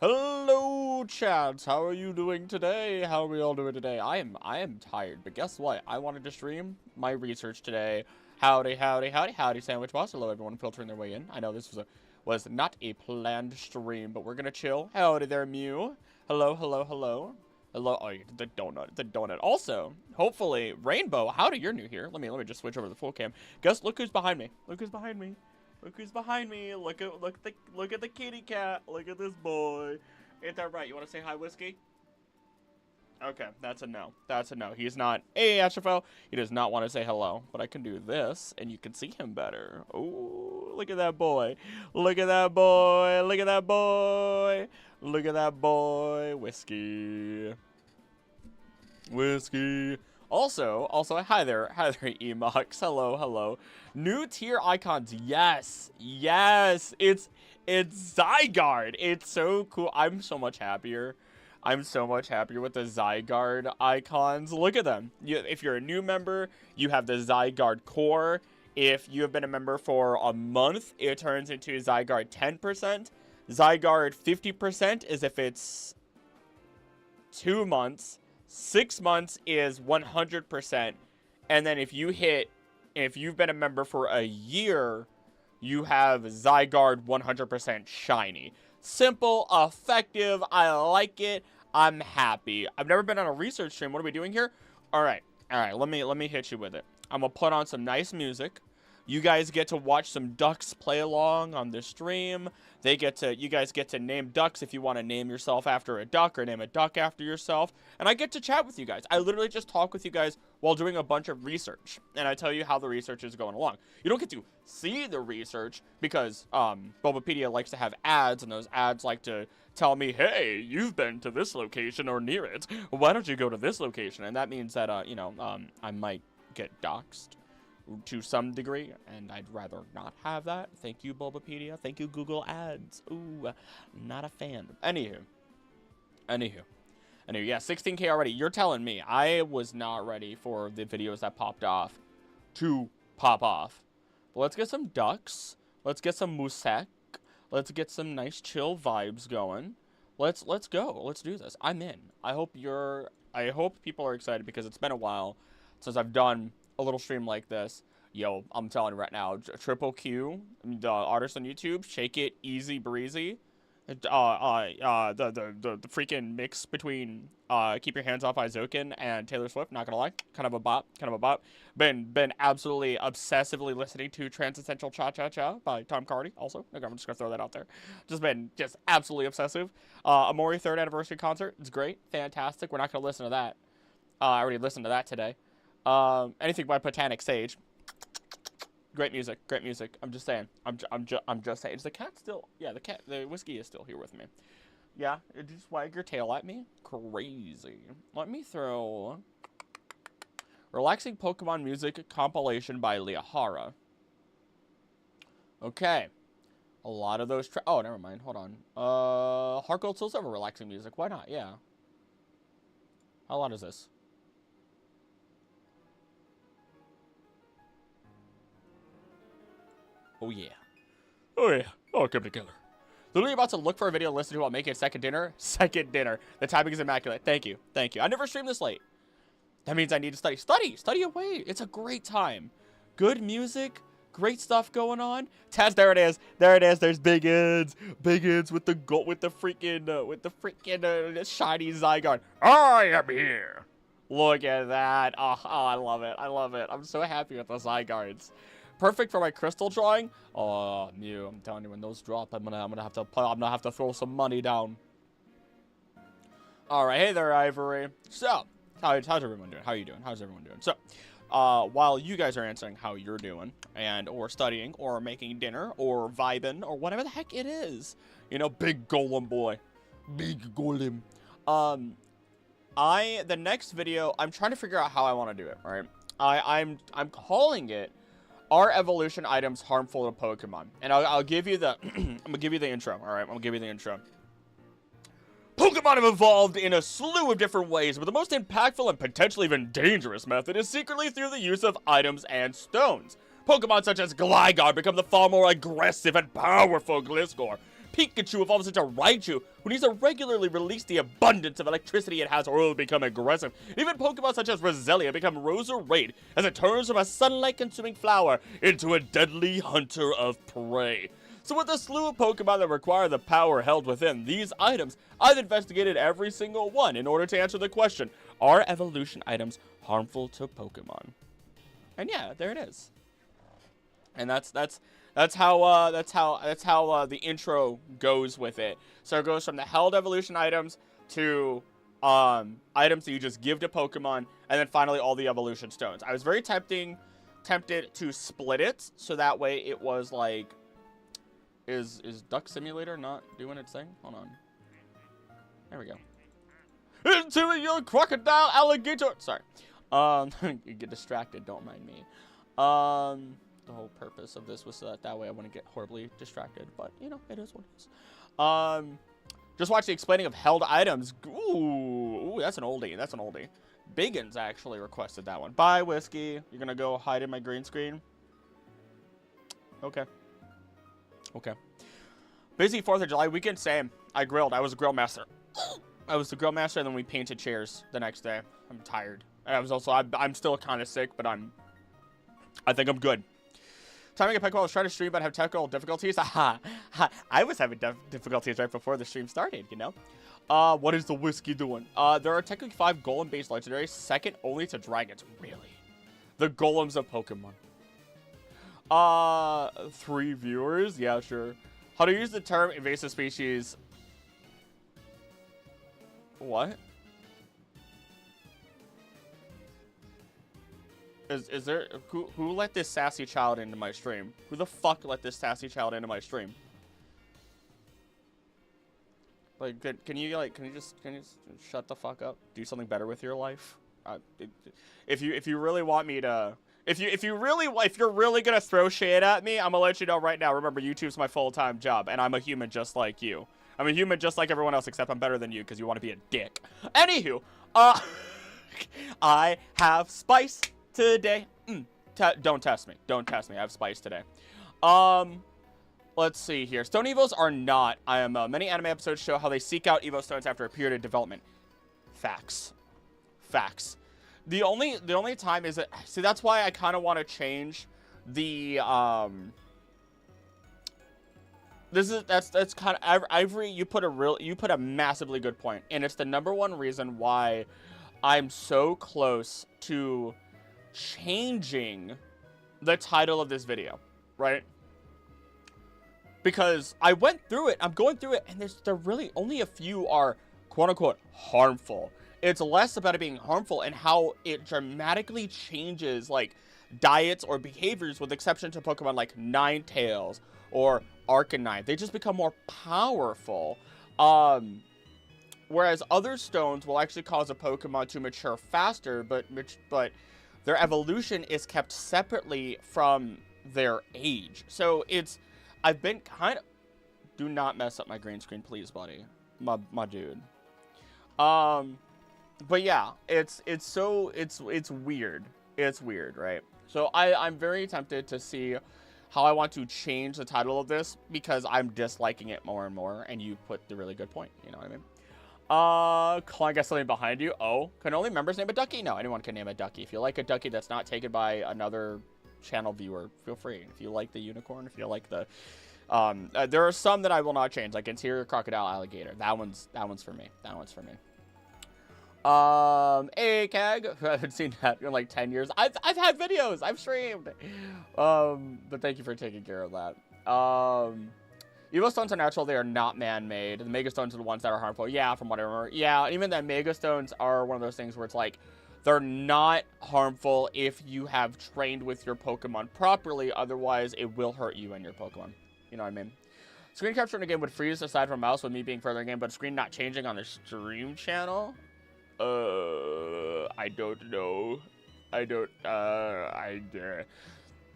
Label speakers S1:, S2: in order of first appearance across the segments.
S1: Hello, chads. How are you doing today? How are we all doing today? I am tired, but guess what? I wanted to stream my research today. Howdy, howdy, howdy, howdy, sandwich boss. Hello, everyone filtering their way in. I know this was not a planned stream, but we're gonna chill. Howdy there, Mew. Hello, hello, hello. Hello. Oh, the donut. Also, hopefully, Rainbow. Howdy, you're new here. Let me just switch over to the full cam. Guess look who's behind me. Look who's behind me. Look who's behind me. Look at the kitty cat. Look at this boy. Ain't that right? You want to say hi, Whiskey? Okay, that's a no. That's a no. He's not. Hey, HFO. He does not want to say hello. But I can do this, and you can see him better. Oh, look at that boy. Look at that boy. Look at that boy. Look at that boy. Whiskey. Whiskey. Also, hi there, Emox. Hello. New tier icons, yes, it's Zygarde. It's so cool. I'm so much happier with the Zygarde icons. Look at them. If you're a new member, you have the Zygarde core. If you have been a member for a month, it turns into Zygarde 10%. Zygarde 50% is if it's 2 months. 6 months is 100%, and then if you've been a member for a year, you have Zygarde 100% shiny. Simple, effective. I like it. I'm happy. I've never been on a research stream. What are we doing here? All right. Let me hit you with it. I'm gonna put on some nice music. You guys get to watch some ducks play along on the stream. You guys get to name ducks if you want to name yourself after a duck or name a duck after yourself. And I get to chat with you guys. I literally just talk with you guys while doing a bunch of research. And I tell you how the research is going along. You don't get to see the research because Bulbapedia likes to have ads, and those ads like to tell me, hey, you've been to this location or near it. Why don't you go to this location? And that means that, I might get doxxed to some degree, and I'd rather not have that. Thank you, Bulbapedia. Thank you, Google Ads. Ooh, not a fan. Anywho, yeah, 16K already. You're telling me. I was not ready for the videos that popped off to pop off. But let's get some ducks. Let's get some musek. Let's get some nice chill vibes going. Let's go. Let's do this. I'm in. I hope people are excited because it's been a while since I've done a little stream like this. Yo, I'm telling you right now, Triple Q, the artist on YouTube, Shake It Easy Breezy. The freaking mix between Keep Your Hands Off Izokin and Taylor Swift, not gonna lie, kind of a bop. Been absolutely obsessively listening to Transcendental Cha Cha Cha by Tom Cardy. Also, okay, I'm just gonna throw that out there. Just absolutely obsessive. Amori 3rd anniversary concert, it's great, fantastic. We're not gonna listen to that. I already listened to that today. Anything by Botanic Sage. Great music. I'm just saying. I'm just saying. Is the cat still? Yeah, the Whiskey is still here with me. Yeah, it just wag your tail at me. Crazy. Let me throw relaxing Pokemon music compilation by Liahara. Okay. A lot of those. Oh, never mind. Hold on. Heart Gold Soul Silver relaxing music. Why not? Yeah. How long is this? Oh, yeah. Oh, come together. Literally about to look for a video to listen to while making a second dinner. The timing is immaculate. Thank you. I never stream this late. That means I need to study. Study away. It's a great time. Good music. Great stuff going on. Taz, there it is. There's Big Eds with the gold, with the freaking shiny Zygarde. I am here. Look at that. Oh, I love it. I'm so happy with the Zygardes. Perfect for my crystal drawing. Oh, Mew, I'm telling you, when those drop, I'm gonna have to throw some money down. All right, hey there, Ivory. So, how's everyone doing? How are you doing? How's everyone doing? So, while you guys are answering how you're doing, or studying, or making dinner, or vibing, or whatever the heck it is, big golem boy, big golem. The next video, I'm trying to figure out how I want to do it. All right, I'm calling it, are evolution items harmful to Pokemon? And I'll give you the I'm gonna give you the intro. All right, I'm gonna give you the intro. Pokemon have evolved in a slew of different ways, but the most impactful and potentially even dangerous method is secretly through the use of items and stones. Pokemon such as Gligar become the far more aggressive and powerful Gliscor. Pikachu evolves into Raichu, who needs to regularly release the abundance of electricity it has or it will become aggressive. Even Pokemon such as Roselia become Roserade as it turns from a sunlight-consuming flower into a deadly hunter of prey. So with a slew of Pokemon that require the power held within these items, I've investigated every single one in order to answer the question, are evolution items harmful to Pokemon? And yeah, there it is. And that's how the intro goes with it. So it goes from the held evolution items to items that you just give to Pokemon, and then finally all the evolution stones. I was very tempted to split it, so that way it was like, is Duck Simulator not doing its thing? Hold on. There we go. Into your crocodile alligator. Sorry. You get distracted. Don't mind me. The whole purpose of this was so that way I wouldn't get horribly distracted. But, you know, it is what it is. Just watch the explaining of held items. Ooh, that's an oldie. That's an oldie. Biggins actually requested that one. Bye, Whiskey. You're going to go hide in my green screen? Okay. Okay. Busy 4th of July weekend, same. I grilled. I was a grill master. I was the grill master, and then we painted chairs the next day. I'm tired. And I was also, I'm still kind of sick, but I think I'm good. Timing a Pokemon, I was trying to stream, but have technical difficulties. Aha. I was having difficulties right before the stream started, you know? What is the Whiskey doing? There are technically 5 Golem-based legendaries, second only to dragons. Really? The Golems of Pokemon. 3 viewers? Yeah, sure. How to use the term invasive species. What? Is there... Who let this sassy child into my stream? Who the fuck let this sassy child into my stream? Like, can you just shut the fuck up? Do something better with your life? If you really want me to... If you're really gonna throw shade at me, I'm gonna let you know right now. Remember, YouTube's my full-time job, and I'm a human just like you. I'm a human just like everyone else, except I'm better than you because you want to be a dick. Anywho, I have spice today. Don't test me. Don't test me. I have spice today. Let's see here. Stone Evos are not IMO. Many anime episodes show how they seek out Evo Stones after a period of development. Facts. Facts. The only time is that, see, that's why I kind of want to change the that's kind of, Ivory, you put a massively good point, and it's the #1 reason why I'm so close to changing the title of this video, right? Because I went through it, I'm going through it, and there really only a few are quote-unquote harmful. It's less about it being harmful and how it dramatically changes, like, diets or behaviors, with exception to Pokemon like Ninetales or Arcanine. They just become more powerful. Whereas other stones will actually cause a Pokemon to mature faster, but their evolution is kept separately from their age. So I've been kind of... Do not mess up my green screen, please, buddy. My dude. But yeah, it's weird. It's weird, right? So I'm very tempted to see how I want to change the title of this, because I'm disliking it more and more, and you put the really good point, you know what I mean? Calling guess something behind you. Oh, can only members name a ducky? No, anyone can name a ducky. If you like a ducky that's not taken by another channel viewer, feel free. If you like the unicorn, if you like the... there are some that I will not change, like interior crocodile alligator. That one's for me. That one's for me. ACAG, I haven't seen that in like 10 years. I've had videos, I've streamed. But thank you for taking care of that. Evo Stones are natural, they are not man-made. The Mega Stones are the ones that are harmful. Yeah, from what I remember. Yeah, even the Mega Stones are one of those things where it's like, they're not harmful if you have trained with your Pokemon properly, otherwise it will hurt you and your Pokemon. You know what I mean? Screen capture in a game would freeze aside from mouse with me being further in game, but screen not changing on the stream channel? I don't know.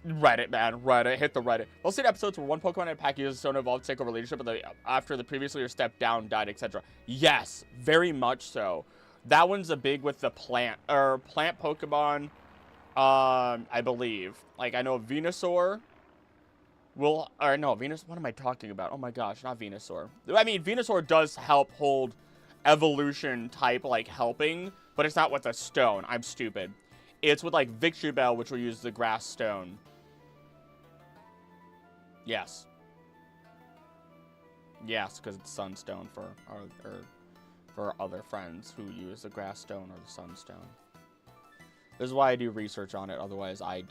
S1: Reddit, man. Reddit. Hit the Reddit. We'll see episodes where one Pokemon in a pack uses Stone Evolved to take over leadership, but after the previous leader stepped down, died, etc. Yes, very much so. That one's a big with the plant Pokemon, I believe. Like, I know Venusaur Will, or no, Venus, what am I talking about? Oh my gosh, not Venusaur. I mean, Venusaur does help hold evolution type, like, helping, but it's not with a stone. I'm stupid. It's with, like, Victory Bell, which will use the grass stone. Yes. Yes, because it's Sunstone for our other friends who use the grass stone or the Sunstone. This is why I do research on it. Otherwise, I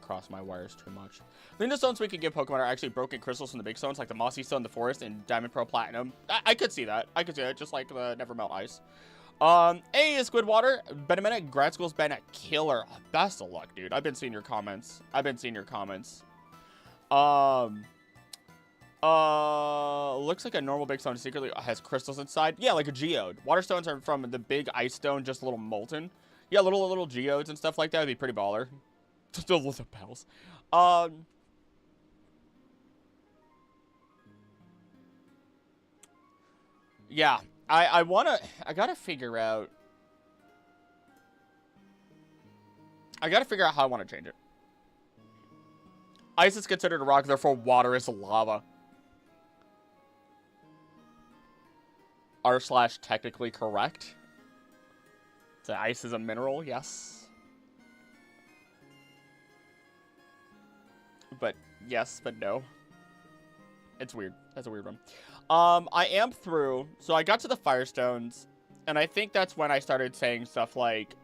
S1: cross my wires too much. I think the stones we can give Pokemon are actually broken crystals from the big stones, like the Mossy Stone, the Forest, and Diamond Pearl Platinum. I could see that. I could see that, just like the Never Melt Ice. Hey, Squidwater. Been a minute. Grad school's been a killer. Best of luck, dude. I've been seeing your comments. Looks like a normal big stone secretly has crystals inside. Yeah, like a geode. Water stones are from the big ice stone, just a little molten. Yeah, little geodes and stuff like that would be pretty baller. Just a little bells. Yeah, I gotta figure out how I want to change it. Ice is considered a rock, therefore water is lava. R/ technically correct. So ice is a mineral, yes. But yes, but no. It's weird. That's a weird one. I am through. So I got to the Firestones, and I think that's when I started saying stuff like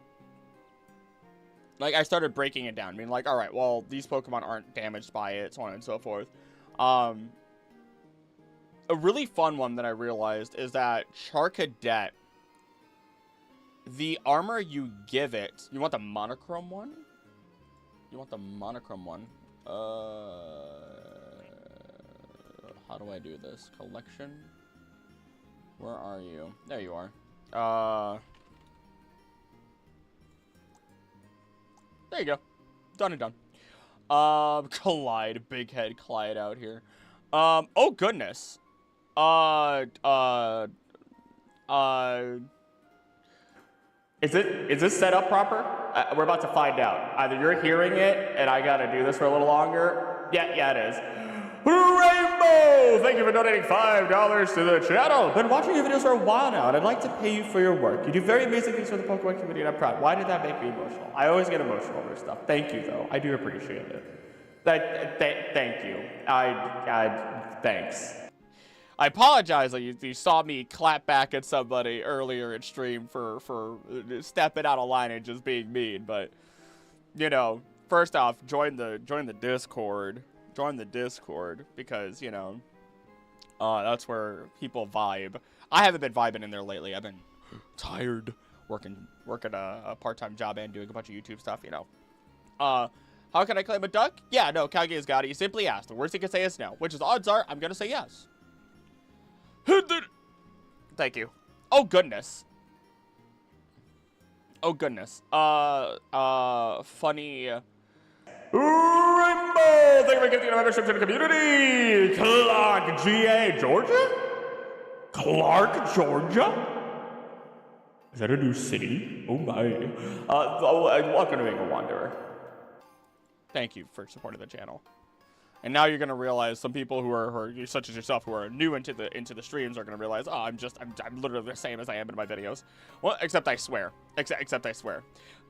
S1: I started breaking it down. I mean, like, all right, well, these Pokemon aren't damaged by it, so on and so forth. A really fun one that I realized is that Charcadet, the armor you give it, you want the monochrome one? You want the monochrome one? How do I do this? Collection? Where are you? There you are. There you go. Done and done. Clyde. Big head Clyde out here. Oh goodness. Is this set up proper? We're about to find out. Either you're hearing it and I gotta do this for a little longer. Yeah, it is. Rainbow! Thank you for donating $5 to the channel. Been watching your videos for a while now, and I'd like to pay you for your work. You do very amazing things for the Pokemon community, and I'm proud. Why did that make me emotional? I always get emotional over stuff. Thank you, though. I do appreciate it. Thank you. Thanks. I apologize that you saw me clap back at somebody earlier in stream for stepping out of line and just being mean, but, you know, first off, join the Discord. Join the Discord because, you know, that's where people vibe. I haven't been vibing in there lately. I've been tired working a part-time job and doing a bunch of YouTube stuff, you know. How can I claim a duck? Yeah, no, Kage got it. You simply ask. The worst he can say is no, which is odds are I'm going to say yes. Thank you. Oh, goodness. Oh, goodness. Funny... Rainbow! Thank you for giving a membership to the community! Clark, GA, Georgia? Clark, Georgia? Is that a new city? Oh my. Welcome to being a wanderer. Thank you for supporting the channel. And now you're gonna realize some people who are such as yourself who are new into the streams are gonna realize, oh, I'm literally the same as I am in my videos. Well, except I swear. Except I swear.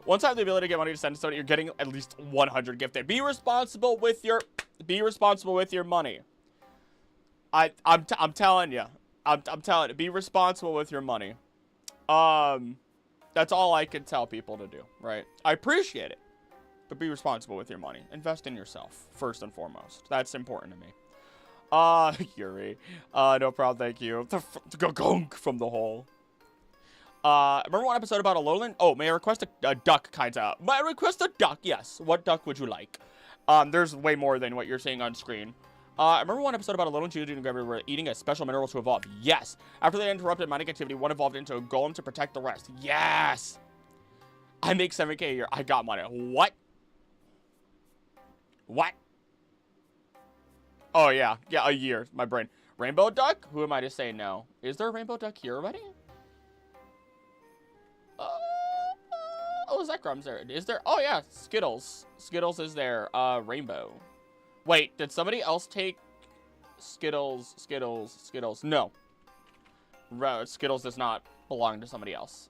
S1: Once I have the ability to get money to send to somebody, you're getting at least 100 gifted. Be responsible with your money. I'm telling you. I'm telling you. Be responsible with your money. That's all I can tell people to do, right? I appreciate it. But be responsible with your money. Invest in yourself, first and foremost. That's important to me. Yuri. No problem, thank you. The gunk from the hole. Remember one episode about a lowland? Oh, may I request a duck, kinda? May I request a duck? Yes. What duck would you like? There's way more than what you're seeing on screen. Remember one episode about a lowland geodude and Gravity were eating a special mineral to evolve? Yes. After they interrupted mining activity, one evolved into a golem to protect the rest. Yes. I make 7K a year. I got money. What? What? Oh, yeah. Yeah, a year. My brain. Rainbow duck? Who am I to say no? Is there a rainbow duck here already? Oh, Zekram's there. Is there? Oh, yeah. Skittles. Skittles is there. Rainbow. Wait, did somebody else take Skittles? Skittles. No. Skittles does not belong to somebody else.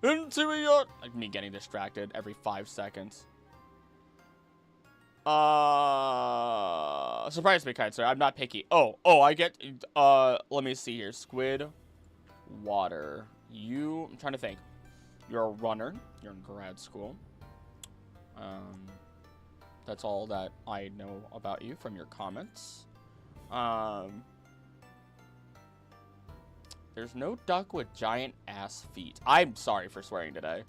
S1: Into your... Like me getting distracted every 5 seconds. Surprise me, kind sir. I'm not picky. Oh, I get... let me see here. Squid, water. I'm trying to think. You're a runner. You're in grad school. That's all that I know about you from your comments. There's no duck with giant ass feet. I'm sorry for swearing today.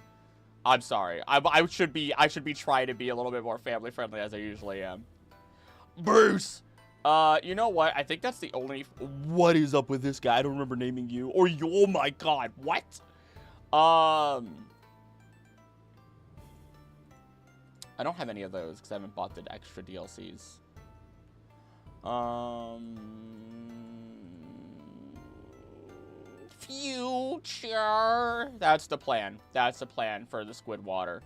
S1: I'm sorry. I should be trying to be a little bit more family friendly as I usually am. Bruce! You know what? I think that's the only... What is up with this guy? I don't remember naming you. Or you... Oh my god. What? I don't have any of those because I haven't bought the extra DLCs. Future. That's the plan. That's the plan for the Squid Water.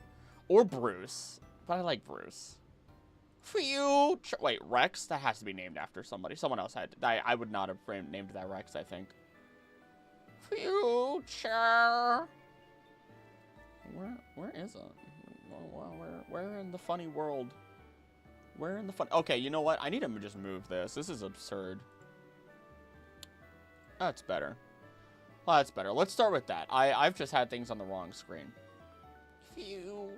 S1: Or Bruce. But I like Bruce. Future. Wait, Rex? That has to be named after somebody. Someone else had... I would not have named that Rex, I think. Future. Where is it? Where in the funny world? Where in the fun... Okay, you know what? I need to just move this. This is absurd. That's better. Well, that's better. Let's start with that. I've just had things on the wrong screen. Future.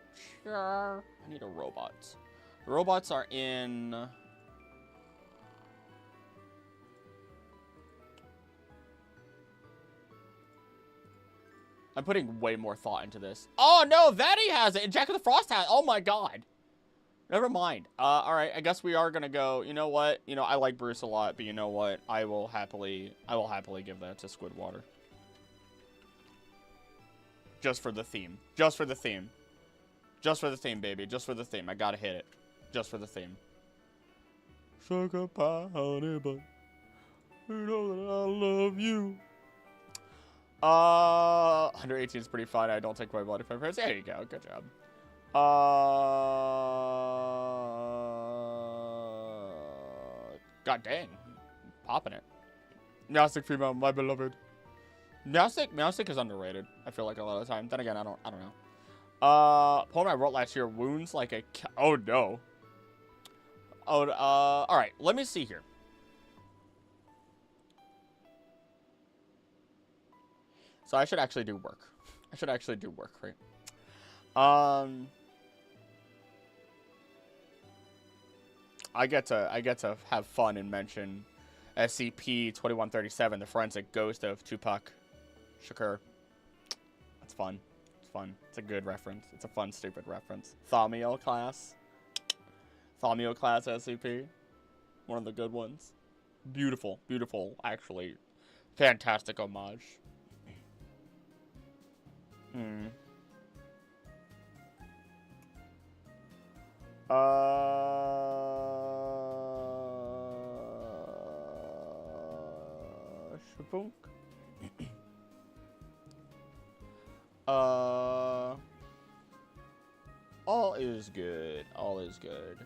S1: I need a robot. The robots are in... I'm putting way more thought into this. Oh, no, Vanny has it. And Jack of the Frost has it. Oh, my God. Never mind. All right. I guess we are going to go. You know what? You know, I like Bruce a lot, but you know what? I will happily give that to Squidwater. Just for the theme. Just for the theme. Just for the theme, baby. Just for the theme. I got to hit it. Just for the theme. Sugar pie, honey bun. You know that I love you. 118 is pretty fun. I don't take my body for friends. There you go. Good job. God dang. Popping it. Meowstic female, my beloved. Meowstic is underrated. I feel like a lot of the time. Then again, I don't know. Poem I wrote last year. Wounds like a... Oh, no. Oh, all right. Let me see here. So I should actually do work. I should actually do work, right? I get to have fun and mention SCP-2137, the forensic ghost of Tupac Shakur. That's fun. It's fun. It's a good reference. It's a fun, stupid reference. Thaumiel class. Thaumiel class SCP. One of the good ones. Beautiful. Beautiful, actually. Fantastic homage. Shabunk. All is good. All is good.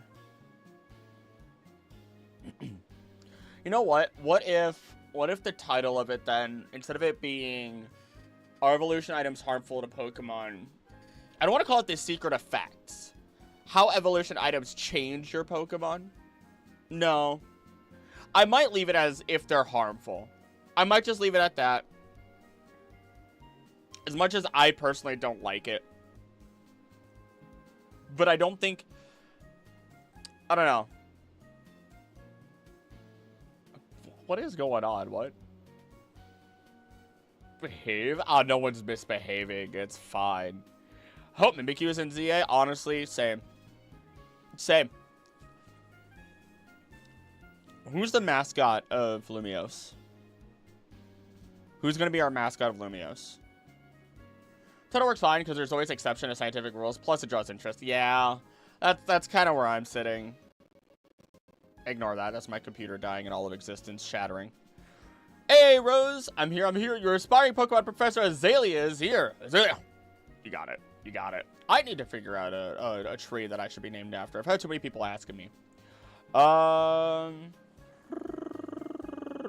S1: You know what? What if the title of it then, instead of it being are evolution items harmful to Pokemon? I don't want to call it the secret effects. How evolution items change your Pokemon? No. I might leave it as if they're harmful. I might just leave it at that. As much as I personally don't like it. But I don't think... I don't know. What is going on? What? Behave? Oh, no one's misbehaving. It's fine. Hope Mimikyu is in ZA. Honestly, same. Same. Who's the mascot of Lumiose? Who's going to be our mascot of Lumiose? Title works fine because there's always exception to scientific rules. Plus, it draws interest. Yeah, that's kind of where I'm sitting. Ignore that. That's my computer dying and all of existence shattering. Hey, Rose. I'm here. Your aspiring Pokemon Professor Azalea is here. Azalea. You got it. You got it. I need to figure out a tree that I should be named after. I've had too many people asking me.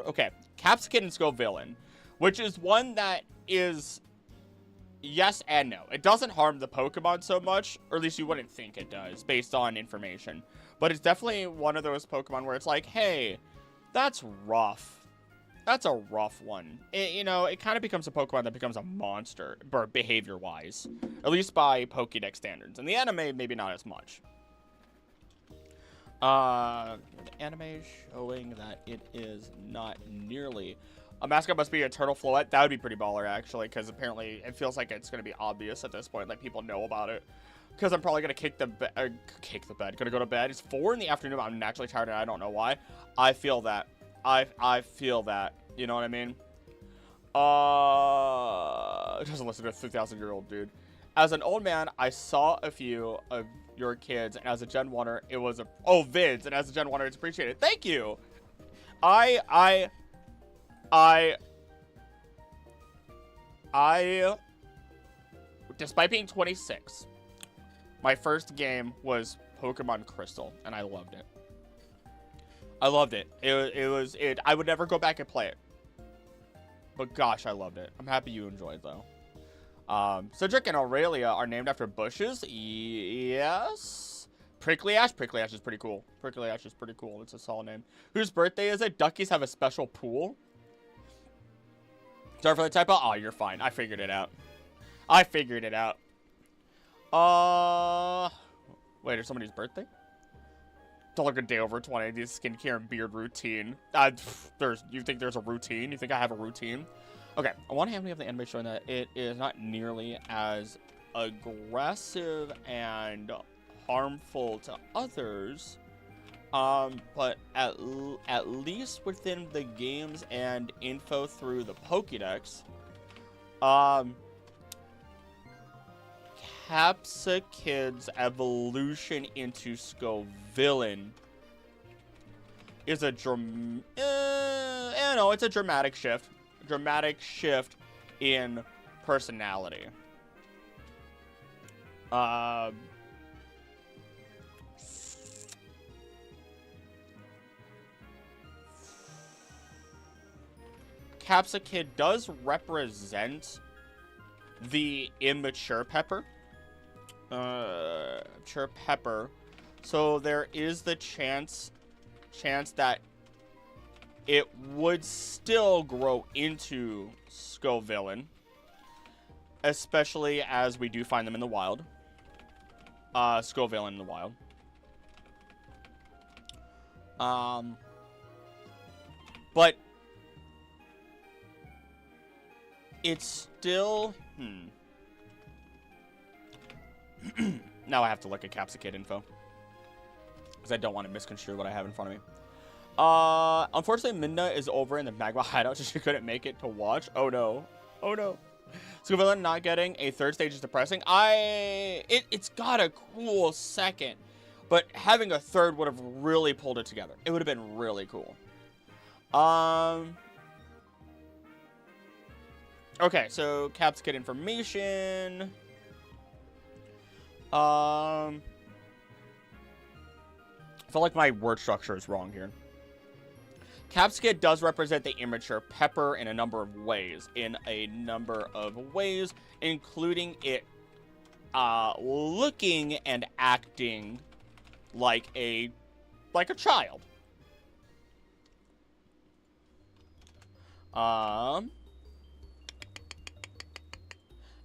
S1: Okay. Capsicum and Scovillain, which is one that is yes and no. It doesn't harm the Pokemon so much, or at least you wouldn't think it does, based on information. But it's definitely one of those Pokemon where it's like, hey, that's rough. That's a rough one. You know, it kind of becomes a Pokemon that becomes a monster, behavior-wise. At least by Pokédex standards. In the anime, maybe not as much. The anime showing that it is not nearly... A mascot must be a turtle floette. That would be pretty baller, actually, because apparently it feels like it's going to be obvious at this point. Like, people know about it. Because I'm probably going to kick the bed. Going to go to bed. It's 4 in the afternoon. I'm naturally tired, and I don't know why. I feel that. I feel that. You know what I mean? It doesn't listen to a 3,000-year-old dude. As an old man, I saw a few of your kids, and as a Gen 1er, it was a... Oh, vids, and as a Gen 1er, it's appreciated. Thank you! Despite being 26, my first game was Pokemon Crystal, and I loved it. I loved it. I would never go back and play it. But gosh, I loved it. I'm happy you enjoyed, though. Cedric and Aurelia are named after bushes. Yes. Prickly Ash. Prickly Ash is pretty cool. Prickly Ash is pretty cool. It's a solid name. Whose birthday is it? Duckies have a special pool. Sorry for the typo. Oh, you're fine. I figured it out. I figured it out. Wait, is somebody's birthday? Don't look a day over 20. The skincare and beard routine. You think there's a routine? You think I have a routine? Okay, I want to have the anime showing that it is not nearly as aggressive and harmful to others, but at least within the games and info through the Pokédex, Capsicum's evolution into Scovillain is a it's a dramatic shift. Dramatic shift in personality. Capsicum does represent the immature Pepper. Mature Pepper. So there is the chance that it would still grow into Scovillain, especially as we do find them in the wild. Scovillain in the wild. But it's still... Now I have to look at Capsicum info, because I don't want to misconstrue what I have in front of me. Unfortunately, Minna is over in the Magma hideout, so she couldn't make it to watch. Oh no. Oh no. Scovillain not getting a third stage is depressing. It's got a cool second, but having a third would have really pulled it together. It would have been really cool. Okay, so Capsicum information. I feel like my word structure is wrong here. Capsicum does represent the immature Pepper in a number of ways. Including it looking and acting like a child.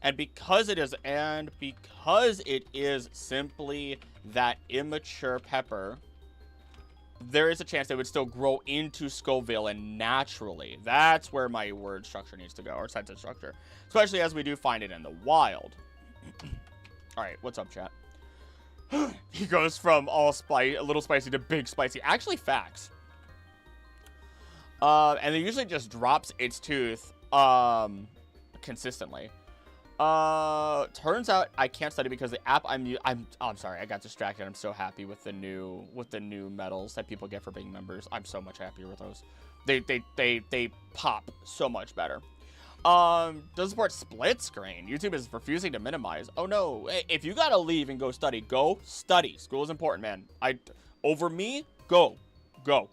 S1: And because it is simply that immature Pepper, there is a chance they would still grow into Scovillain naturally. That's where my word structure needs to go, or sentence structure. Especially as we do find it in the wild. Alright, what's up, chat? He goes from a little spicy to big spicy. Actually, facts. And it usually just drops its tooth consistently. Turns out I can't study because the app I'm sorry, I got distracted. I'm so happy with the new medals that people get for being members. I'm so much happier with those. They pop so much better. Doesn't support split screen. YouTube is refusing to minimize. Oh no. Hey, if you gotta leave and go study, go study. School is important, man. Over me, go. Go.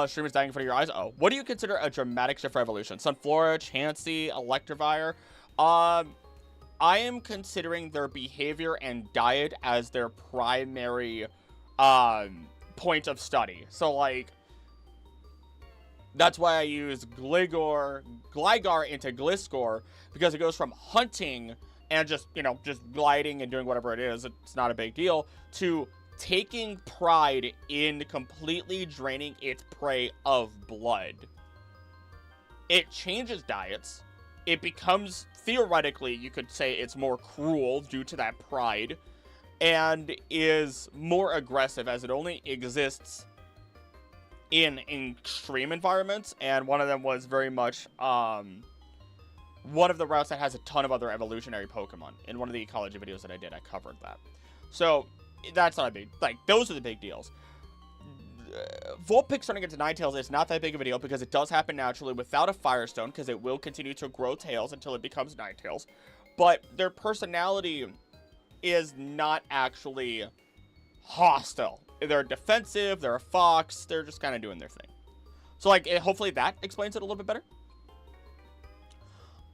S1: Streamers dying in front of your eyes. Oh, what do you consider a dramatic shift for evolution? Sunflora, Chansey, Electivire. I am considering their behavior and diet as their primary, point of study. So, like, that's why I use Gligar into Gliscor, because it goes from hunting and just, you know, just gliding and doing whatever it is, it's not a big deal, to taking pride in completely draining its prey of blood. It changes diets. It becomes, theoretically, you could say it's more cruel due to that pride, and is more aggressive as it only exists in extreme environments, and one of them was very much one of the routes that has a ton of other evolutionary Pokemon. In one of the ecology videos that I did, I covered that. So that's not a big, like, those are the big deals. Vulpix turning into Ninetales is not that big of a deal because it does happen naturally without a Firestone, because it will continue to grow tails until it becomes Ninetales. But their personality is not actually hostile. They're defensive, they're a fox, they're just kind of doing their thing. So, like, hopefully that explains it a little bit better.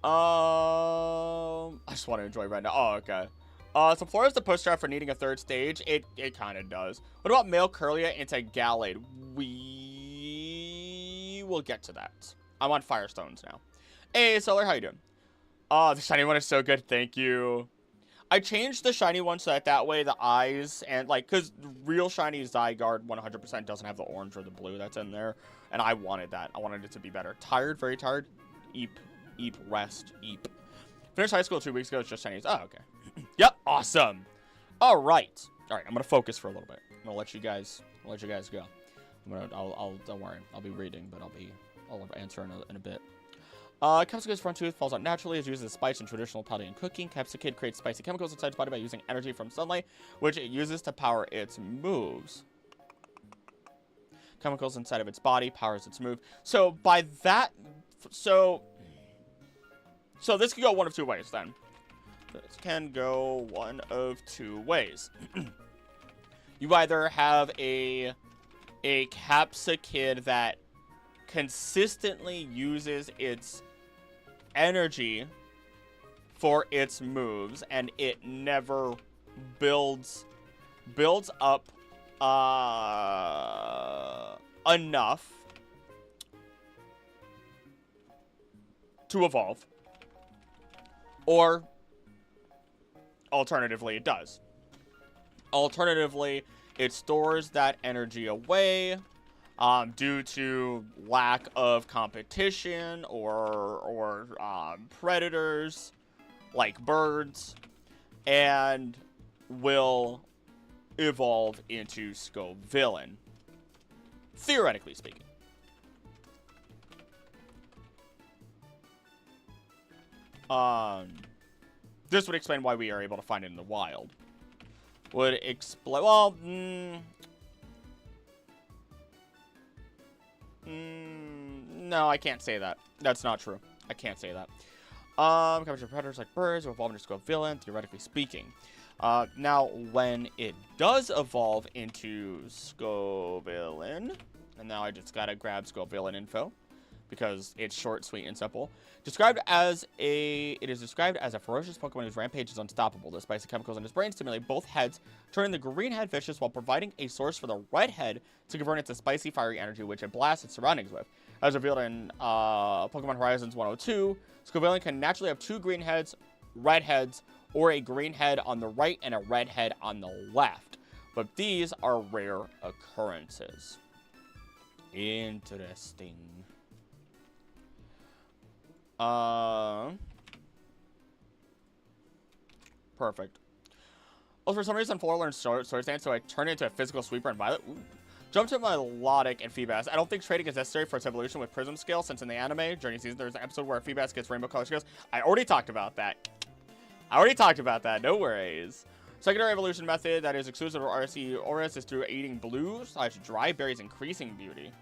S1: I just want to enjoy right now. Oh, okay. So Flora's the push strat for needing a third stage. It kind of does. What about male Curlia into Gallade? We will get to that. I'm on Firestones now. Hey, Solar, how you doing? Oh, the shiny one is so good. Thank you. I changed the shiny one so that way the eyes and, like, because real shiny Zygarde 100% doesn't have the orange or the blue that's in there. And I wanted that. I wanted it to be better. Tired, very tired. Eep, rest, eep. Finished high school 2 weeks ago. It's just shinies. Oh, okay. Yep, awesome. All right. I'm gonna focus for a little bit. I'm gonna let you guys go. Don't worry. I'll be reading, but I'll answer in a bit. Capsicum's front tooth falls out naturally. It's used as a spice in traditional Paldean cooking. Capsicum creates spicy chemicals inside its body by using energy from sunlight, which it uses to power its moves. Chemicals inside of its body powers its move. So by that, so this could go one of two ways then. This can go one of two ways. You either have a Capsicum that consistently uses its energy for its moves, and it never builds up enough to evolve, or alternatively it does. Alternatively, it stores that energy away due to lack of competition or predators like birds, and will evolve into Scovillain, theoretically speaking. This would explain why we are able to find it in the wild. Would explain, well, no, I can't say that. That's not true. I can't say that. Capture predators like birds, evolve into Scovillain, theoretically speaking. Now, when it does evolve into Scovillain, and now I just gotta grab Scovillain info, because it's short, sweet, and simple. It is described as a ferocious Pokemon whose rampage is unstoppable. The spicy chemicals in its brain stimulate both heads, turning the green head vicious while providing a source for the red head to convert into spicy, fiery energy, which it blasts its surroundings with. As revealed in Pokemon Horizons 102, Scovillain can naturally have two green heads, red heads, or a green head on the right and a red head on the left. But these are rare occurrences. Interesting. Perfect. Well, for some reason, Flora learned Sword Dance, so I turned it into a physical sweeper and Violet. Ooh. Jump to Melodic and Feebas. I don't think trading is necessary for its evolution with Prism Scale, since in the anime, Journey Season, there's an episode where Feebas gets Rainbow Color Scales. I already talked about that. No worries. Secondary evolution method that is exclusive to RC Auras is through eating blue/dry berries, increasing beauty.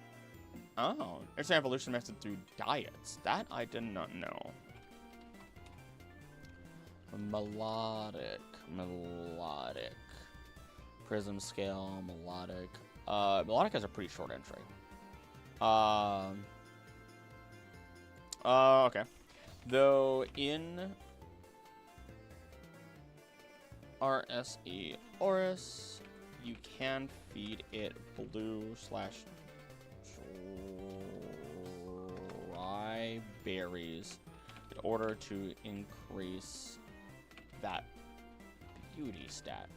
S1: Oh, it's an evolution method through diets. That I did not know. Melodic. Prism scale, melodic. Melodic has a pretty short entry. Okay. Though in RSE Oris, you can feed it blue / dry berries in order to increase that beauty stat.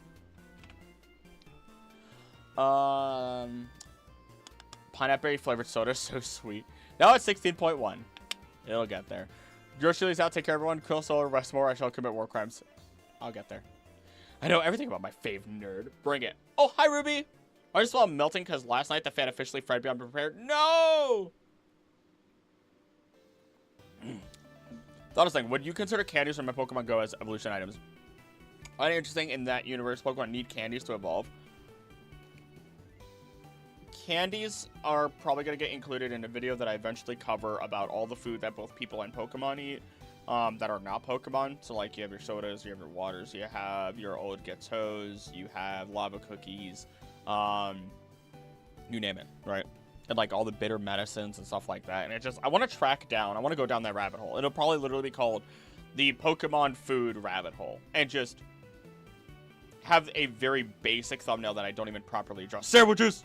S1: Pineapple berry flavored soda, so sweet. Now it's 16.1. It'll get there. Your chili's out. Take care, everyone. Kill Solar, rest more. I shall commit war crimes. I'll get there. I know everything about my fave nerd. Bring it. Oh, hi, Ruby. I just saw melting because last night the fan officially fried beyond prepared. No! Thought I was like, would you consider candies from my Pokemon Go as evolution items? Find it interesting in that universe, Pokemon need candies to evolve. Candies are probably going to get included in a video that I eventually cover about all the food that both people and Pokemon eat that are not Pokemon. So, like, you have your sodas, you have your waters, you have your old Gateaus, you have lava cookies, you name it, right? And, like, all the bitter medicines and stuff like that. And it just, I want to track down, I want to go down that rabbit hole. It'll probably literally be called the Pokemon food rabbit hole. And just have a very basic thumbnail that I don't even properly draw. Sandwiches!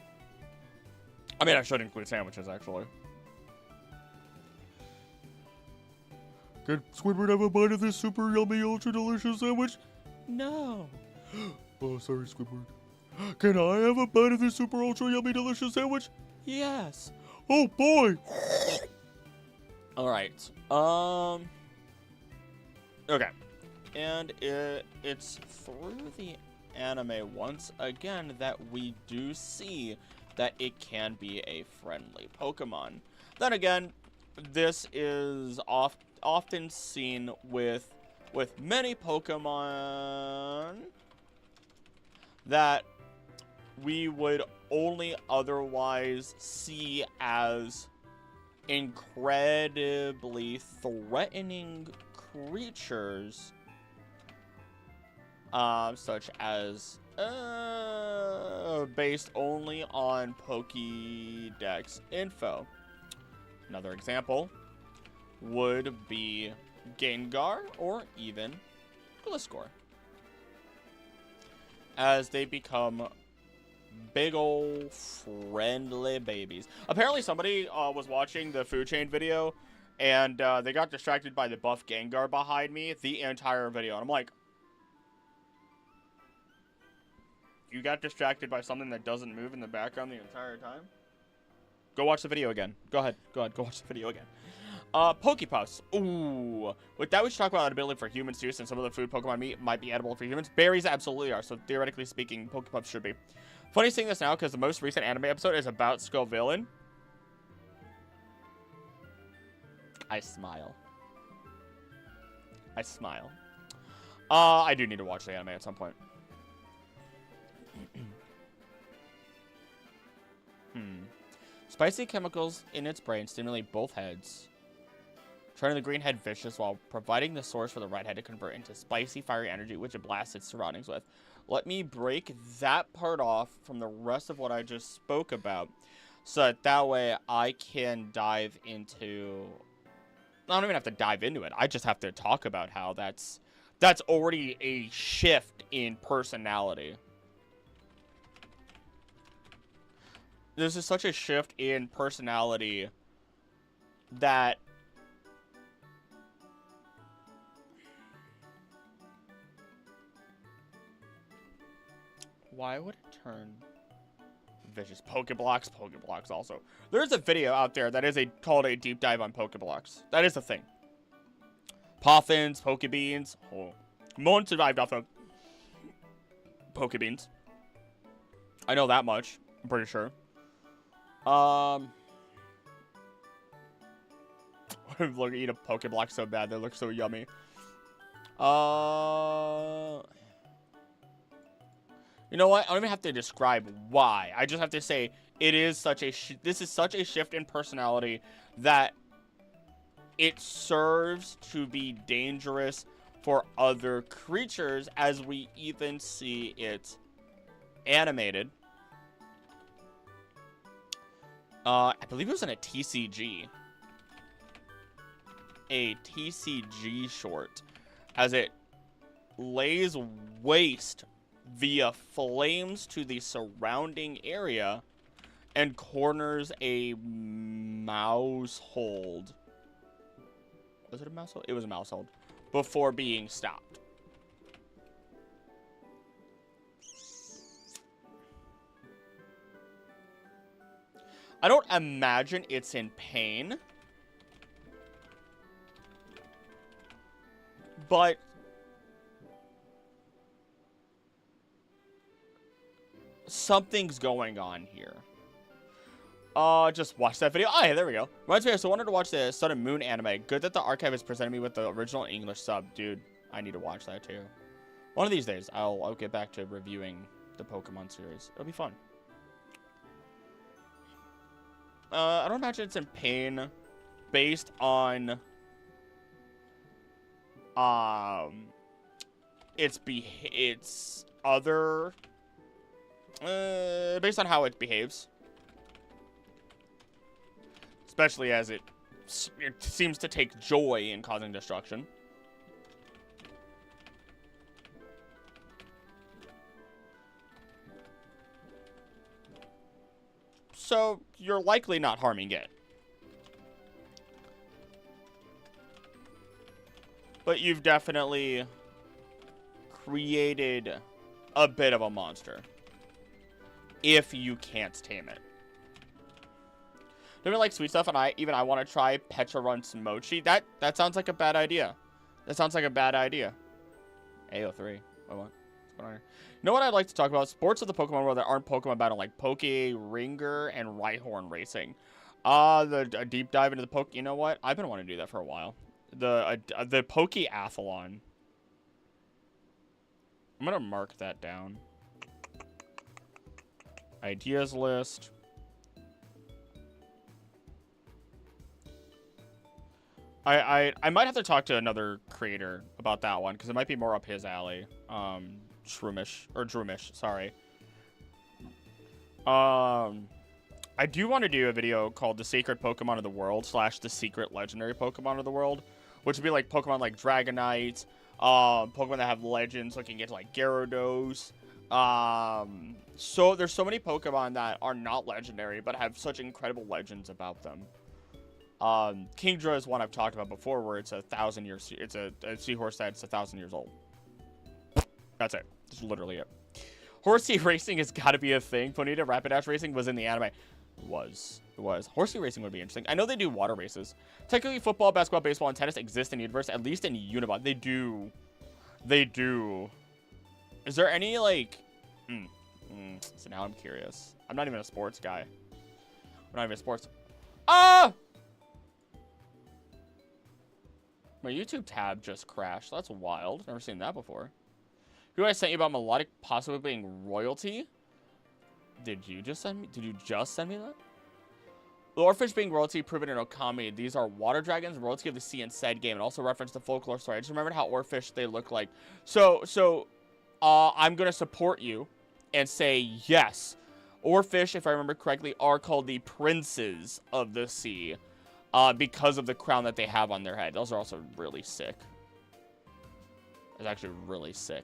S1: I mean, I should include sandwiches, actually. Could Squidward have a bite of this super yummy, ultra delicious sandwich? No. Oh, sorry, Squidward. Can I have a bite of this super ultra yummy delicious sandwich? Yes. Oh, boy. Alright. Okay. And it's through the anime once again that we do see that it can be a friendly Pokemon. Then again, this is often seen with many Pokemon that we would only otherwise see as incredibly threatening creatures, such as based only on Pokédex info. Another example would be Gengar or even Gliscor, as they become big old friendly babies. Apparently somebody was watching the food chain video and they got distracted by the buff Gengar behind me the entire video, and I'm like, you got distracted by something that doesn't move in the background the entire time? Go watch the video again. Go ahead, go watch the video again. Pokepuffs. Ooh. With that, we should talk about ability for humans too, since some of the food Pokemon meat might be edible for humans. Berries absolutely are, so theoretically speaking, Pokepuffs should be. Funny seeing this now, because the most recent anime episode is about Scovillain. I smile. I do need to watch the anime at some point. Spicy chemicals in its brain stimulate both heads, turning the green head vicious while providing the source for the red head to convert into spicy, fiery energy, which it blasts its surroundings with. Let me break that part off from the rest of what I just spoke about, so that way I can dive into... I don't even have to dive into it. I just have to talk about how that's already a shift in personality. This is such a shift in personality that why would it turn vicious? Pokeblocks also. There's a video out there that is called a deep dive on Pokeblocks. That is a thing. Poffins, Pokebeans. Oh. Moan survived off of Pokebeans. I know that much. I'm pretty sure. Look, eat a Pokeblock so bad. They look so yummy. You know what? I don't even have to describe why. I just have to say it is such a this is such a shift in personality that it serves to be dangerous for other creatures, as we even see it animated. I believe it was in a TCG. A TCG short, as it lays waste via flames to the surrounding area and corners a mousehold. Was it a mousehold? It was a mousehold. Before being stopped. I don't imagine it's in pain. But something's going on here. Just watch that video. Oh, yeah, there we go. Reminds me, I wanted to watch the Sun and Moon anime. Good that the archive has presented me with the original English sub. Dude, I need to watch that too. One of these days, I'll get back to reviewing the Pokemon series. It'll be fun. I don't imagine it's in pain based on its other based on how it behaves, especially as it seems to take joy in causing destruction. So you're likely not harming it. But you've definitely created a bit of a monster. If you can't tame it. Don't like sweet stuff, and I want to try Petra Runt's Mochi. That sounds like a bad idea. That sounds like a bad idea. AO3. What? What's going on here? You know what I'd like to talk about? Sports of the Pokemon world that aren't Pokemon battle, like Poke, Ringer, and Rhyhorn racing. A deep dive into the Poke. You know what? I've been wanting to do that for a while. The Poke-athlon. I'm gonna mark that down. Ideas list. I might have to talk to another creator about that one, because it might be more up his alley. Droomish, sorry. I do want to do a video called The Sacred Pokemon of the World / The Secret Legendary Pokemon of the World, which would be like Pokemon like Dragonite, Pokemon that have legends looking into like Gyarados. So there's so many Pokemon that are not legendary, but have such incredible legends about them. Kingdra is one I've talked about before, where it's 1,000 years. It's a seahorse that's 1,000 years old. That's it. That's literally it. Horsey racing has got to be a thing. Ponyta Rapidash racing was in the anime. It was. Horsey racing would be interesting. I know they do water races. Technically, football, basketball, baseball, and tennis exist in the universe, at least in Unibot. They do. They do. Is there any, like... So now I'm curious. I'm not even a sports guy. I'm not even a sports... Ah! My YouTube tab just crashed. That's wild. Never seen that before. Who I sent you about Melodic possibly being royalty? Did you just send me that? The Oarfish being royalty proven in Okami. These are water dragons, royalty of the sea in said game, and also reference the folklore story. I just remembered how Oarfish they look like. So I'm gonna support you and say yes. Oarfish, if I remember correctly, are called the princes of the sea, because of the crown that they have on their head. Those are also really sick. It's actually really sick.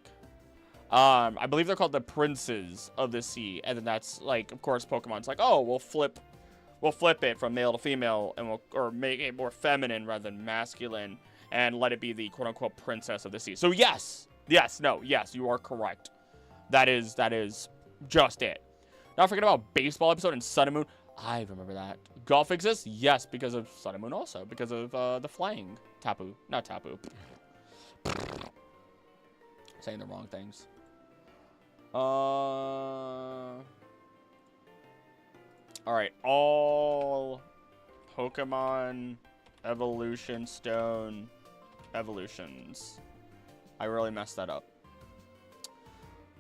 S1: I believe they're called the princes of the sea, and then that's like, of course, Pokemon's like, oh, we'll flip it from male to female, and or make it more feminine rather than masculine, and let it be the quote-unquote princess of the sea. So yes, you are correct. That is just it. Not forgetting about baseball episode in Sun and Moon. I remember that. Golf exists? Yes, because of Sun and Moon also. Because of the flying Tapu. Not Tapu. Saying the wrong things. Alright, all Pokemon Evolution Stone evolutions. I really messed that up.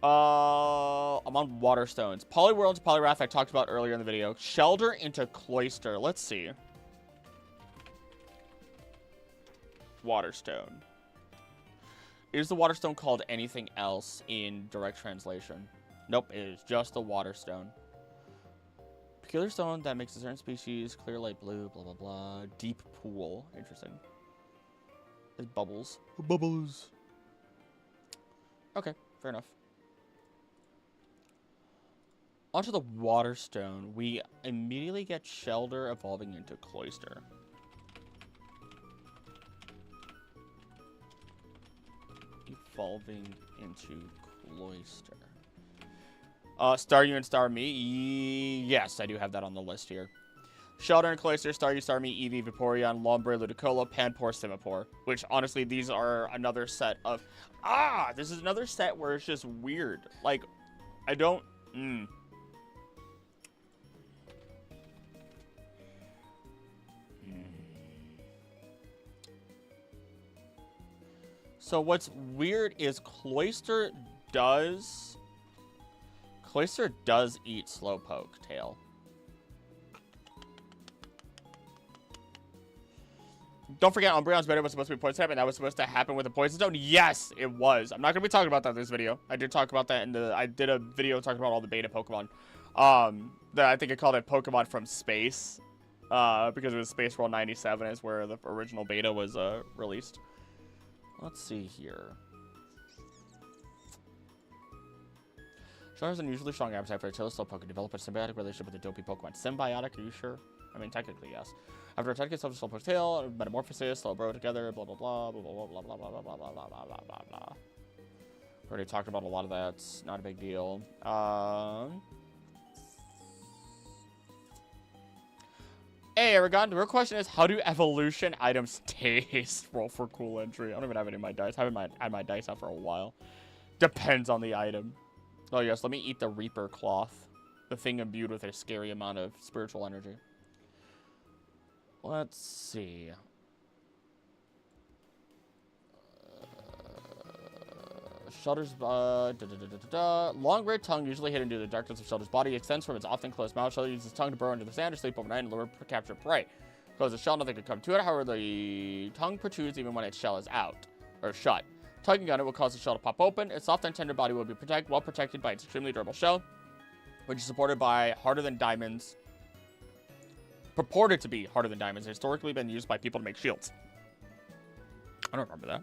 S1: I'm on Waterstones. Polyworld into Polyrath I talked about earlier in the video. Shelter into Cloister. Let's see. Waterstone. Is the Waterstone called anything else in direct translation? Nope, it is just the Waterstone. Peculiar stone that makes a certain species clear light blue, blah, blah, blah. Deep pool. Interesting. There's bubbles. Bubbles. Okay, fair enough. Onto the Waterstone, we immediately get Shelter evolving into Cloister. Evolving into Cloister. Star You and Star Me? Yes, I do have that on the list here. Shelter and Cloister, Star You, Star Me, Eevee, Vaporeon, Lombre, Ludicolo, Panpour, Simipour. Which, honestly, these are another set of... this is another set where it's just weird. Like, I don't... So what's weird is Cloister does eat Slowpoke tail. Don't forget, Umbreon's better was supposed to be Poison type, and that was supposed to happen with a Poison Stone. Yes, it was. I'm not gonna be talking about that in this video. I did talk about that in the. I did a video talking about all the beta Pokemon. That I think I called it Pokemon from Space, because it was Space World 97 is where the original beta was released. Let's see here. Shelter has an unusually strong appetite for a tail Slowpoke and develop a symbiotic relationship with a dopey Pokemon. Symbiotic? Are you sure? I mean, technically, yes. After attacking itself to Slowpoke's tail, metamorphosis, Slowbro together, blah, blah, blah, blah, blah, blah, blah, blah, blah, blah, blah, blah, blah, blah, blah, blah. Already talked about a lot of that. It's not a big deal. Hey, Aragon, the real question is, how do evolution items taste? Roll for cool entry. I don't even have any of my dice. I haven't had my dice out for a while. Depends on the item. Oh, yes, let me eat the Reaper Cloth. The thing imbued with a scary amount of spiritual energy. Let's see. Shelter's, long red tongue, usually hidden due to the darkness of Shelter's body, extends from its often closed mouth. Shelter uses its tongue to burrow into the sand or sleep overnight and lure capture prey. Close the shell, nothing can come to it. However, the tongue protrudes even when its shell is out, or shut. Tugging on it will cause the shell to pop open. Its soft and tender body will be well protected by its extremely durable shell, which is supported by harder than diamonds. Purported to be harder than diamonds, historically been used by people to make shields. I don't remember that.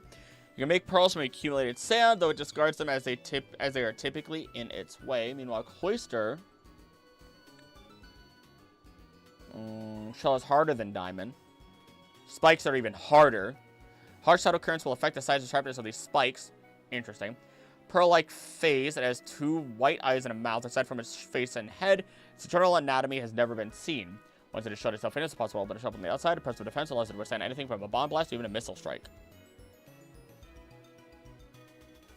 S1: You can make pearls from accumulated sand, though it discards them as they are typically in its way. Meanwhile, Cloister shell is harder than diamond. Spikes are even harder. Harsh shadow currents will affect the size and sharpness of these spikes. Interesting. Pearl-like phase that has 2 white eyes and a mouth. Aside from its face and head, its internal anatomy has never been seen. Once it has shut itself in, it's possible to open it up from the outside. A personal defense allows it to withstand anything from a bomb blast to even a missile strike.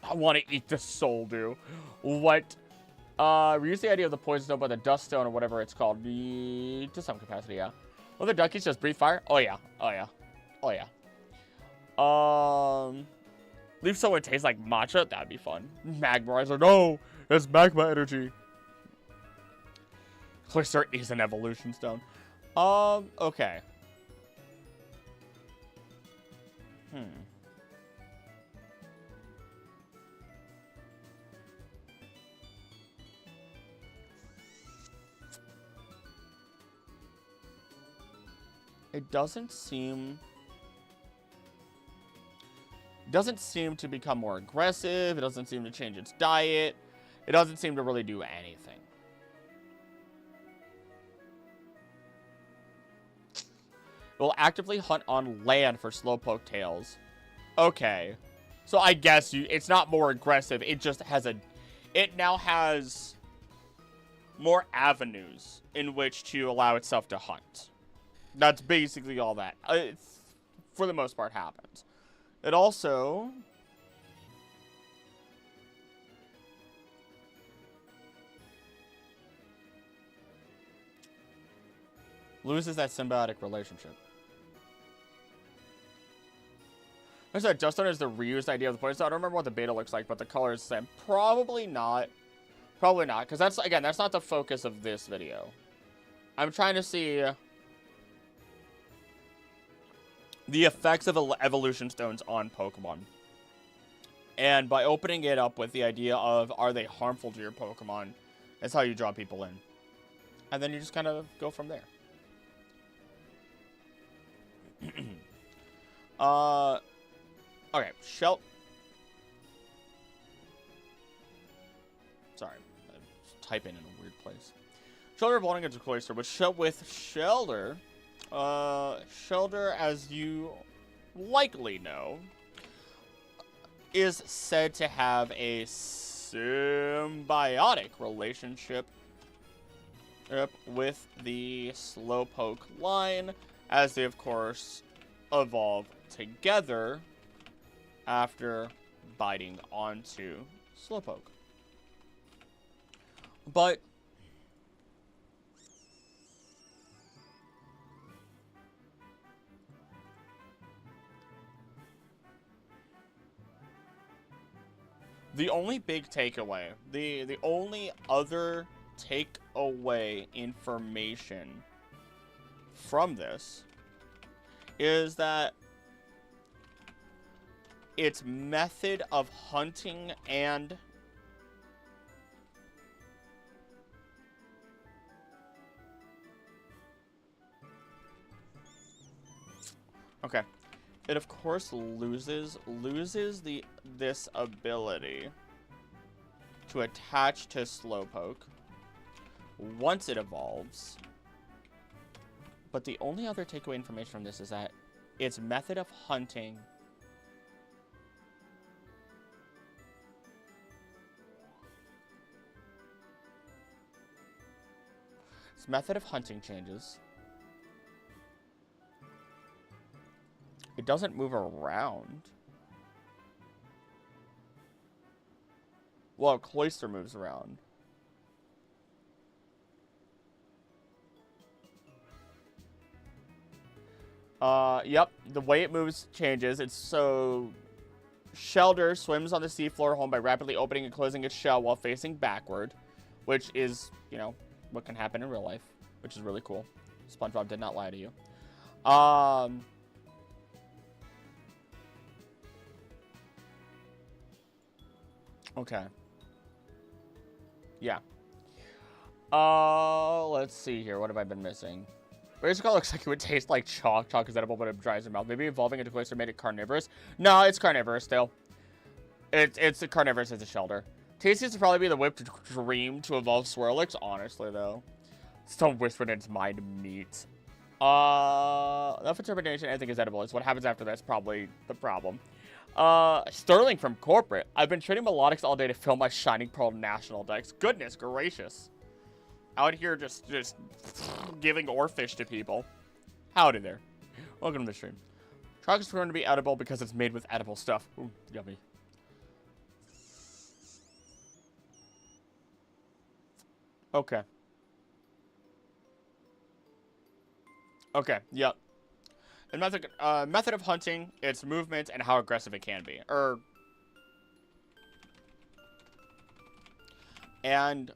S1: I want to eat the Soldew. What? Reuse the idea of the Poison Stone by the Dust Stone or whatever it's called. To some capacity, yeah. Will the duckies just breathe fire? Oh, yeah. Oh, yeah. Oh, yeah. Leave someone taste like matcha? That'd be fun. Magmarizer. No! It's magma energy. Cloister is an evolution stone. Okay. It doesn't seem to become more aggressive. It doesn't seem to change its diet. It doesn't seem to really do anything. It will actively hunt on land for Slowpoke tails. Okay. So I guess it's not more aggressive. It just has it now has more avenues in which to allow itself to hunt. That's basically all that, for the most part, happens. It also... loses that symbiotic relationship. I said just is the reused idea of the place. I don't remember what the beta looks like, but the color is the same. Probably not. Probably not, because that's, again, that's not the focus of this video. I'm trying to see the effects of evolution stones on Pokemon. And by opening it up with the idea of, are they harmful to your Pokemon, that's how you draw people in. And then you just kind of go from there. Okay, sorry, I'm typing in a weird place. Shelter evolving into Cloyster, with Shelter, Shelter, as you likely know, is said to have a symbiotic relationship with the Slowpoke line, as they, of course, evolve together after biting onto Slowpoke. But the only big takeaway, the only other takeaway information from this is that its method of hunting and okay. It of course loses this ability to attach to Slowpoke once it evolves. But the only other takeaway information from this is that its method of hunting changes. It doesn't move around. Well, Cloyster moves around. Yep, the way it moves changes. It's so... Shelter swims on the seafloor home by rapidly opening and closing its shell while facing backward, which is, you know, what can happen in real life, which is really cool. SpongeBob did not lie to you. Okay. Yeah. Let's see here. What have I been missing? Basically, it looks like it would taste like chalk. Chalk is edible, but it dries in your mouth. Maybe evolving into Cloyster made it carnivorous. No, it's carnivorous still. It's a carnivorous as a Shelter. Tastiest would probably be the whipped dream to evolve Swirlix. Honestly, though, still whispered in its mind meat. Enough interpretation. I think is edible. It's what happens after that's probably the problem. Sterling from Corporate. I've been trading melodics all day to fill my Shining Pearl National decks. Goodness gracious. Out here just giving Orphish to people. Howdy there. Welcome to the stream. Chalk is going to be edible because it's made with edible stuff. Ooh, yummy. Okay. Okay, yep. And method of hunting, its movement, and how aggressive it can be. And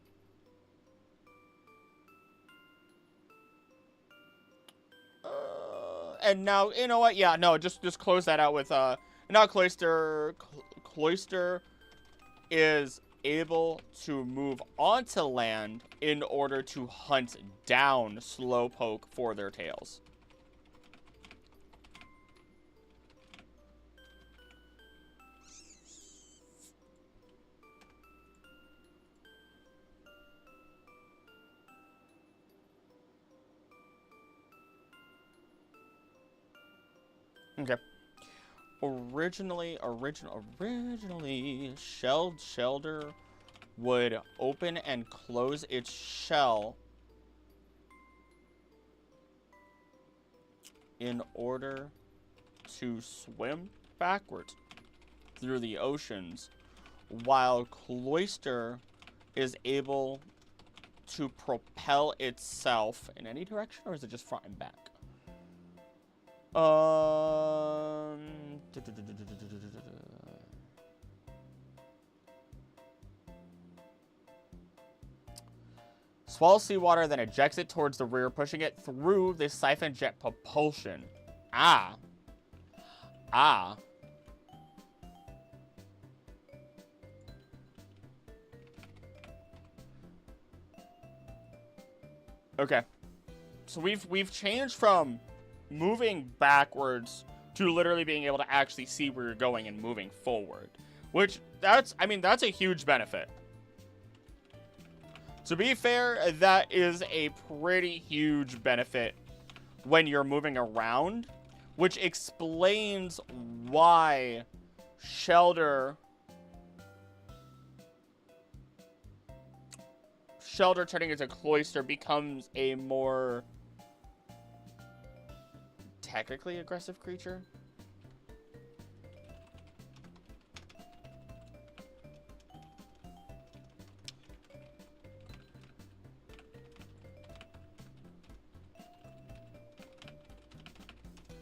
S1: now, you know what? Yeah, no, just close that out with now Cloyster is able to move onto land in order to hunt down Slowpoke for their tails. Okay. Originally, Shelter would open and close its shell in order to swim backwards through the oceans, while Cloyster is able to propel itself in any direction, or is it just front and back? Swallows seawater, then ejects it towards the rear, pushing it through the siphon jet propulsion. Ah. Ah. Okay. So we've changed from moving backwards to literally being able to actually see where you're going and moving forward. Which, that's a huge benefit. To be fair, that is a pretty huge benefit when you're moving around, which explains why shelter turning into cloister becomes a more technically aggressive creature.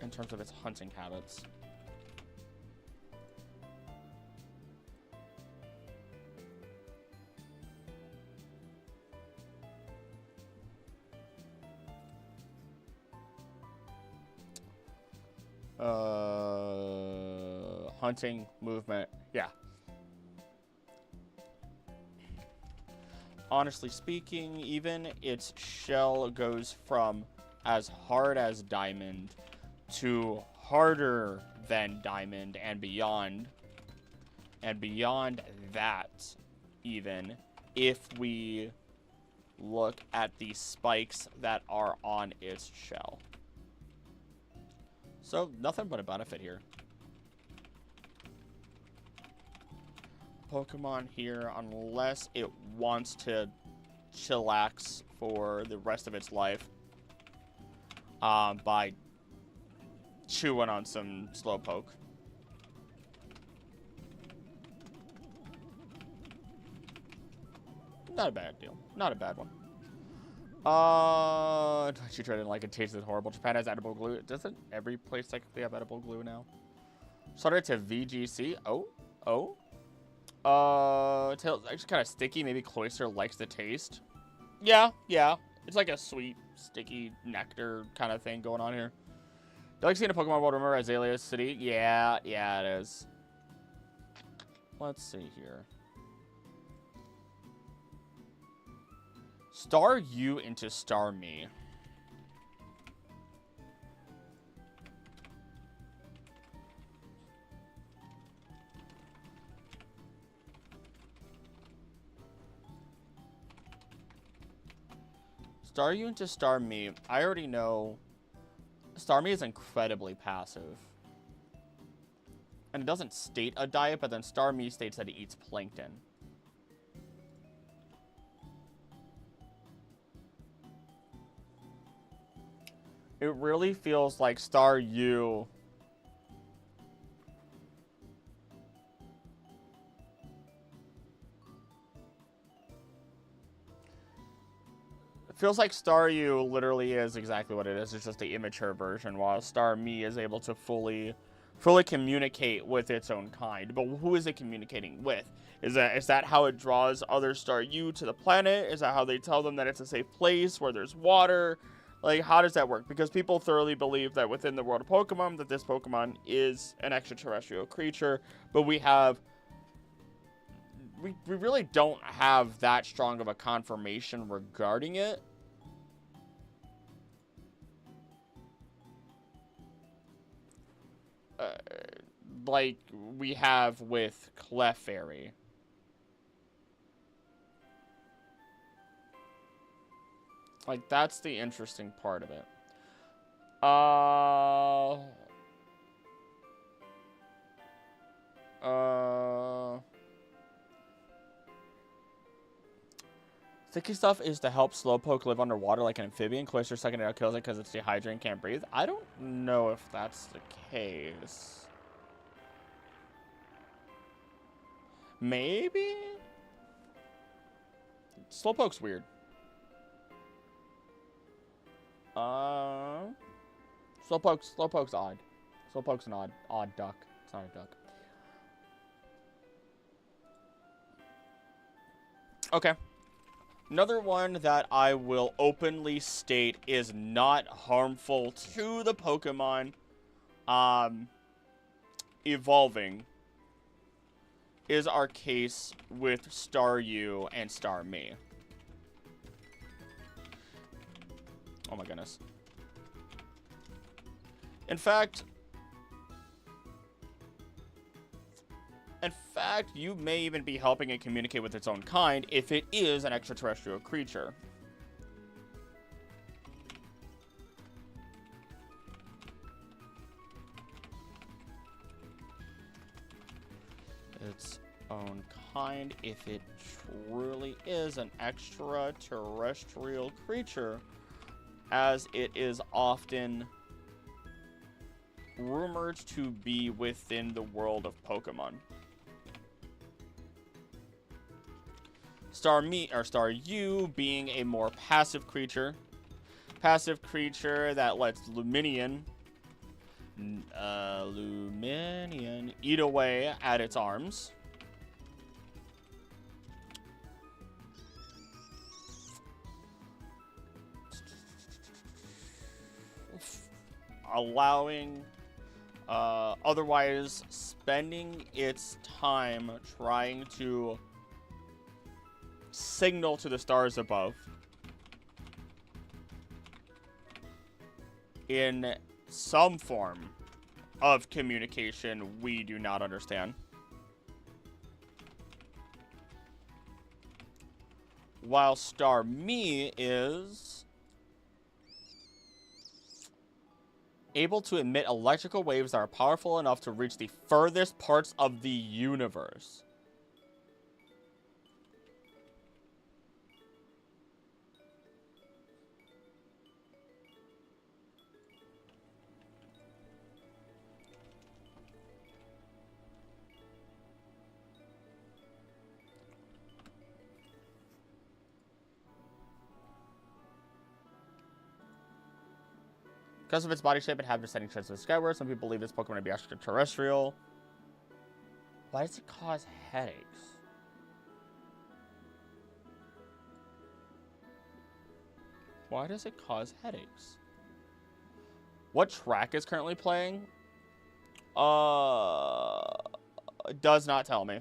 S1: In terms of its hunting habits. Hunting, movement, yeah. Honestly speaking, even its shell goes from as hard as diamond to harder than diamond and beyond that, even if we look at the spikes that are on its shell. So nothing but a benefit here. Pokemon here, unless it wants to chillax for the rest of its life by chewing on some Slowpoke. Not a bad deal. Not a bad one. She tried to like it tasted horrible. Japan has edible glue. Doesn't every place technically have edible glue now? Started to VGC. Tail's actually kind of sticky. Maybe Cloyster likes the taste. Yeah. It's like a sweet, sticky nectar kind of thing going on here. Galaxy in a Pokemon world, remember Azalea City? Yeah, it is. Let's see here. Star you into Star Me. Star you into Star Me. I already know Star Me is incredibly passive. And it doesn't state a diet, but then Star Me states that it eats plankton. It really feels like Star You feels like Staryu literally is exactly what it is. It's just the immature version, while Star Me is able to fully communicate with its own kind. But who is it communicating with? Is that how it draws other Staryu to the planet? Is that how they tell them that it's a safe place where there's water? Like, how does that work? Because people thoroughly believe that within the world of Pokemon, that this Pokemon is an extraterrestrial creature, but we really don't have that strong of a confirmation regarding it. Like we have with Clefairy. Like, that's the interesting part of it. Sticky stuff is to help Slowpoke live underwater like an amphibian. Cloister sucking it out kills it because it's dehydrated and can't breathe. I don't know if that's the case. Maybe? Slowpoke's weird. Slowpoke's odd. Slowpoke's an odd duck. It's not a duck. Okay. Another one that I will openly state is not harmful to the Pokemon evolving is our case with Staryu and Starmie. Oh my goodness. In fact, you may even be helping it communicate with its own kind if it is an extraterrestrial creature. Its own kind, if it truly is an extraterrestrial creature, as it is often rumored to be within the world of Pokemon. Staryu being a more passive creature that lets Luminion eat away at its arms. Allowing, otherwise spending its time trying to signal to the stars above in some form of communication we do not understand. While Starmie is able to emit electrical waves that are powerful enough to reach the furthest parts of the universe. Because of its body shape and habit of sending trends to the skyward, some people believe this Pokemon to be extraterrestrial. Why does it cause headaches? Why does it cause headaches? What track is currently playing? Does not tell me.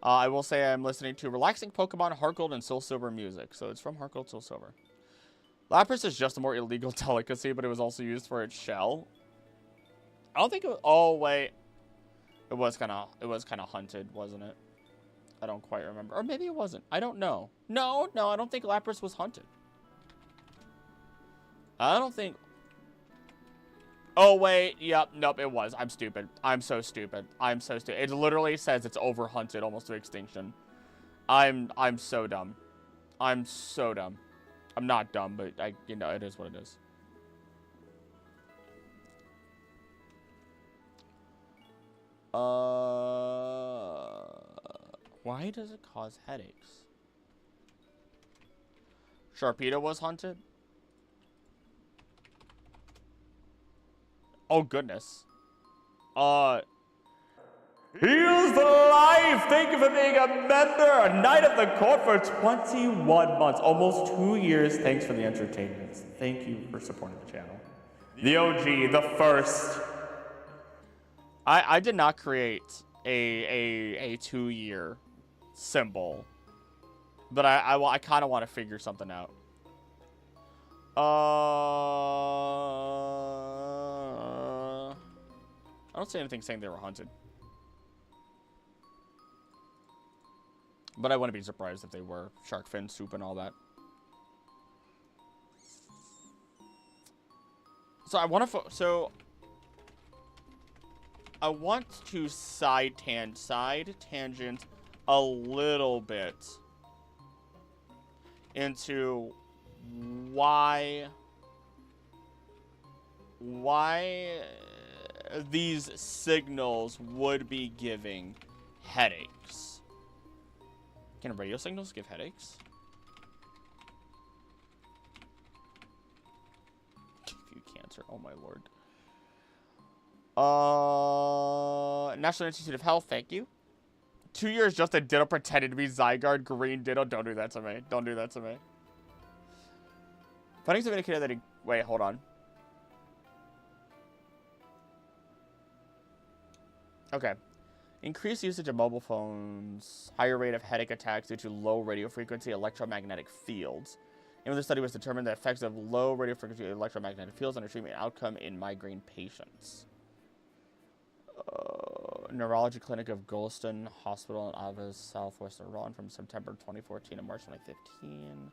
S1: I will say I'm listening to relaxing Pokemon, Heart Gold, and Soul Silver music. So it's from Heart Gold, Soul Silver. Lapras is just a more illegal delicacy, but it was also used for its shell. I don't think it was... Oh, wait. It was kind of hunted, wasn't it? I don't quite remember. Or maybe it wasn't. I don't know. No, I don't think Lapras was hunted. I don't think... Oh, wait. Yep. Nope, it was. I'm stupid. I'm so stupid. It literally says it's over-hunted almost to extinction. I'm so dumb. I'm so dumb. I'm not dumb, but you know, it is what it is. Why does it cause headaches? Sharpedo was hunted? Oh, goodness. Here's the life! Thank you for being a member! A Knight of the Court for 21 months. Almost 2 years. Thanks for the entertainment. Thank you for supporting the channel. The OG, the first. I did not create a 2-year symbol. But I kind of want to figure something out. I don't see anything saying they were hunted. But I wouldn't be surprised if they were. Shark fin soup and all that. So I want to side tangent a little bit into why these signals would be giving headaches. Can radio signals give headaches? Give you cancer. Oh my lord. National Institute of Health, thank you. 2 years just a Ditto pretended to be Zygarde, green Ditto. Don't do that to me. Don't do that to me. Findings have indicated that he... Wait, hold on. Okay. Increased usage of mobile phones, higher rate of headache attacks due to low radio frequency electromagnetic fields. And the study was determined the effects of low radio frequency electromagnetic fields on a treatment outcome in migraine patients. Neurology Clinic of Golston Hospital in Aves, Southwest Iran from September 2014 to March 2015.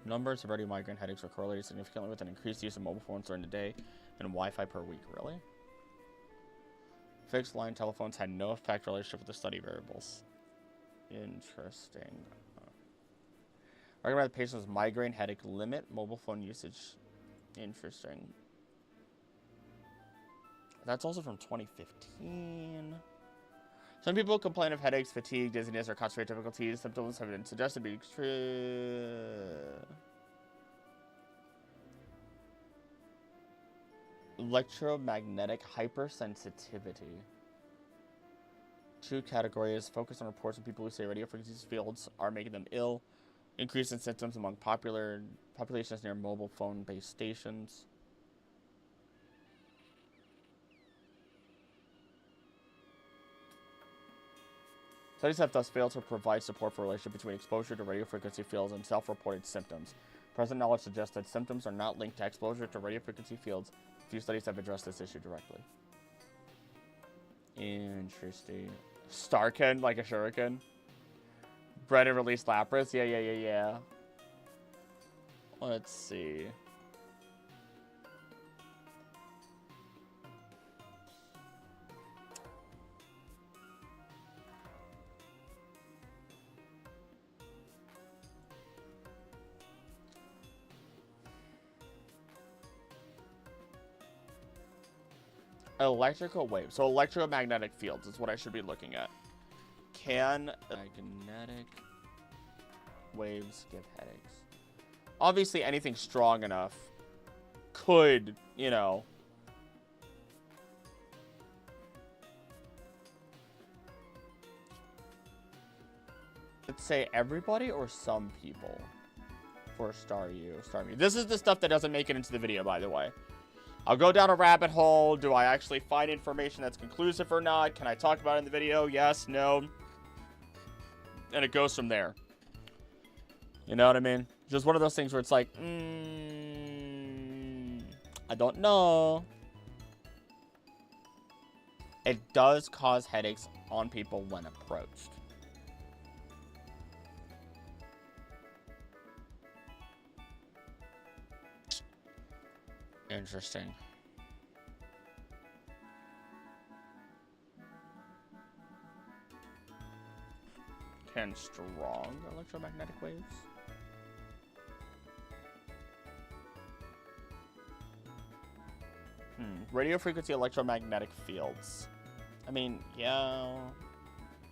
S1: Numbers of radio migraine headaches were correlated significantly with an increased use of mobile phones during the day and Wi-Fi per week. Really? Fixed line telephones had no effect relationship with the study variables. Interesting. Recommended patients migraine headache limit mobile phone usage. Interesting. That's also from 2015. Some people complain of headaches, fatigue, dizziness, or concentration difficulties. Symptoms have been suggested to be electromagnetic hypersensitivity. Two categories focus on reports of people who say radio frequency fields are making them ill. Increase in symptoms among populations near mobile phone-based stations. Studies have thus failed to provide support for a relationship between exposure to radio frequency fields and self-reported symptoms. Present knowledge suggests that symptoms are not linked to exposure to radio frequency fields. Few studies have addressed this issue directly. Interesting. Starken, like a shuriken. Bred and released Lapras. Yeah. Let's see. Electrical waves. So electromagnetic fields is what I should be looking at. Can magnetic waves give headaches? Obviously, anything strong enough could, you know... Let's say everybody or some people for Staryu. This is the stuff that doesn't make it into the video, by the way. I'll go down a rabbit hole. Do I actually find information that's conclusive or not? Can I talk about it in the video? Yes, no. And it goes from there. You know what I mean? Just one of those things where it's like, I don't know. It does cause headaches on people when approached. Interesting. Can strong electromagnetic waves? Radio frequency electromagnetic fields. I mean, yeah.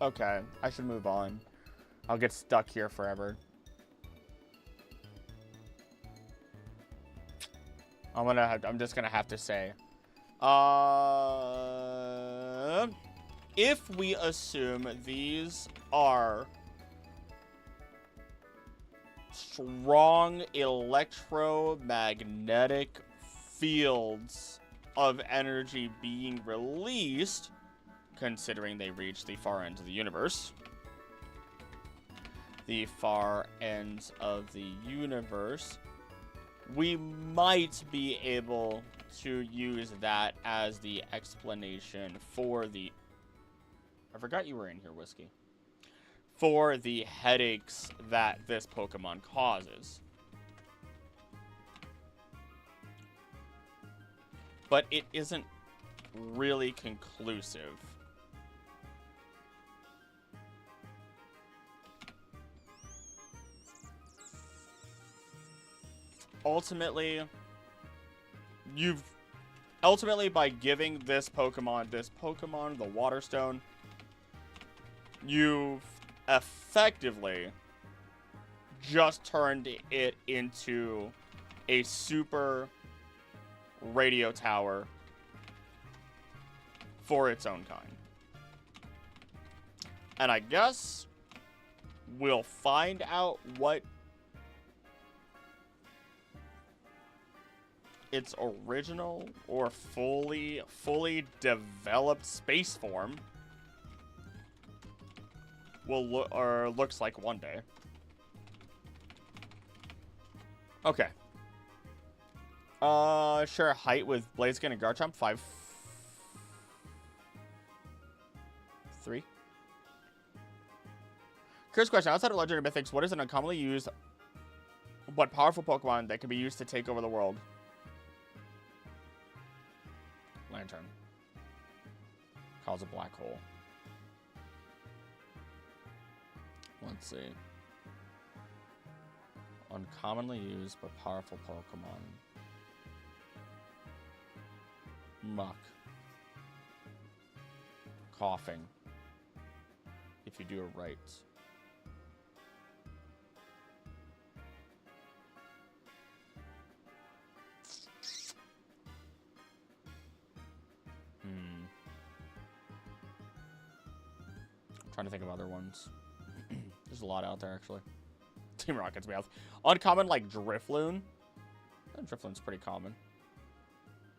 S1: Okay, I should move on. I'll get stuck here forever. I'm just gonna have to say, if we assume these are strong electromagnetic fields of energy being released, considering they reach the far ends of the universe, we might be able to use that as the explanation for the... I forgot you were in here, Whiskey. For the headaches that this Pokemon causes. But it isn't really conclusive. Ultimately, by giving this Pokemon, the Water Stone, you've effectively just turned it into a super radio tower for its own kind. And I guess we'll find out what its original or fully developed space form will looks like one day. Okay. Share height with Blaziken and Garchomp. 5'3". Curious question. Outside of Legendary Mythics, what is an uncommonly used but powerful Pokemon that can be used to take over the world? Lantern. Cause a black hole. Let's see. Uncommonly used but powerful Pokemon. Muck. Coughing. If you do it right. Trying to think of other ones. There's a lot out there, actually. Team Rocket's Meowth. Uncommon, like Drifloon. Drifloon's pretty common.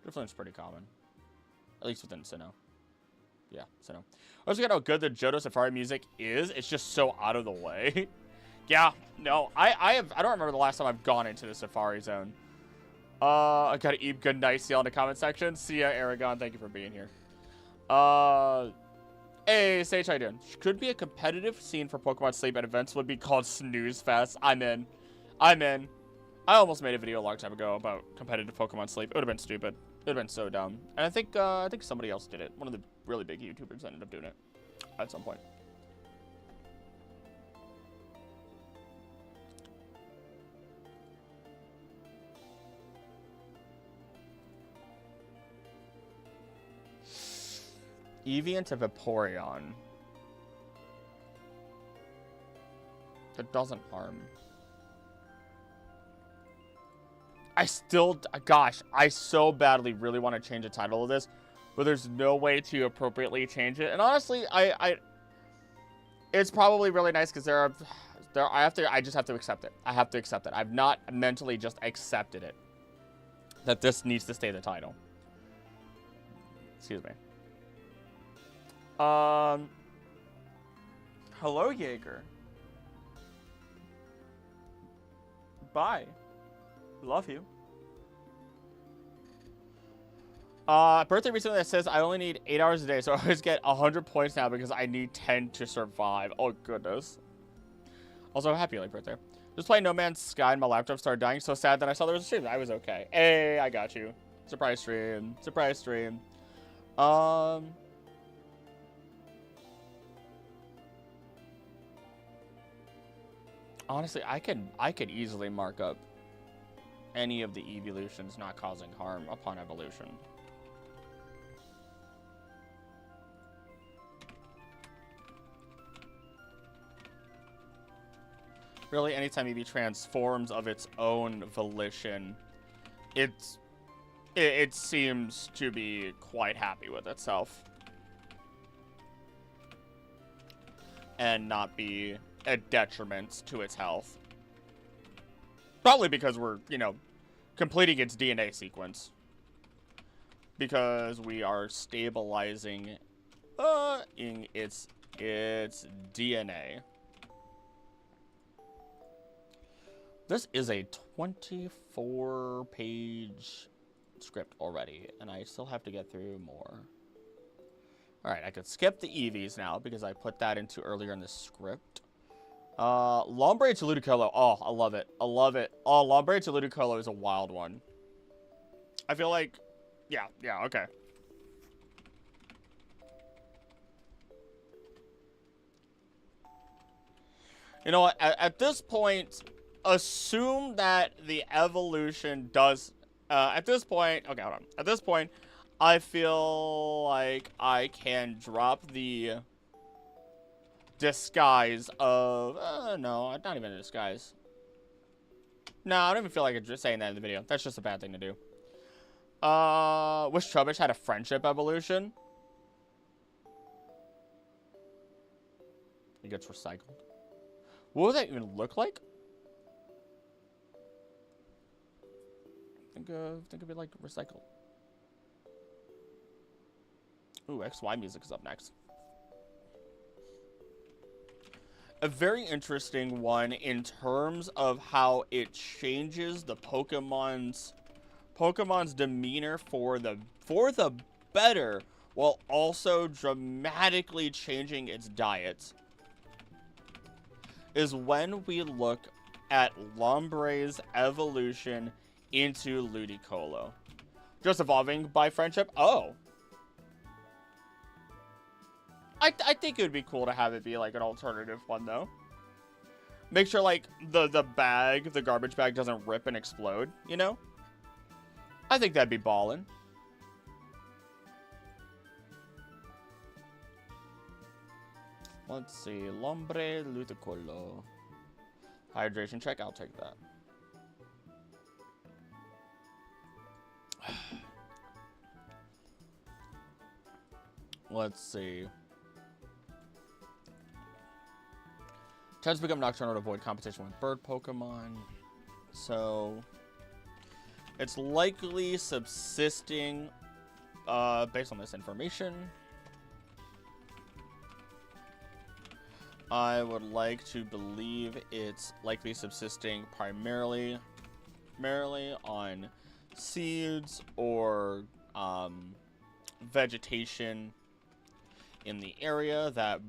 S1: Drifloon's pretty common. At least within Sinnoh. Yeah, Sinnoh. I also forget how good the Johto Safari music is. It's just so out of the way. Yeah, no. I don't remember the last time I've gone into the Safari Zone. I gotta eat good night. See you in the comment section. See ya, Aragon. Thank you for being here. Hey, Sage, how you doing? Could be a competitive scene for Pokemon Sleep at events would be called Snooze Fest. I'm in. I'm in. I almost made a video a long time ago about competitive Pokemon Sleep. It would have been stupid. It would have been so dumb. And I think somebody else did it. One of the really big YouTubers ended up doing it at some point. Eevee to Vaporeon. That doesn't harm. Gosh, I so badly really want to change the title of this, but there's no way to appropriately change it. And honestly, it's probably really nice because I just have to accept it. I have to accept it. I've not mentally just accepted it. That this needs to stay the title. Excuse me. Hello, Jaeger. Bye. Love you. Birthday recently that says I only need 8 hours a day, so I always get 100 points now because I need 10 to survive. Oh, goodness. Also, happy late birthday. Just playing No Man's Sky and my laptop started dying. So sad that I saw there was a stream. I was okay. Hey, I got you. Surprise stream. Surprise stream. Honestly, I could easily mark up any of the evolutions not causing harm upon evolution. Really, anytime Eevee transforms of its own volition, it seems to be quite happy with itself. And not be a detriment to its health. Probably because we're, completing its DNA sequence. Because we are stabilizing in its DNA. This is a 24-page script already, and I still have to get through more. Alright, I could skip the EVs now because I put that into earlier in the script. Lombre to Ludicolo. Oh, I love it. I love it. Oh, Lombre to Ludicolo is a wild one. I feel like... Yeah, okay. You know what? At this point, assume that the evolution does... at this point... Okay, hold on. At this point, I feel like I can drop the... disguise of no, not even a disguise. No, I don't even feel like just saying that in the video. That's just a bad thing to do. Wish Trubbish had a friendship evolution. It gets recycled. What would that even look like? Think of it like recycled. Ooh, XY music is up next. A very interesting one in terms of how it changes the Pokemon's demeanor for the better, while also dramatically changing its diet, is when we look at Lombre's evolution into Ludicolo. Just evolving by friendship? Oh. I think it would be cool to have it be like an alternative one, though. Make sure, like, the garbage bag doesn't rip and explode, you know? I think that'd be ballin'. Let's see. Lombre Ludicolo. Hydration check. I'll take that. Let's see. Tends to become nocturnal to avoid competition with bird Pokemon. So it's likely subsisting based on this information. I would like to believe it's likely subsisting primarily on seeds or vegetation in the area that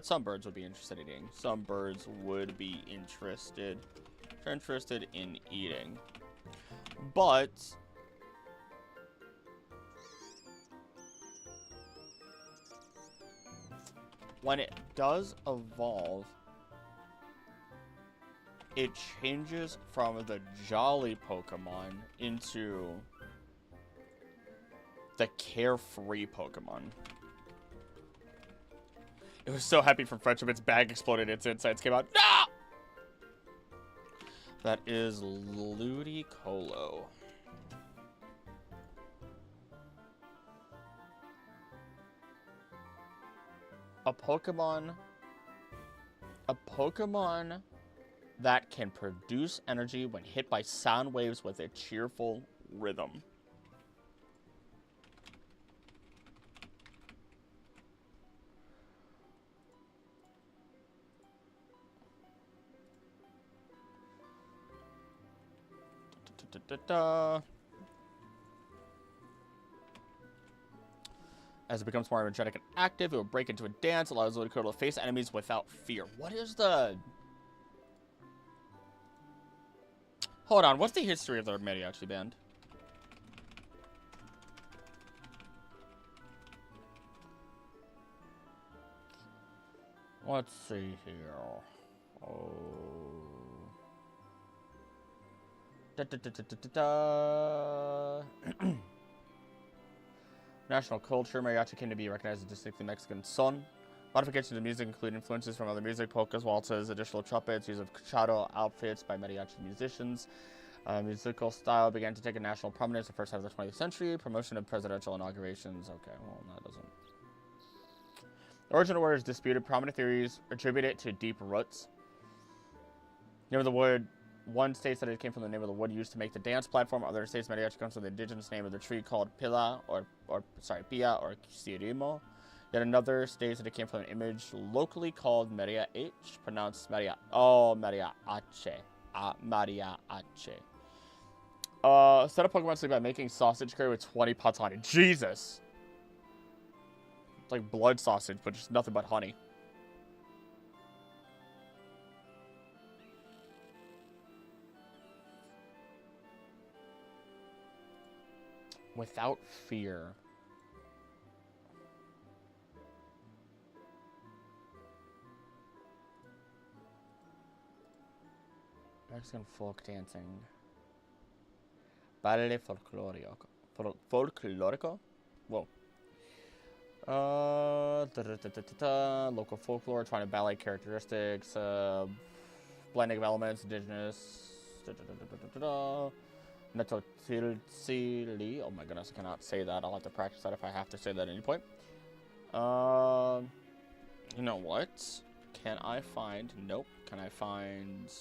S1: some birds would be interested in eating. Some birds would be interested in eating. But when it does evolve, it changes from the jolly Pokemon into the carefree Pokemon. It was so happy from friendship, its bag exploded, its insides came out. No! That is Ludicolo. A Pokemon that can produce energy when hit by sound waves with a cheerful rhythm. As it becomes more energetic and active, it will break into a dance, allows Ludicolo to face enemies without fear. What is the... Hold on, what's the history of the Mariachi band? Let's see here. Oh... National culture. Mariachi came to be recognized as a distinctly Mexican son. Modifications of music include influences from other music, polkas, waltzes, additional trumpets, use of cachado outfits by mariachi musicians. Musical style began to take a national prominence in the first half of the 20th century. Promotion of presidential inaugurations. Okay, well, that doesn't... The origin of the word is disputed. Prominent theories attribute it to deep roots. Name of the word... One states that it came from the name of the wood used to make the dance platform. Other states mariachi comes from the indigenous name of the tree called pilla or pia or cirimo. Yet another states that it came from an image locally called Maria H, pronounced Maria. Oh, Maria Ache. Maria Ache. Set up Pokemon sleep by making sausage curry with 20 pots of honey. Jesus. It's like blood sausage, but just nothing but honey. Without fear. Mexican folk dancing. Baile folclórico. Folclórico? Whoa. Local folklore, trying to ballet characteristics. blending of elements, indigenous. Netotilsili. Oh my goodness, I cannot say that. I'll have to practice that if I have to say that at any point. You know what? Can I find? Nope. Can I find?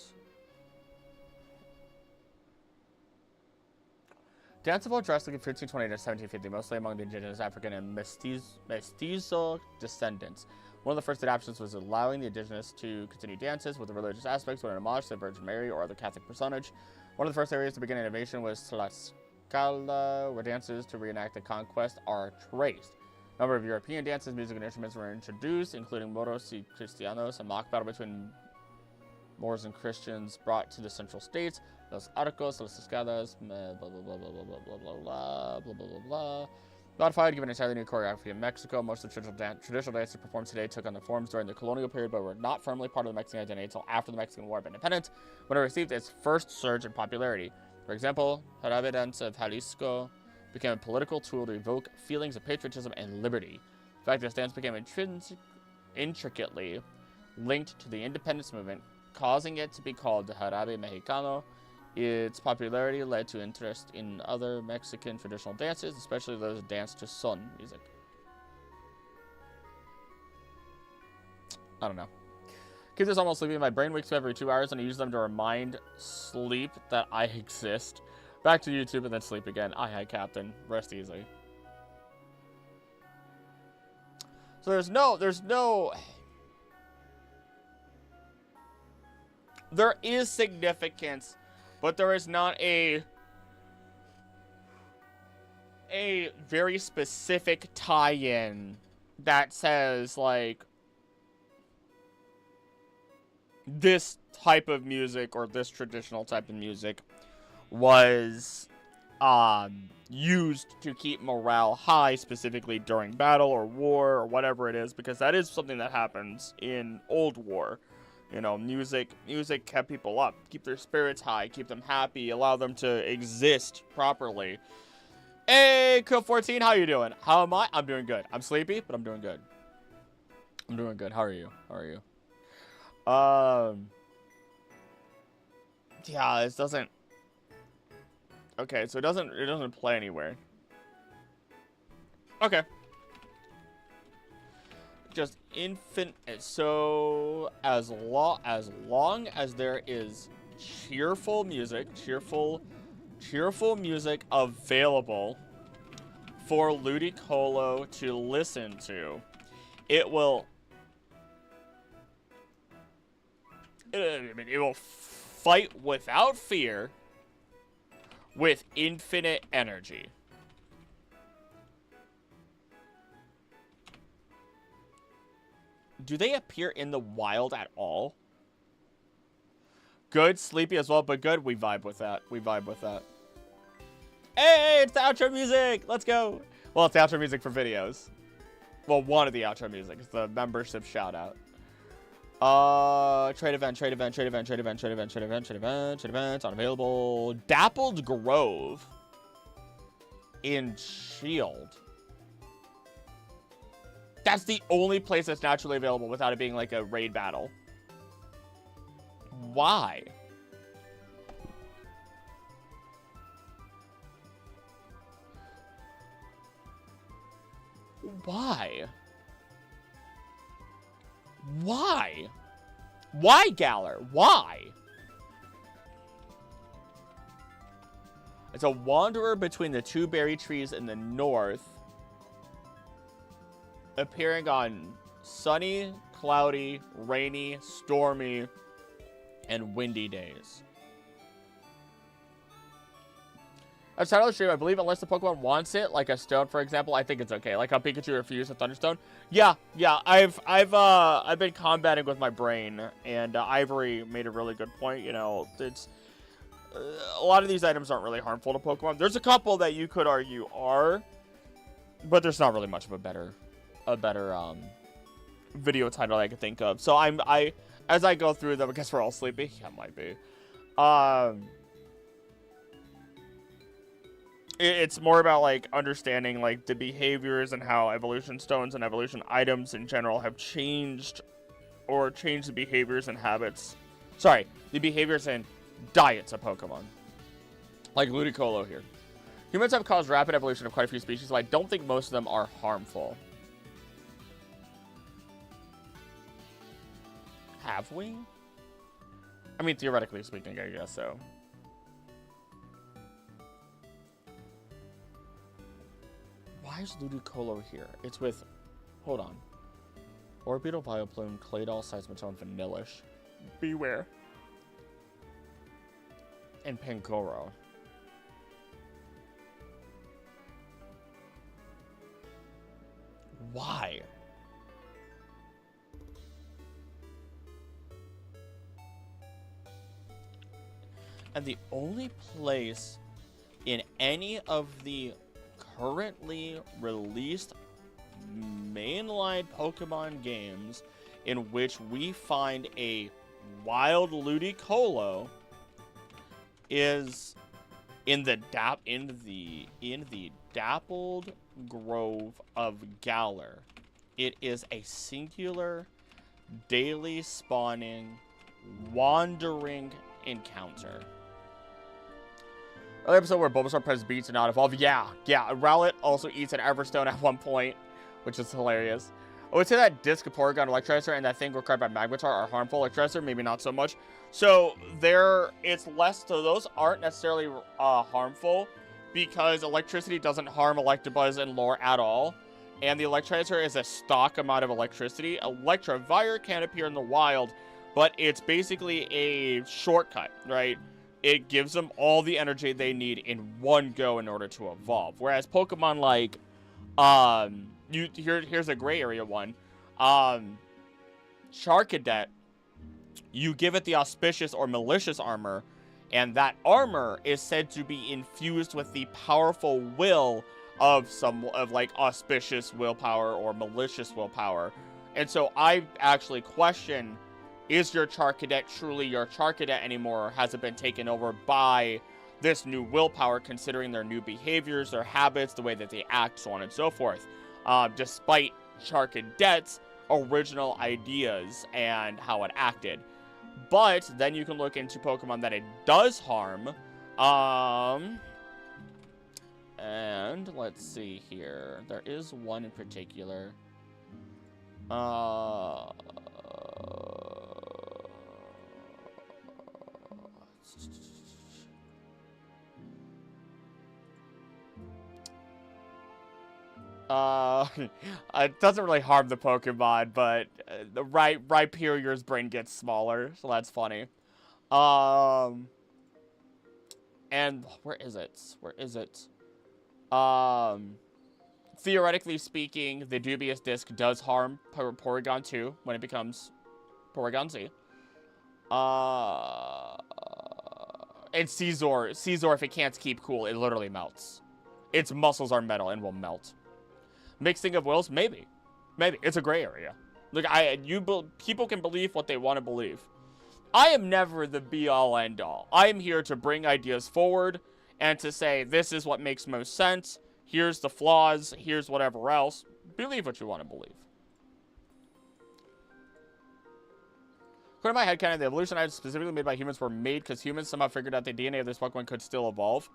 S1: Dance about dressed like in 1520 to 1750, mostly among the indigenous African and mestizo descendants. One of the first adaptations was allowing the indigenous to continue dances with the religious aspects, when an homage to the Virgin Mary or other Catholic personage. One of the first areas to begin innovation was Tlaxcala, where dances to reenact the conquest are traced. A number of European dances, music, and instruments were introduced, including moros y cristianos, a mock battle between Moors and Christians brought to the Central States. Los arcos, las escadas, blah, blah, blah, blah, blah, blah, blah, blah, blah, blah, blah, blah, blah. Modified, given entirely new choreography in Mexico. Most of the traditional dances performed today took on the forms during the colonial period, but were not firmly part of the Mexican identity until after the Mexican War of Independence, when it received its first surge in popularity. For example, Jarabe dance of Jalisco became a political tool to evoke feelings of patriotism and liberty. In fact, this dance became intricately linked to the independence movement, causing it to be called the Jarabe Mexicano. Its popularity led to interest in other Mexican traditional dances, especially those danced to son music. I don't know. Kids is almost sleepy. My brain wakes up every 2 hours, and I use them to remind sleep that I exist. Back to YouTube and then sleep again. Aye, aye, Captain. Rest easy. So there's no... There is significance, but there is not a very specific tie-in that says, like, this type of music or this traditional type of music was used to keep morale high, specifically during battle or war or whatever it is, because that is something that happens in Old War. You know, music kept people up, keep their spirits high, keep them happy, allow them to exist properly. Hey, Kill14, how you doing? How am I? I'm doing good. I'm sleepy, but I'm doing good. I'm doing good. How are you? How are you? Yeah, this doesn't... Okay, so it doesn't play anywhere. Okay. Just infinite. So as long as there is cheerful music available for Ludicolo to listen to, it will fight without fear with infinite energy. Do they appear in the wild at all? Good, sleepy as well, but good. We vibe with that. We vibe with that. Hey, it's the outro music. Let's go. Well, it's the outro music for videos. Well, one of the outro music. It's the membership shout out. Trade event, unavailable. Dappled Grove in Shield. That's the only place that's naturally available without it being like a raid battle. Why? Why? Why? Why, Galler? Why? It's a wanderer between the two berry trees in the north, appearing on sunny, cloudy, rainy, stormy, and windy days. Outside of the stream, I believe unless the Pokemon wants it, like a stone, for example, I think it's okay. Like how Pikachu refused a Thunderstone. Yeah, I've been combating with my brain, and Ivory made a really good point. You know, it's a lot of these items aren't really harmful to Pokemon. There's a couple that you could argue are, but there's not really much of a better video title I could think of. So as I go through them, I guess we're all sleepy. Yeah, might be. It's more about like understanding like the behaviors and how evolution stones and evolution items in general have changed the behaviors and habits Sorry, the behaviors and diets of Pokemon. Like Ludicolo here. Humans have caused rapid evolution of quite a few species, so I don't think most of them are harmful. Have we? I mean, theoretically speaking, I guess so. Why is Ludicolo here? It's with... Hold on. Orbital Vileplume, Claydol, Seismitoad, Vanillish. Beware. And Pangoro. Why? And the only place in any of the currently released mainline Pokemon games in which we find a wild Ludicolo is in the Dappled Grove of Galar. It is a singular, daily spawning, wandering encounter. Early episode where Bulbasaur presses beats and not evolve. Yeah. Rowlet also eats an Everstone at one point, which is hilarious. I would say that Disc, Porygon, Electrizer, and that thing required by Magnetar are harmful. Electrizer, maybe not so much. So it's less. So those aren't necessarily harmful because electricity doesn't harm Electabuzz and lore at all. And the Electrizer is a stock amount of electricity. Electivire can appear in the wild, but it's basically a shortcut, right? It gives them all the energy they need in one go in order to evolve. Whereas Pokemon like, here's a gray area one. Charcadet, you give it the auspicious or malicious armor, and that armor is said to be infused with the powerful will of like auspicious willpower or malicious willpower. And so I actually question, is your Charcadet truly your Charcadet anymore, or has it been taken over by this new willpower, considering their new behaviors, their habits, the way that they act, so on and so forth, despite Charcadet's original ideas and how it acted. But then you can look into Pokemon that it does harm. And let's see here. There is one in particular. It doesn't really harm the Pokemon, but the Rhyperior's brain gets smaller, so that's funny. And where is it? Theoretically speaking, the Dubious Disc does harm Porygon 2 when it becomes Porygon Z. And Caesar, if it can't keep cool, it literally melts. Its muscles are metal and will melt. Mixing of wills? Maybe. It's a gray area. Look, people can believe what they want to believe. I am never the be-all, end-all. I am here to bring ideas forward and to say, this is what makes most sense. Here's the flaws. Here's whatever else. Believe what you want to believe. According to my headcanon, the evolution items specifically made by humans were made because humans somehow figured out the DNA of this Pokemon could still evolve.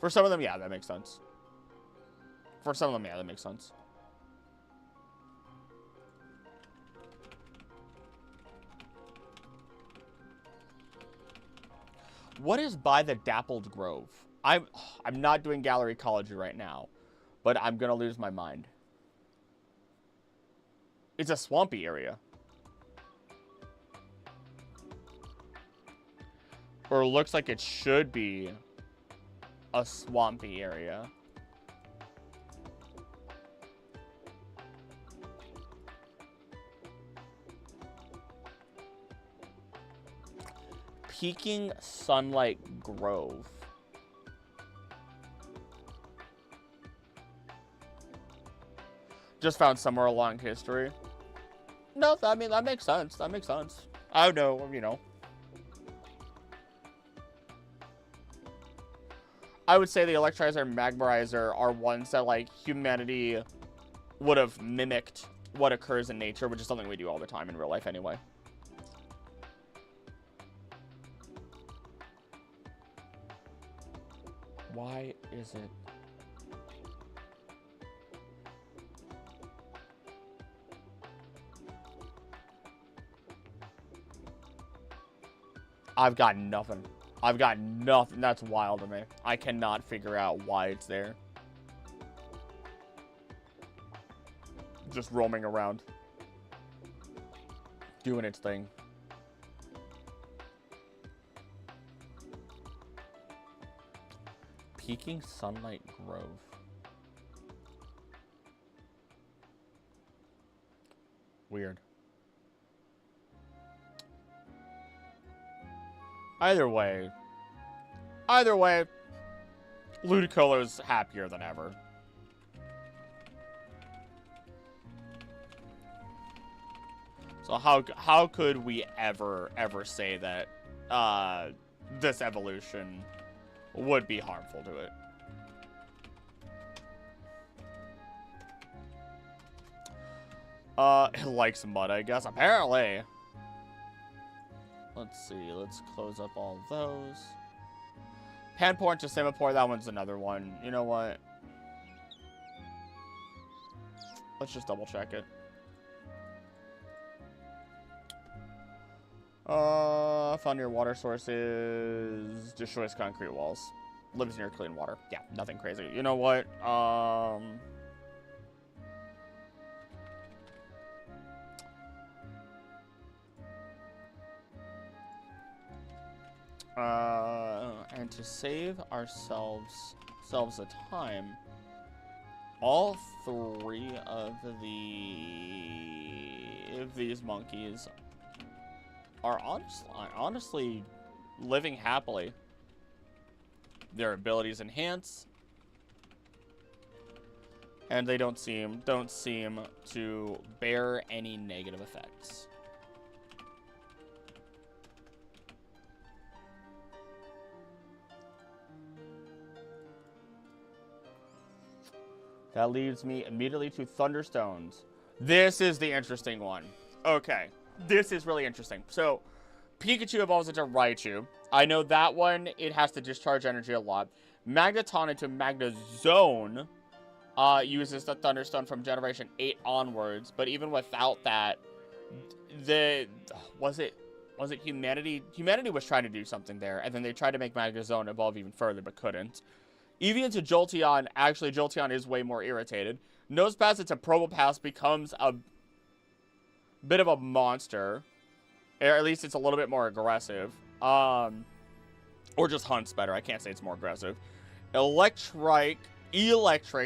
S1: For some of them, yeah, that makes sense. For some of them, yeah, that makes sense. What is by the Dappled Grove? I'm not doing Gallery Ecology right now, but I'm gonna lose my mind. It's a swampy area. Or it looks like it should be a swampy area. Peaking Sunlight Grove. Just found somewhere along history. No, I mean, that makes sense. That makes sense. I don't know, you know. I would say the Electrizer and Magmarizer are ones that, like, humanity would have mimicked what occurs in nature, which is something we do all the time in real life anyway. Why is it? I've got nothing. I've got nothing. That's wild to me. I cannot figure out why it's there. Just roaming around. Doing its thing. Peaking Sunlight Grove. Weird. Either way, Ludicolo's happier than ever. So how could we ever say that this evolution would be harmful to it? It likes mud, I guess. Apparently. Let's see. Let's close up all those. Panport to Semaphore. That one's another one. You know what? Let's just double check it. Found near water sources. Destroys concrete walls. Lives near clean water. Yeah, nothing crazy. You know what? And to save ourselves a time, all three of these monkeys are honestly living happily. Their abilities enhance, and they don't seem to bear any negative effects. That leads me immediately to Thunderstones. This is the interesting one. Okay, this is really interesting. So, Pikachu evolves into Raichu. I know that one, it has to discharge energy a lot. Magneton into Magnezone uses the Thunderstone from Generation 8 onwards. But even without that, was it Humanity? Humanity was trying to do something there, and then they tried to make Magnezone evolve even further, but couldn't. Eevee into Jolteon, actually Jolteon is way more irritated. Nosepass into Probopass becomes a bit of a monster. Or at least it's a little bit more aggressive. Or just hunts better. I can't say it's more aggressive. Electric,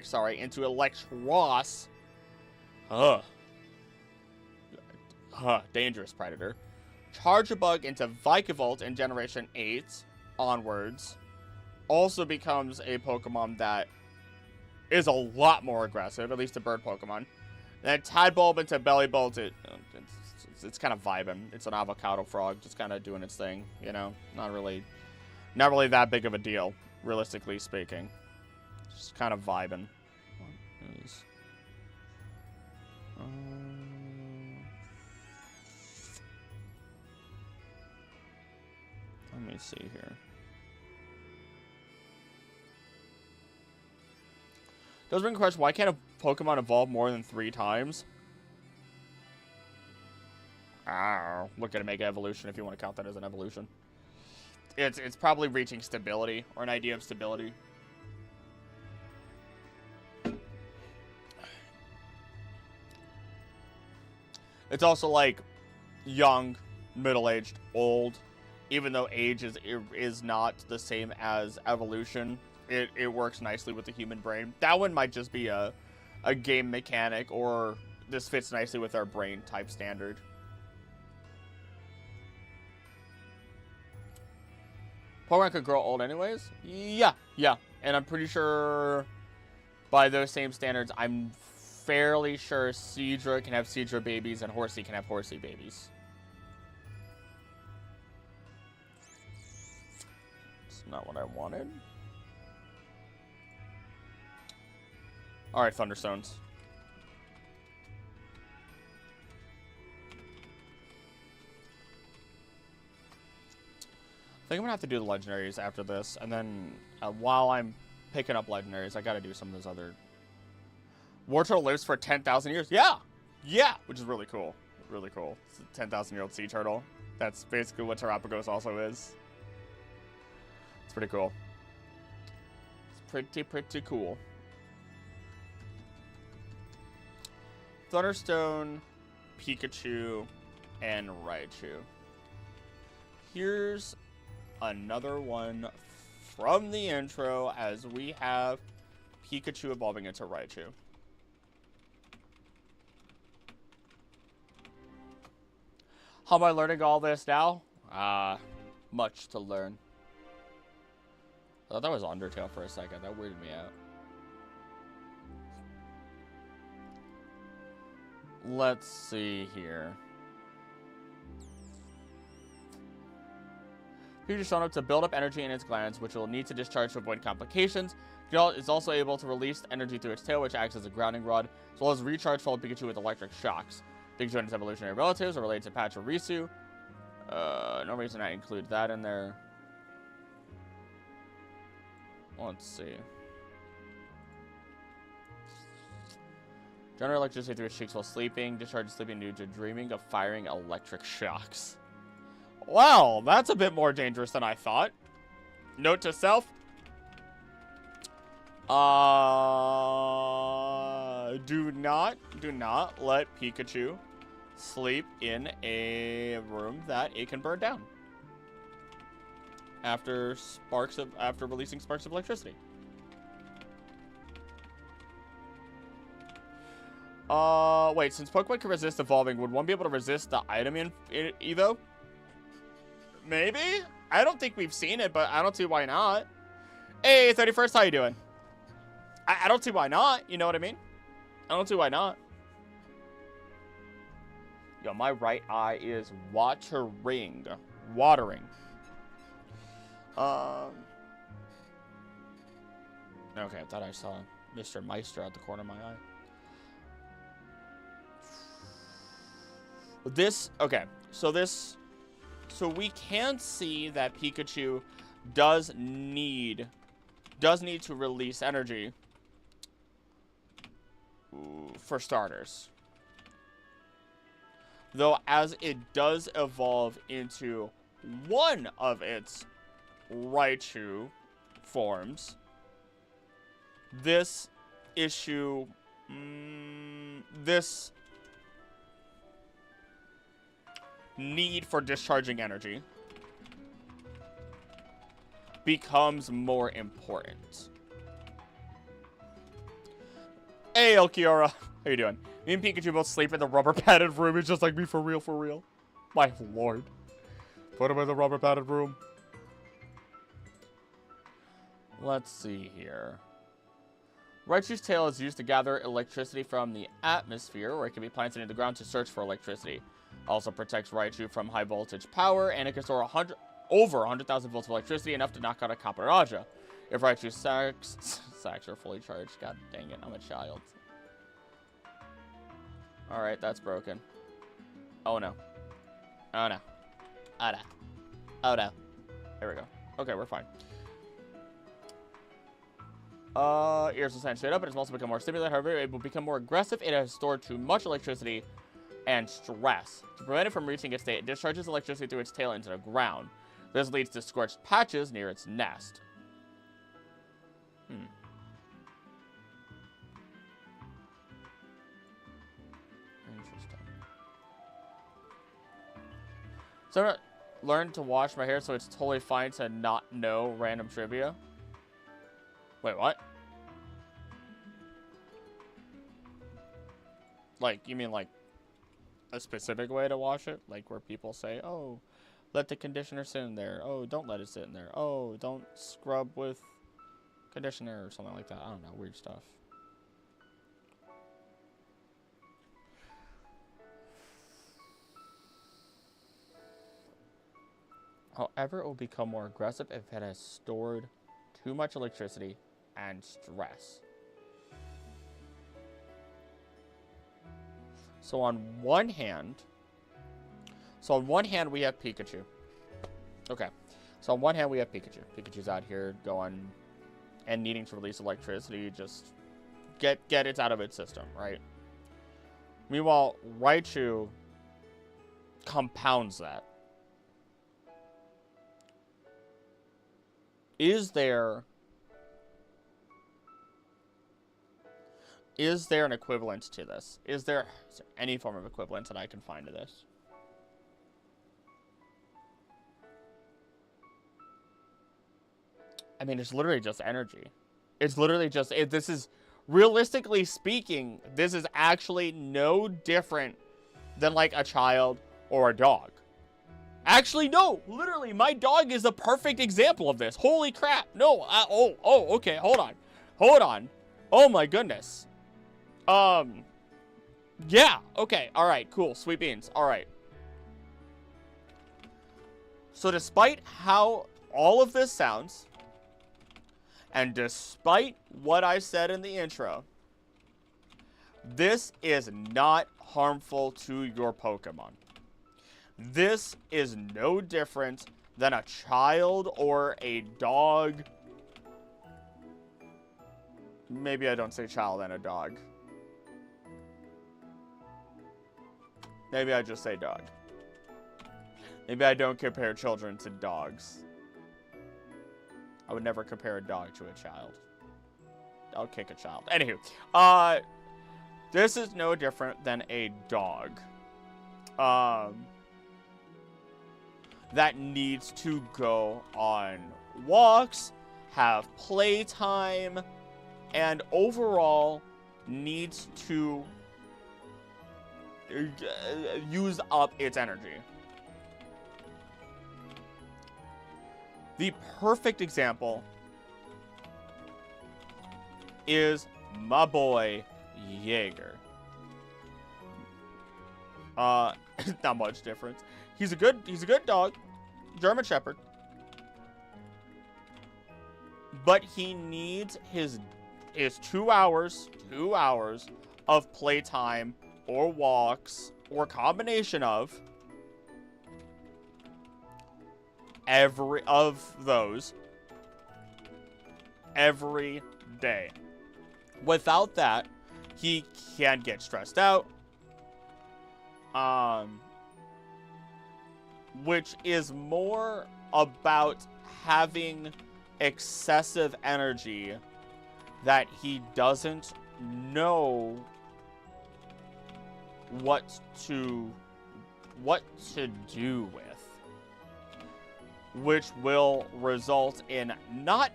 S1: sorry, into Electros. Dangerous Predator. Charjabug into Vikavolt in Generation 8 onwards. Also becomes a Pokemon that is a lot more aggressive, at least a bird Pokemon. Then Tadbulb into Bellibolt, it's kind of vibing. It's an avocado frog, just kind of doing its thing, you know? Not really that big of a deal, realistically speaking. Just kind of vibing. What is... let me see here. Does bring a question, why can't a Pokemon evolve more than 3 times? Look at a Mega Evolution if you want to count that as an evolution. It's probably reaching stability, or an idea of stability. It's also like young, middle-aged, old. Even though age is not the same as evolution, it works nicely with the human brain. That one might just be a game mechanic, or this fits nicely with our brain type standard. Pokemon could grow old anyways? Yeah. And I'm pretty sure by those same standards, I'm fairly sure Seadra can have Seadra babies and Horsey can have Horsey babies. It's not what I wanted. Alright, Thunderstones. I think I'm gonna have to do the legendaries after this, and then while I'm picking up legendaries. I gotta do some of those other... War Turtle lives for 10,000 years. Yeah! Yeah! Which is really cool. Really cool. It's a 10,000-year-old sea turtle. That's basically what Terrapagos also is. It's pretty cool. It's pretty cool. Thunderstone, Pikachu, and Raichu. Here's another one from the intro as we have Pikachu evolving into Raichu. How am I learning all this now? Much to learn. I thought that was Undertale for a second. That weirded me out. Let's see here. Pikachu's shown up to build up energy in its glands, which it will need to discharge to avoid complications. It's also able to release energy through its tail, which acts as a grounding rod, as well as recharge follow Pikachu with electric shocks. Pikachu and its evolutionary relatives are related to Pachirisu. No reason I include that in there. Let's see. Generate electricity through its cheeks while sleeping. Discharges sleeping due to dreaming of firing electric shocks. Well, that's a bit more dangerous than I thought. Note to self. Do not let Pikachu sleep in a room that it can burn down. After releasing sparks of electricity. Wait, since Pokemon can resist evolving, would one be able to resist the item in Evo? Maybe? I don't think we've seen it, but I don't see why not. Hey, 31st, how you doing? I don't see why not, you know what I mean? I don't see why not. Yo, my right eye is watering. Okay, I thought I saw Mr. Meister out the corner of my eye. So we can see that Pikachu does need to release energy. For starters. Though as it does evolve into one of its Raichu forms, this issue, this need for discharging energy becomes more important. Hey, Elkiora. How you doing? Me and Pikachu both sleep in the rubber padded room. It's just like me for real, for real. My lord. Put him in the rubber padded room. Let's see here. Raichu's tail is used to gather electricity from the atmosphere, where it can be planted into the ground to search for electricity. Also protects Raichu from high voltage power, and it can store over 100,000 volts of electricity, enough to knock out a Caparaja. If Raichu's sacks are fully charged. God dang it, I'm a child. Alright, that's broken. Oh no. Oh no. Oh no. Oh no. There we go. Okay, we're fine. Ears will stand straight up, and it's also become more stimulated. However, it will become more aggressive. It has stored too much electricity and stress. To prevent it from reaching its state, it discharges electricity through its tail into the ground. This leads to scorched patches near its nest. Interesting. So I learned to wash my hair, so it's totally fine to not know random trivia. Wait, what? Like, you mean like a specific way to wash it? Like where people say, oh, let the conditioner sit in there. Oh, don't let it sit in there. Oh, don't scrub with conditioner or something like that. I don't know, weird stuff. However, it will become more aggressive if it has stored too much electricity and stress. So on one hand, we have Pikachu. Okay. So on one hand, we have Pikachu. Pikachu's out here going and needing to release electricity, just get it out of its system, right? Meanwhile, Raichu compounds that. Is there an equivalent to this? Is there any form of equivalent that I can find to this? I mean, it's literally just energy. It's literally just, this is, realistically speaking, this is actually no different than like a child or a dog. Actually, no, literally, my dog is a perfect example of this. Holy crap. No, okay, hold on. Oh my goodness. Yeah, okay, all right, cool, sweet beans, all right. So despite how all of this sounds, and despite what I said in the intro, this is not harmful to your Pokemon. This is no different than a child or a dog. Maybe I don't say child and a dog. Maybe I just say dog. Maybe I don't compare children to dogs. I would never compare a dog to a child. I'll kick a child. Anywho, this is no different than a dog. That needs to go on walks, have playtime, and overall needs to use up its energy. The perfect example is my boy Jaeger. Not much difference. He's a good dog, German Shepherd. But he needs his 2 hours of playtime or walks or combination of every day. Without that, he can get stressed out. Which is more about having excessive energy that he doesn't know what to do with, which will result in not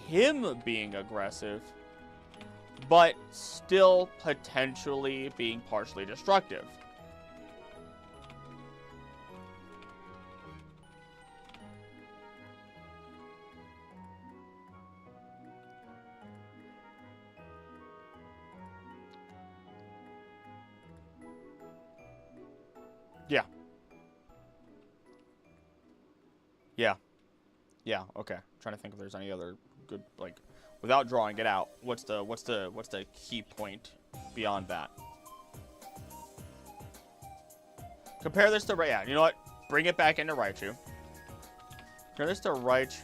S1: him being aggressive, but still potentially being partially destructive. Yeah, okay. I'm trying to think if there's any other good, like, without drawing it out, what's the key point beyond that? Compare this to, yeah, you know what? Bring it back into Raichu. Compare this to Raichu,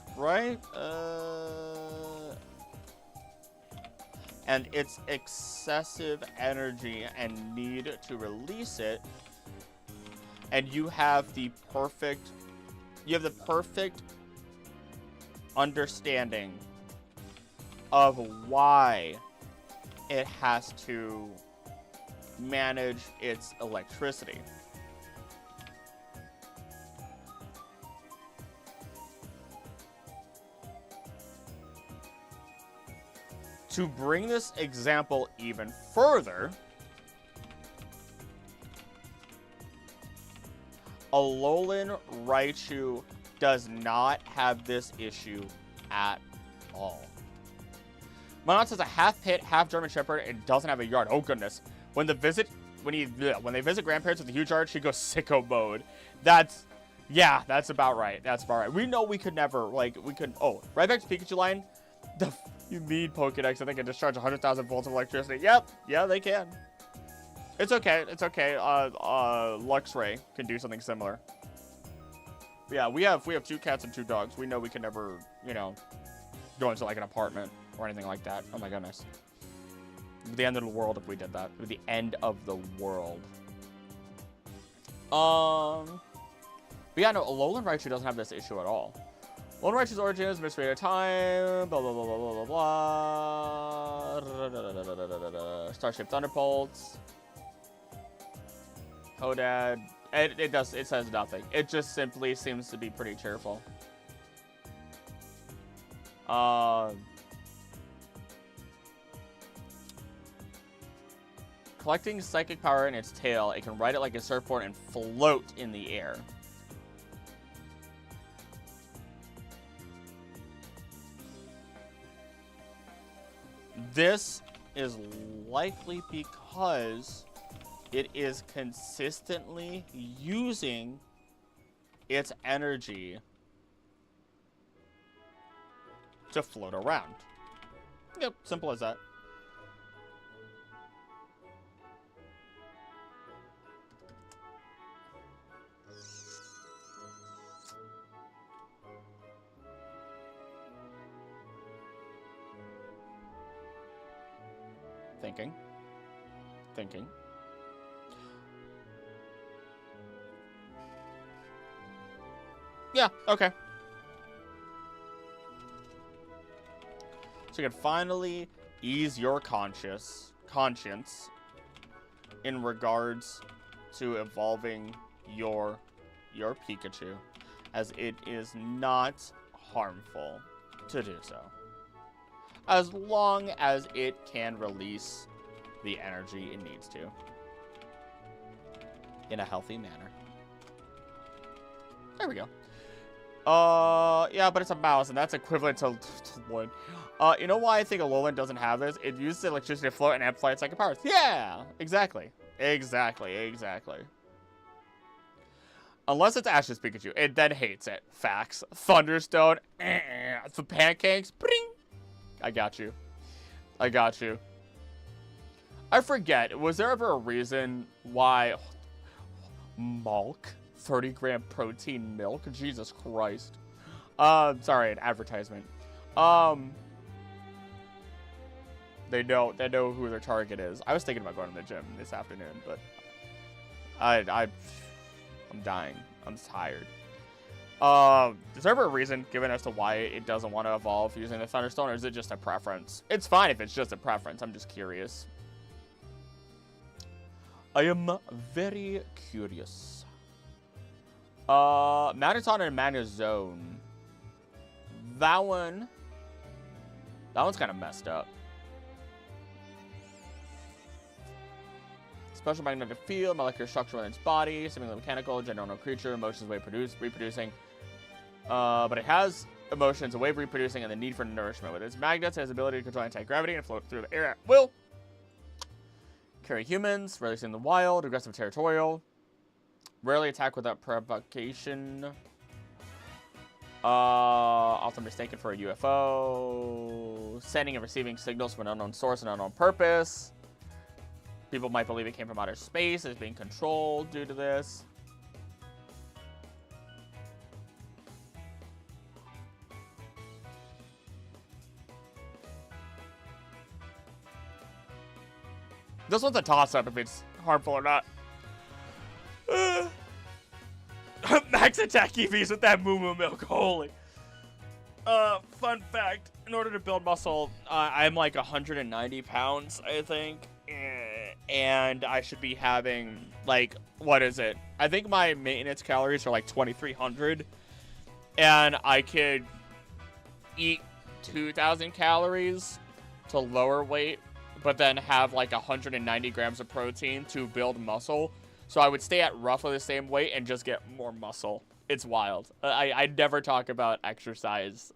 S1: and its excessive energy and need to release it, and you have the perfect understanding of why it has to manage its electricity. To bring this example even further, Alolan Raichu does not have this issue at all. Monox is a half pit, half German Shepherd, and doesn't have a yard. Oh goodness! When they visit grandparents with a huge yard, she goes sicko mode. That's about right. That's about right. We know we could never Oh, right back to Pikachu line. You need Pokedex. I think it discharge 100,000 volts of electricity. Yep, yeah, they can. It's okay. It's okay. Luxray can do something similar. But yeah, we have 2 cats and 2 dogs. We know we can never, go into like an apartment or anything like that. Oh my goodness. The end of the world if we did that. It would be the end of the world. But yeah, no, Alolan Raichu doesn't have this issue at all. Alolan Raichu's origin is mystery of time. Blah blah blah blah blah blah blah. Starship Thunderbolts. Hodad. It says nothing. It just simply seems to be pretty cheerful. Collecting psychic power in its tail, it can ride it like a surfboard and float in the air. This is likely because it is consistently using its energy to float around. Yep, simple as that. Thinking. Yeah, okay. So you can finally ease your conscience in regards to evolving your Pikachu, as it is not harmful to do so, as long as it can release the energy it needs to in a healthy manner. There we go. Yeah, but it's a mouse, and that's equivalent to wood. You know why I think Alolan doesn't have this? It uses electricity to float and amplify its psychic powers. Yeah, exactly. Unless it's Ash's Pikachu, it then hates it. Facts. Thunderstone. The pancakes. Bring. I got you. I forget. Was there ever a reason why milk? 30-gram protein milk? Jesus Christ. Sorry, an advertisement. They know who their target is. I was thinking about going to the gym this afternoon, but I'm dying. I'm tired. Is there ever a reason given as to why it doesn't want to evolve using the Thunderstone, or is it just a preference? It's fine if it's just a preference. I'm just curious. I am very curious. Magneton and Magnezone. That one's kind of messed up. Special magnetic field, molecular structure within its body, seemingly mechanical, general no creature, emotions, wave reproducing. But it has emotions, a wave reproducing, and the need for nourishment. With its magnets, it has the ability to control anti-gravity and float through the air at will. Carry humans, rarely seen in the wild, aggressive territorial. Rarely attack without provocation. Often mistaken for a UFO. Sending and receiving signals from an unknown source and unknown purpose. People might believe it came from outer space, is being controlled due to this. This one's a toss-up if it's harmful or not. Max attack EVs with that Moo Moo milk. Holy. Fun fact. In order to build muscle, I'm like 190 pounds, I think. And I should be having, like, what is it? I think my maintenance calories are like 2,300. And I could eat 2,000 calories to lower weight, but then have like 190 grams of protein to build muscle. So I would stay at roughly the same weight and just get more muscle. It's wild. I never talk about exercise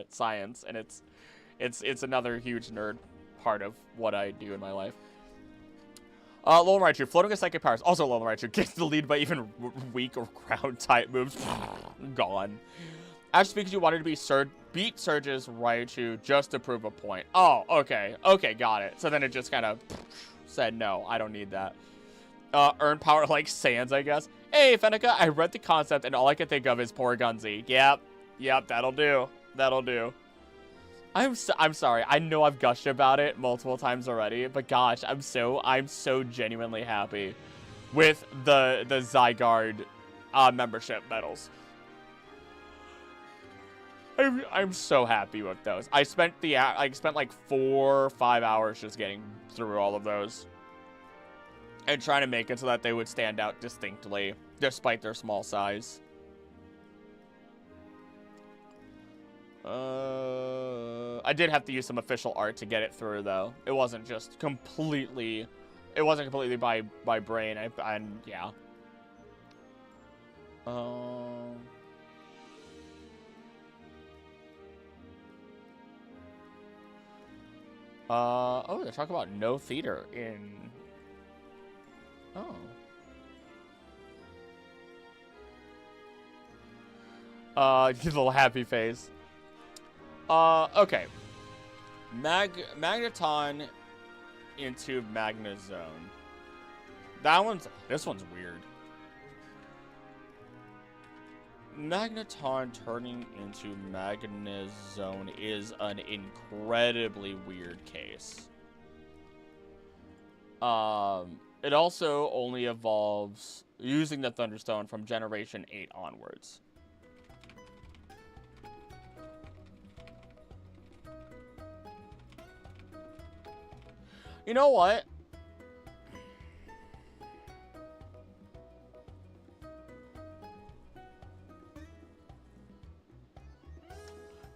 S1: science, and it's another huge nerd part of what I do in my life. Alolan Raichu, floating with psychic powers. Also Alolan Raichu gets the lead by even weak or ground type moves. Gone. Ash Pikachu wanted to beat Surge's Raichu just to prove a point. Oh, okay. Okay, got it. So then it just kind of said, no, I don't need that. Earn power like Sans, I guess. Hey, Fenneca, I read the concept and all I can think of is Porygon-Z. Yep, that'll do. I'm sorry. I know I've gushed about it multiple times already, but gosh, I'm so genuinely happy with the Zygarde membership medals. I'm so happy with those. I spent like 4 or 5 hours just getting through all of those and trying to make it so that they would stand out distinctly despite their small size. I did have to use some official art to get it through, though. It wasn't just completely... It wasn't completely by brain. Yeah. Oh, they're talking about no theater in... Oh. Little happy face. Okay. Magneton into Magnezone. This one's weird. Magneton turning into Magnezone is an incredibly weird case. It also only evolves using the Thunderstone from Generation 8 onwards. You know what?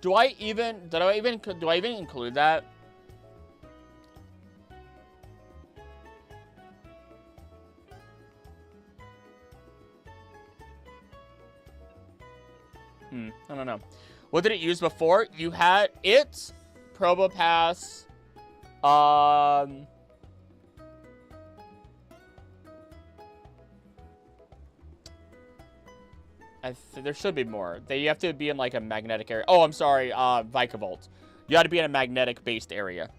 S1: Do I even include that? I don't know. What did it use before? You had it, Probopass, there should be more. You have to be in like a magnetic area. Oh, I'm sorry, Vikavolt. You had to be in a magnetic-based area.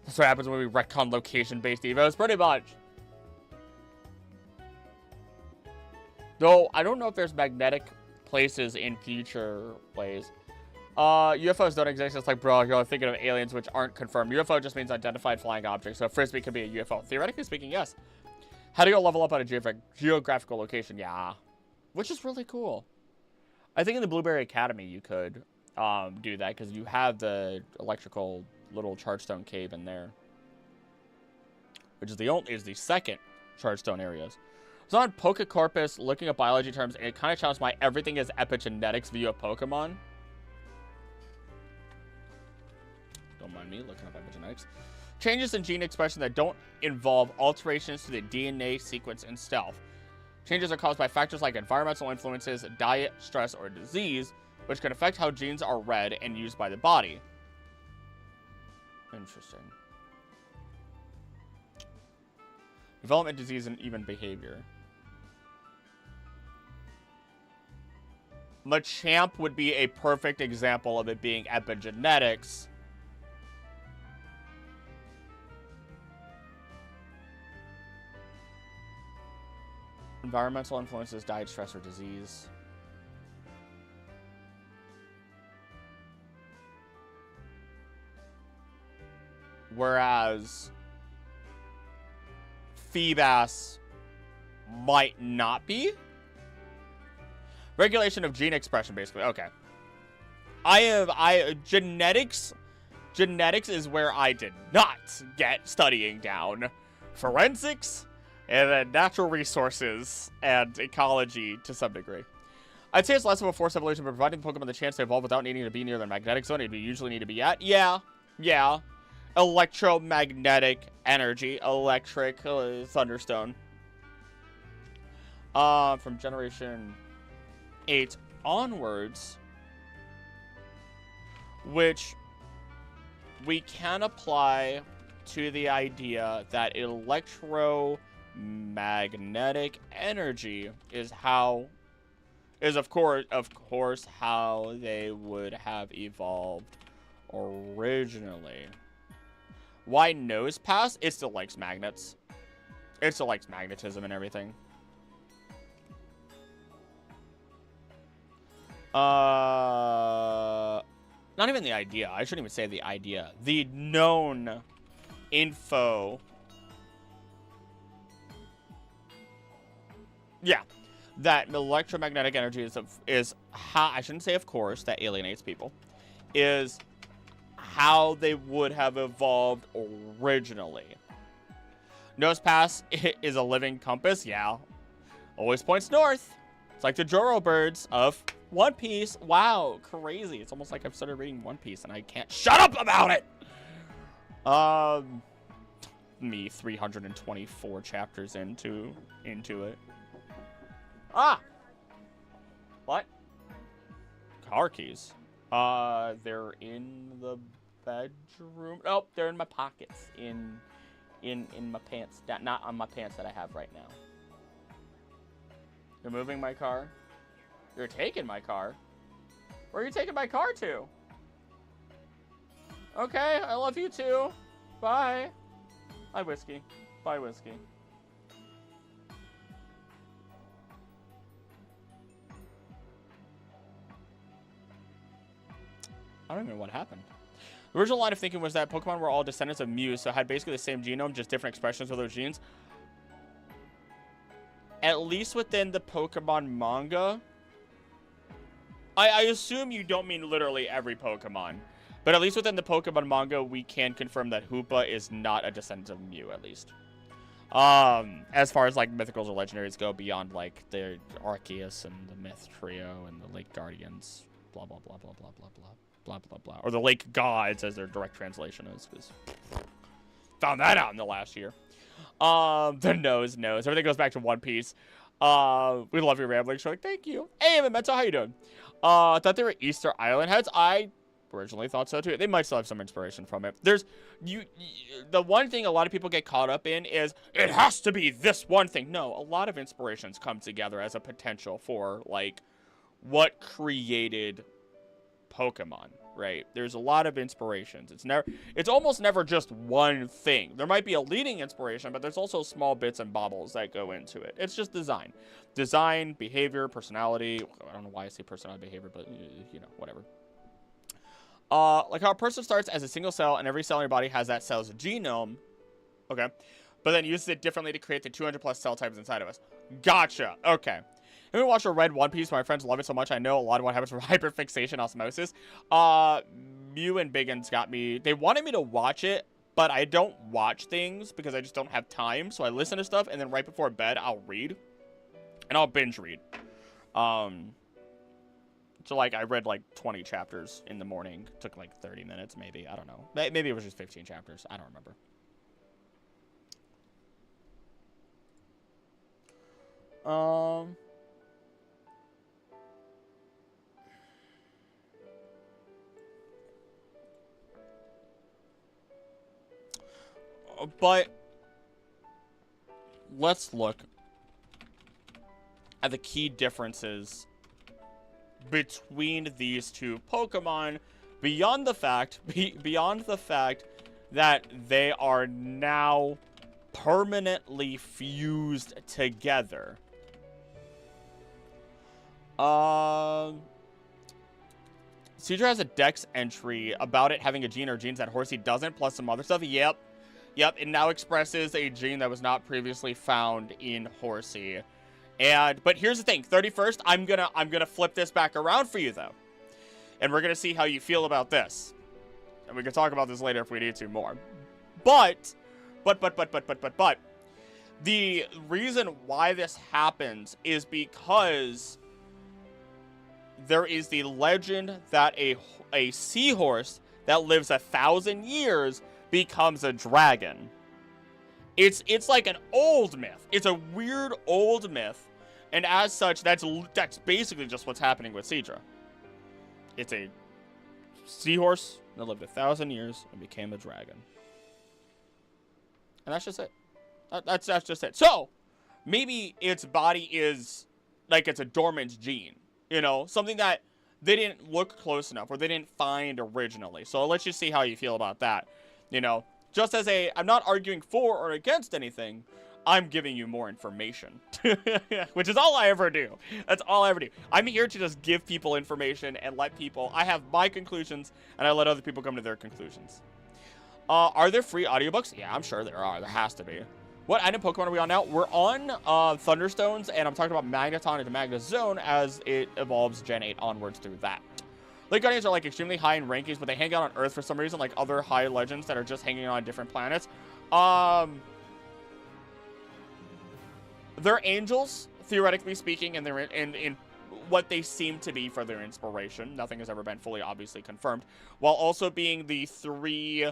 S1: That's what happens when we retcon location-based evos, pretty much. Though, I don't know if there's magnetic places in future ways. UFOs don't exist. It's like, bro, you're thinking of aliens which aren't confirmed. UFO just means identified flying object, so Frisbee could be a UFO. Theoretically speaking, yes. How do you level up on a geographical location? Yeah. Which is really cool. I think in the Blueberry Academy you could do that, because you have the electrical little Chargestone cave in there. Which is the second Chargestone areas. So on Pokecorpus, looking at biology terms, it kind of challenged my everything is epigenetics view of Pokemon. Don't mind me looking up epigenetics. Changes in gene expression that don't involve alterations to the DNA sequence and stealth. Changes are caused by factors like environmental influences, diet, stress, or disease, which can affect how genes are read and used by the body. Interesting. Development, disease, and even behavior. Machamp would be a perfect example of it being epigenetics. Environmental influences, diet, stress, or disease. Whereas Feebas might not be. Regulation of gene expression, basically. Okay. Genetics is where I did not get studying down. Forensics, and then natural resources and ecology to some degree. I'd say it's less of a forced evolution, but providing the Pokemon the chance to evolve without needing to be near the magnetic zone, you usually need to be at. Yeah. Electromagnetic energy, electric Thunderstone. From Generation 8 onwards, which we can apply to the idea that electromagnetic energy is of course how they would have evolved originally. Why Nosepass? It still likes magnets. It still likes magnetism and everything. Not even the idea. I shouldn't even say the idea. The known info. Yeah. That electromagnetic energy is how, I shouldn't say of course, that alienates people, is how they would have evolved originally. Nose Pass is a living compass, yeah. Always points north. It's like the Joro birds of One Piece. Wow, crazy. It's almost like I've started reading One Piece and I can't shut up about it! Me 324 chapters into it. Ah! What? Car keys. They're in the bedroom. Oh, they're in my pockets. In my pants. Not on my pants that I have right now. You're moving my car? You're taking my car? Where are you taking my car to? Okay, I love you too. Bye. Bye, whiskey. Bye, whiskey. I don't even know what happened. The original line of thinking was that Pokemon were all descendants of Mew, so had basically the same genome, just different expressions of those genes. At least within the Pokemon manga. I assume you don't mean literally every Pokemon. But at least within the Pokemon manga, we can confirm that Hoopa is not a descendant of Mew, at least. As far as, like, mythicals or legendaries go, beyond, like, the Arceus and the Myth Trio and the Lake Guardians. Blah, blah, blah, blah, blah, blah, blah. Blah, blah, blah. Or the Lake Gods, as their direct translation is. Because found that out in the last year. The nose. Everything goes back to One Piece. We love your rambling. Like, thank you. Hey, Memento, how you doing? Thought they were Easter Island heads. I originally thought so, too. They might still have some inspiration from it. There's, the one thing a lot of people get caught up in is, it has to be this one thing. No, a lot of inspirations come together as a potential for, like, what created Pokemon, right? There's a lot of inspirations. It's almost never just one thing. There might be a leading inspiration, but there's also small bits and bobbles that go into it. It's just design, behavior, personality. I don't know why I say personality, behavior, but you know, whatever. Like how a person starts as a single cell and every cell in your body has that cell's genome, okay, but then uses it differently to create the 200 plus cell types inside of us. Gotcha. Okay. I haven't watched or read One Piece. My friends love it so much. I know a lot of what happens from hyperfixation osmosis. Mew and Biggins got me. They wanted me to watch it, but I don't watch things because I just don't have time. So I listen to stuff, and then right before bed, I'll read. And I'll binge read. So, like, I read, like, 20 chapters in the morning. Took, like, 30 minutes, maybe. I don't know. Maybe it was just 15 chapters. I don't remember. But let's look at the key differences between these two Pokemon beyond the fact that they are now permanently fused together. Seadra has a dex entry about it having a gene or genes that Horsey doesn't, plus some other stuff. Yep, it now expresses a gene that was not previously found in Horsey. But here's the thing, 31st, I'm gonna flip this back around for you though. And we're gonna see how you feel about this. And we can talk about this later if we need to more. But the reason why this happens is because there is the legend that a seahorse that lives 1,000 years becomes a dragon. It's like an old myth. It's a weird old myth, and as such, that's basically just what's happening with Seadra. It's a seahorse that lived 1,000 years and became a dragon, and that's just it. That's just it. So maybe its body is like it's a dormant gene, you know, something that they didn't look close enough or they didn't find originally. So let's just see how you feel about that. You know, just as I'm not arguing for or against anything. I'm giving you more information, which is all I ever do. That's all I ever do. I'm here to just give people information and let people, I have my conclusions and I let other people come to their conclusions. Are there free audiobooks? Yeah, I'm sure there are. There has to be. What item Pokemon are we on now? We're on Thunderstones, and I'm talking about Magneton into Magnezone as it evolves Gen 8 onwards through that. Lake Guardians are like extremely high in rankings, but they hang out on Earth for some reason, like other high legends that are just hanging on different planets. They're angels, theoretically speaking, and they're in what they seem to be for their inspiration. Nothing has ever been fully obviously confirmed. While also being the three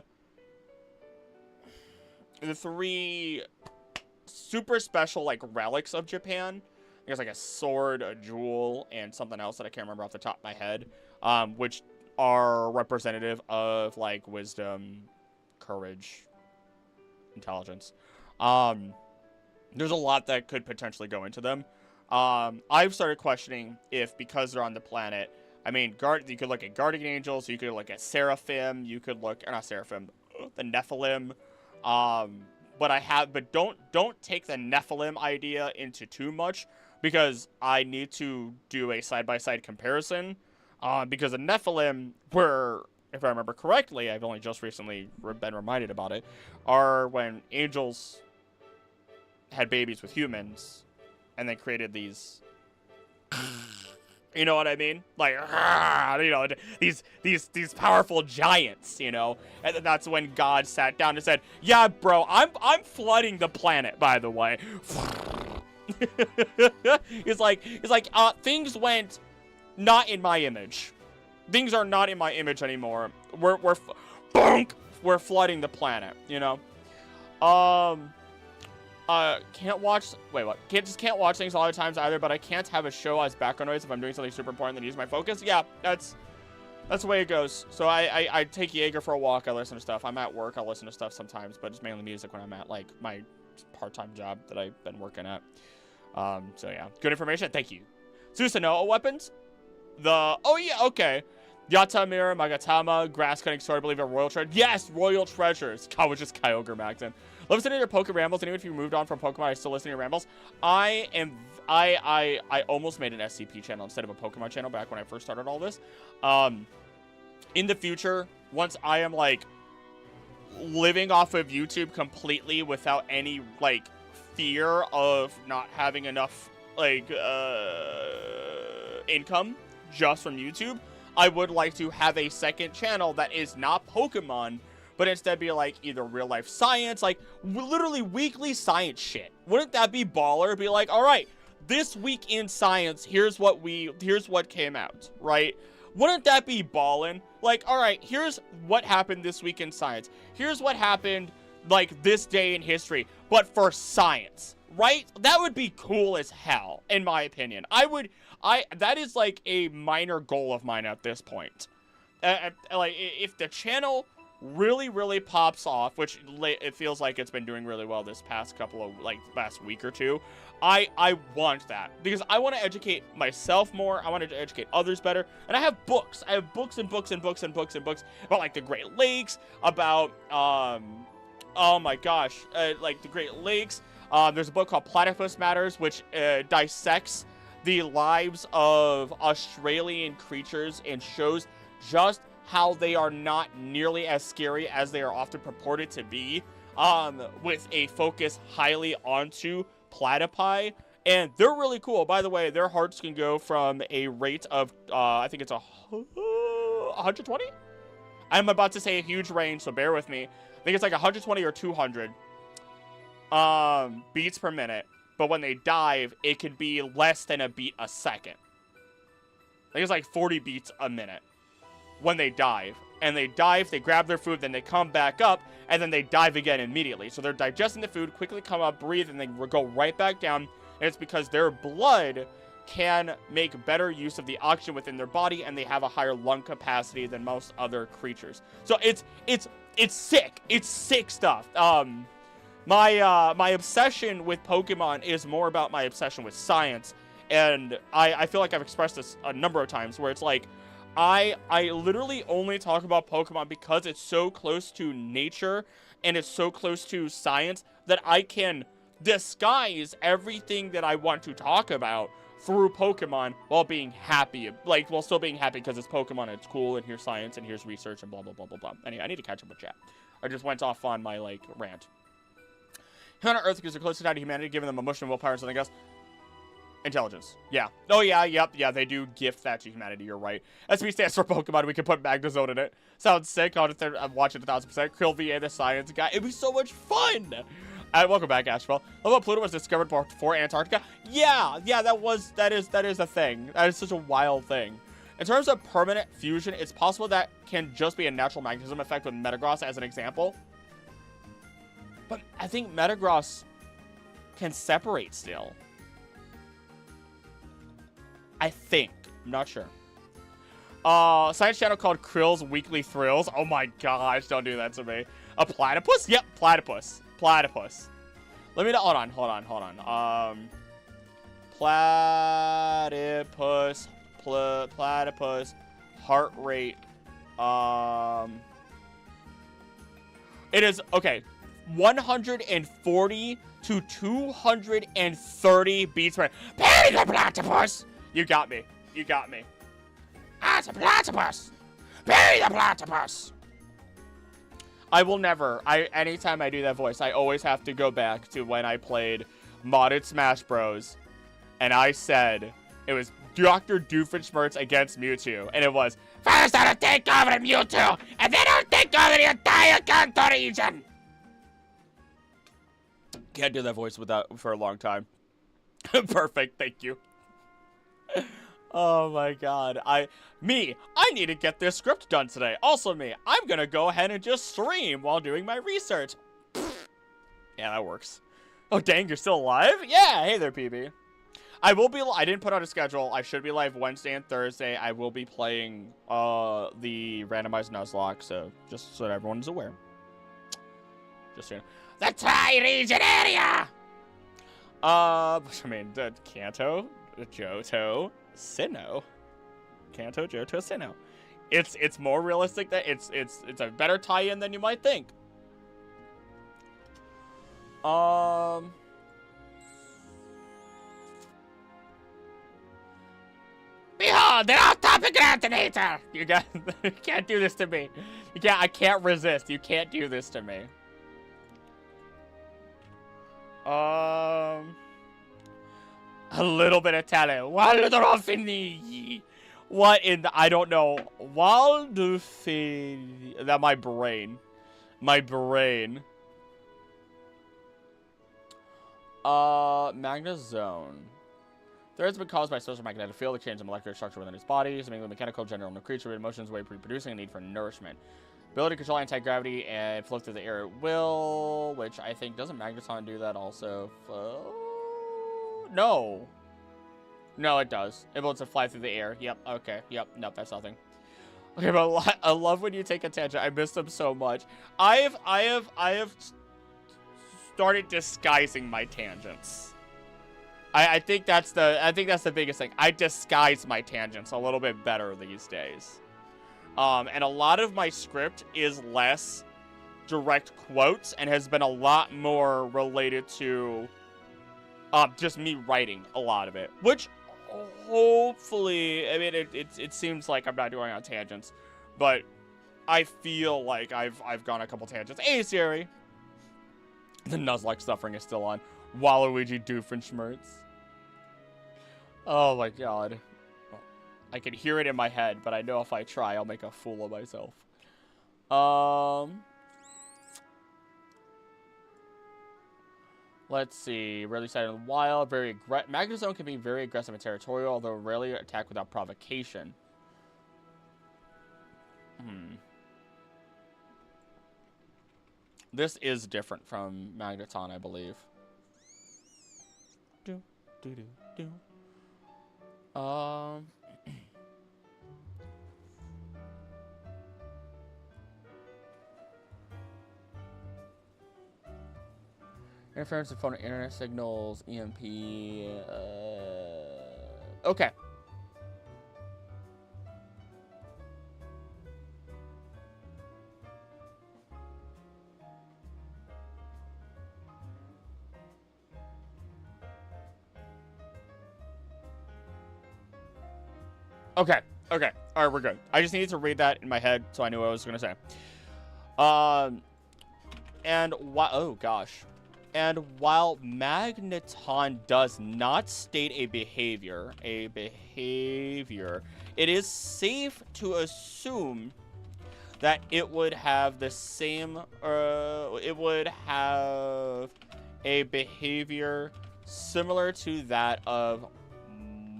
S1: super special, like, relics of Japan. There's like a sword, a jewel, and something else that I can't remember off the top of my head, which are representative of, like, wisdom, courage, intelligence. There's a lot that could potentially go into them. I've started questioning if, because they're on the planet, I mean, you could look at guardian angels, you could look at seraphim, you could look, not seraphim, the Nephilim. But don't take the Nephilim idea into too much, because I need to do a side-by-side comparison, because the Nephilim were, if I remember correctly, I've only just recently been reminded about it, are when angels had babies with humans, and they created these, you know what I mean? Like, you know, these powerful giants, you know? And that's when God sat down and said, yeah, bro, I'm flooding the planet, by the way. It's like, things went not in my image. Things are not in my image anymore. We're flooding the planet, you know? Can't watch, wait, what? Can't watch things a lot of times either, but I can't have a show as background noise if I'm doing something super important that needs my focus. Yeah, that's the way it goes. So I take Jaeger for a walk, I listen to stuff. I'm at work, I'll listen to stuff sometimes, but it's mainly music when I'm at, like, my part-time job that I've been working at. So yeah, good information, thank you. Susanoo weapons? Oh yeah, okay. Yatamir, Magatama, Grass-Cutting Sword, I believe a Royal Treasure. Yes, Royal Treasures. God, was just Kyogre Maxon. Love listening to your Poke Rambles, and even if you moved on from Pokemon, I still listen to your rambles. I almost made an SCP channel instead of a Pokemon channel back when I first started all this. In the future, once I am, like, living off of YouTube completely without any, like, fear of not having enough, like, income just from YouTube, I would like to have a second channel that is not Pokemon, but instead be like either real life science, like literally weekly science shit. Wouldn't that be baller? Be like, all right, this week in science, here's what came out, right? Wouldn't that be ballin'? Like, all right, here's what happened this week in science. Here's what happened, like, this day in history, but for science, right? That would be cool as hell, in my opinion. That is like a minor goal of mine at this point. Like, if the channel really, really pops off, which it feels like it's been doing really well this past couple of, like, last week or two, I want that, because I want to educate myself more. I want to educate others better, and I have books. I have books and books and books and books and books about, like, the Great Lakes, about, oh my gosh, like, the Great Lakes. There's a book called Platypus Matters, which dissects the lives of Australian creatures and shows just how they are not nearly as scary as they are often purported to be, with a focus highly onto platypi. And they're really cool. By the way, their hearts can go from a rate of, I think it's 120? I'm about to say a huge range, so bear with me. I think it's like 120 or 200 beats per minute. But when they dive, it could be less than a beat a second. I think it's like 40 beats a minute when they dive. And they dive, they grab their food, then they come back up, and then they dive again immediately. So they're digesting the food, quickly come up, breathe, and then go right back down. And it's because their blood can make better use of the oxygen within their body, and they have a higher lung capacity than most other creatures. So it's sick. It's sick stuff. My obsession with Pokemon is more about my obsession with science, and I feel like I've expressed this a number of times, where it's like, I literally only talk about Pokemon because it's so close to nature, and it's so close to science, that I can disguise everything that I want to talk about through Pokemon while being happy, like, while still being happy because it's Pokemon and it's cool and here's science and here's research and blah, blah, blah, blah, blah. Anyway, I need to catch up with chat. I just went off on my, like, rant. Human on Earth gives a closer tie to humanity, giving them emotional willpower and something else. Intelligence. Yeah. Oh, yeah, yep, yeah, they do gift that to humanity, you're right. SP stands for Pokemon, we can put Magnezone in it. Sounds sick, I'll watch it 1000%. Krill VA, the science guy, it'd be so much fun! Welcome back, Ashwell. Although Pluto was discovered before Antarctica. Yeah, that is a thing. That is such a wild thing. In terms of permanent fusion, it's possible that can just be a natural magnetism effect with Metagross as an example. But I think Metagross can separate still. I think. I'm not sure. Science channel called Krill's Weekly Thrills. Oh my gosh, don't do that to me. A platypus? Yep, platypus. Platypus. Let me know. Hold on. Platypus. Platypus. Heart rate. It is, okay. 140 to 230 beats per. Parry the platypus! You got me. You got me. Ah, it's a platypus! Parry the platypus! I will never, anytime I do that voice, I always have to go back to when I played modded Smash Bros. And I said, it was Dr. Doofenshmirtz against Mewtwo. And it was, first I'll take over Mewtwo, and then I'll take over the entire Kanto region! Can't do that voice without for a long time. Perfect, thank you. Oh my god. I need to get this script done today. Also me, I'm gonna go ahead and just stream while doing my research. Yeah, that works. Oh dang, you're still alive? Yeah, hey there, PB. I didn't put out a schedule. I should be live Wednesday and Thursday. I will be playing the randomized Nuzlocke, so just so that everyone's aware. Just so you know. The Tri-Region area! I mean, the Kanto, Johto, Sinnoh. Kanto, Johto, Sinnoh. It's more realistic that it's a better tie-in than you might think. Behold, the off-topic Grantinator! You can't do this to me. I can't resist. You can't do this to me. A little bit of talent. What in the, I don't know. That my brain. Magnezone. There has been caused by social magnetic field, a change in molecular structure within its body, something the mechanical general in the creature with emotions, way reproducing a need for nourishment. Ability to control anti-gravity and float through the air at will, which I think, doesn't Magneton do that also? No. No, it does. Able to fly through the air. Yep, okay. Yep, nope, that's nothing. Okay, but I love when you take a tangent. I miss them so much. I have started disguising my tangents. I think that's the biggest thing. I disguise my tangents a little bit better these days. And a lot of my script is less direct quotes and has been a lot more related to just me writing a lot of it, which hopefully, I mean, it seems like I'm not doing on tangents, but I feel like I've gone a couple tangents. Hey, Siri. The Nuzlocke suffering is still on. Waluigi Doofenshmirtz. Oh my god. I can hear it in my head, but I know if I try, I'll make a fool of myself. Let's see. Rarely sighted in the wild. Magnezone can be very aggressive and territorial, although rarely attack without provocation. This is different from Magneton, I believe. Interference of phone and internet signals, EMP, okay. Okay. Okay. All right, we're good. I just needed to read that in my head so I knew what I was going to say. Oh gosh. And while magneton does not state a behavior, it is safe to assume that it would have the same, it would have a behavior similar to that of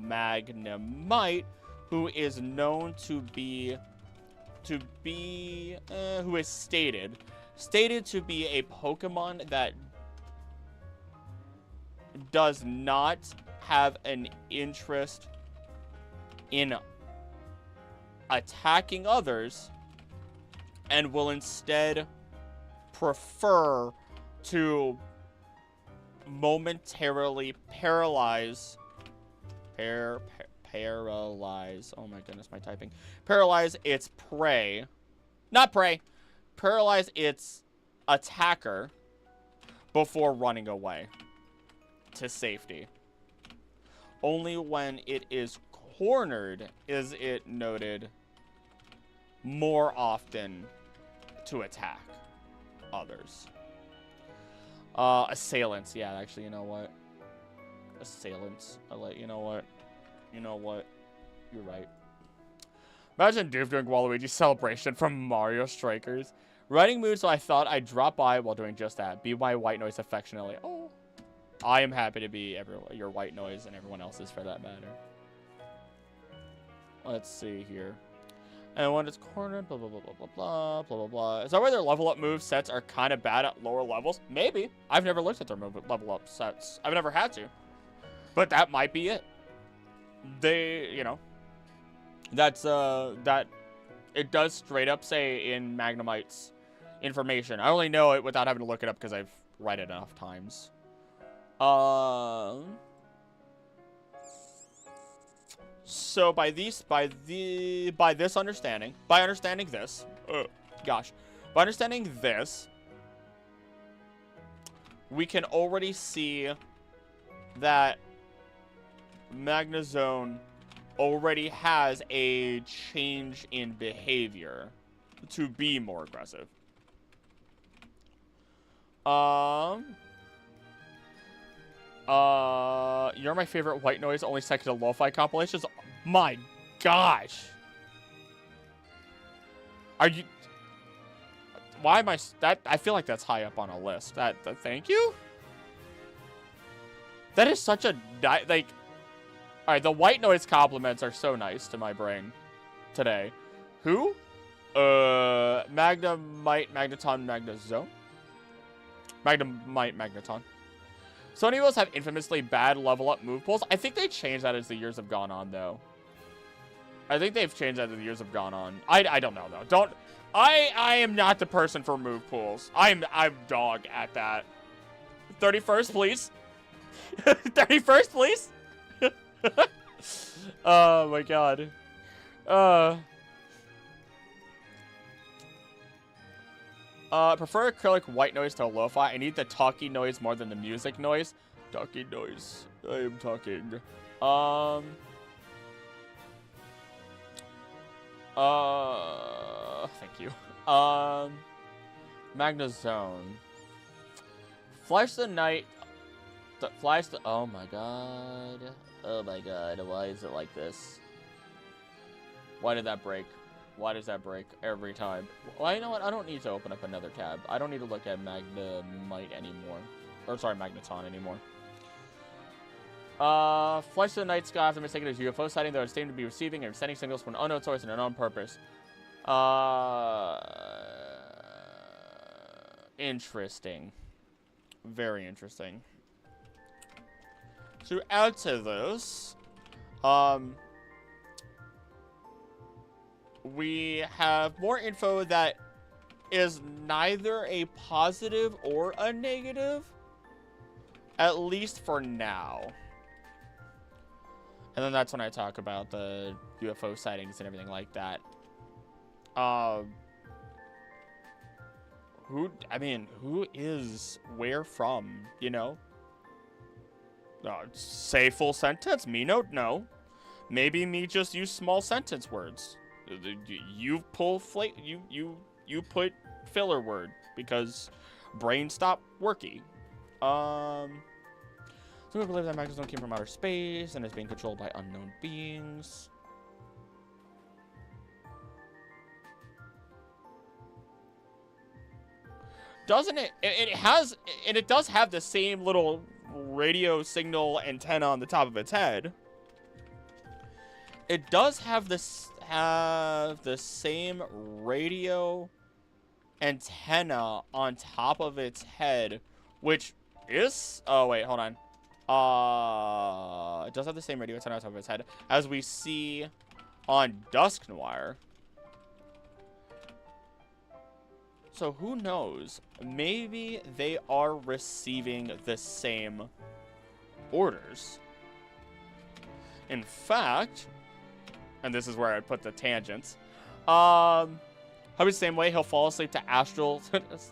S1: Magnemite, who is known to be, who is stated to be a Pokemon that does not have an interest in attacking others and will instead prefer to momentarily paralyze, oh my goodness, my typing, paralyze its prey, paralyze its attacker before running away to safety. Only when it is cornered is it noted more often to attack others. Assailants. Yeah, actually, you know what? Assailants. You know what? You're right. Imagine Doof doing Waluigi's celebration from Mario Strikers. Writing mood, so I thought I'd drop by while doing just that. Be my white noise affectionately. Oh. I am happy to be your white noise and everyone else's for that matter. Let's see here. And when it's cornered, blah, blah, blah, blah, blah, blah, blah, blah, blah. Is that why their level up move sets are kind of bad at lower levels? Maybe. I've never looked at their level up sets. I've never had to. But that might be it. You know. That's, that, it does straight up say in Magnemite's information. I only know it without having to look it up because I've read it enough times. So by understanding this, we can already see that Magnezone already has a change in behavior to be more aggressive. You're my favorite white noise, only second to lo-fi compilations. My gosh. Are you... Why am I... I feel like that's high up on a list. Thank you? That is such a... Like... Alright, the white noise compliments are so nice to my brain today. Who? Magnemite, Magneton, Magnezone? Magnemite, Magneton. Some Eevos have infamously bad level up move pools. I think they changed that as the years have gone on, though. I think they've changed that as the years have gone on. I don't know, though. I am not the person for move pools. I'm dog at that. 31st, please. 31st, please. Oh my god. Prefer acrylic white noise to lo-fi. I need the talking noise more than the music noise. Talking noise. I am talking. Thank you. Magnezone. Flash the night. Oh my god. Oh my god. Why is it like this? Why did that break? Why does that break every time? Well, you know what? I don't need to open up another tab. I don't need to look at Magnemite anymore. Or, sorry, Magneton anymore. Flights to the night sky after mistaken as UFO sighting, though it's stated to be receiving and sending signals from an unknown source and an unknown purpose. Interesting. Very interesting. To add to this, we have more info that is neither a positive or a negative, at least for now. And then that's when I talk about the UFO sightings and everything like that. Who is where from, you know? Say full sentence. Me no. Maybe me just use small sentence words. You put filler word because brain stopped working. Some people believe that magnetizone came from outer space and is being controlled by unknown beings. Doesn't it? It does have the same little radio signal antenna on the top of its head. It does have the same radio antenna on top of its head, which is... Oh, wait, hold on. It does have the same radio antenna on top of its head as we see on Dusk Noir. So who knows? Maybe they are receiving the same orders. In fact, and this is where I put the tangents. Probably the same way he'll fall asleep to Astral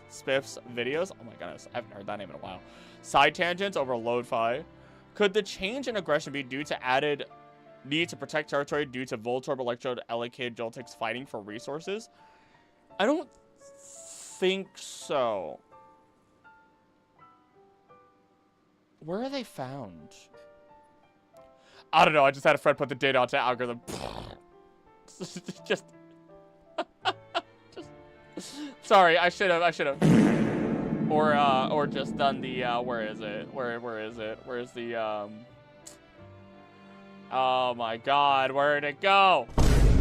S1: Spiff's videos. Oh my goodness, I haven't heard that name in a while. Side tangents over Load-Fi. Could the change in aggression be due to added need to protect territory due to Voltorb, Electrode, Elekid, Joltix fighting for resources? I don't think so. Where are they found? I don't know. I just had a friend put the data onto algorithm. just sorry, I should have. Or just done the where is it? Where is it? Where's the oh my god, where'd it go?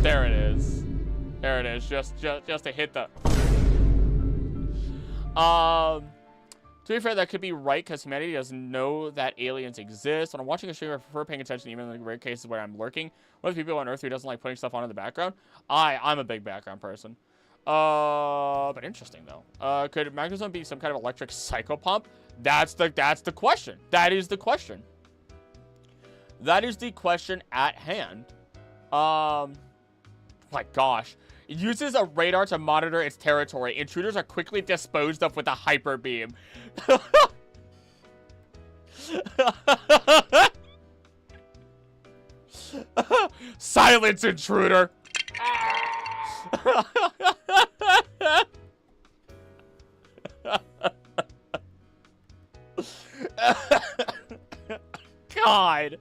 S1: There it is. There it is. Just to hit the to be fair, that could be right because humanity doesn't know that aliens exist. When I'm watching a stream, I prefer paying attention even in the rare cases where I'm lurking. What are the people on Earth who doesn't like putting stuff on in the background? I'm a big background person. But interesting though. Could magnetizone be some kind of electric psychopump? That's the question. That is the question. That is the question at hand. My gosh. It uses a radar to monitor its territory. Intruders are quickly disposed of with a hyper beam. Silence, intruder. God.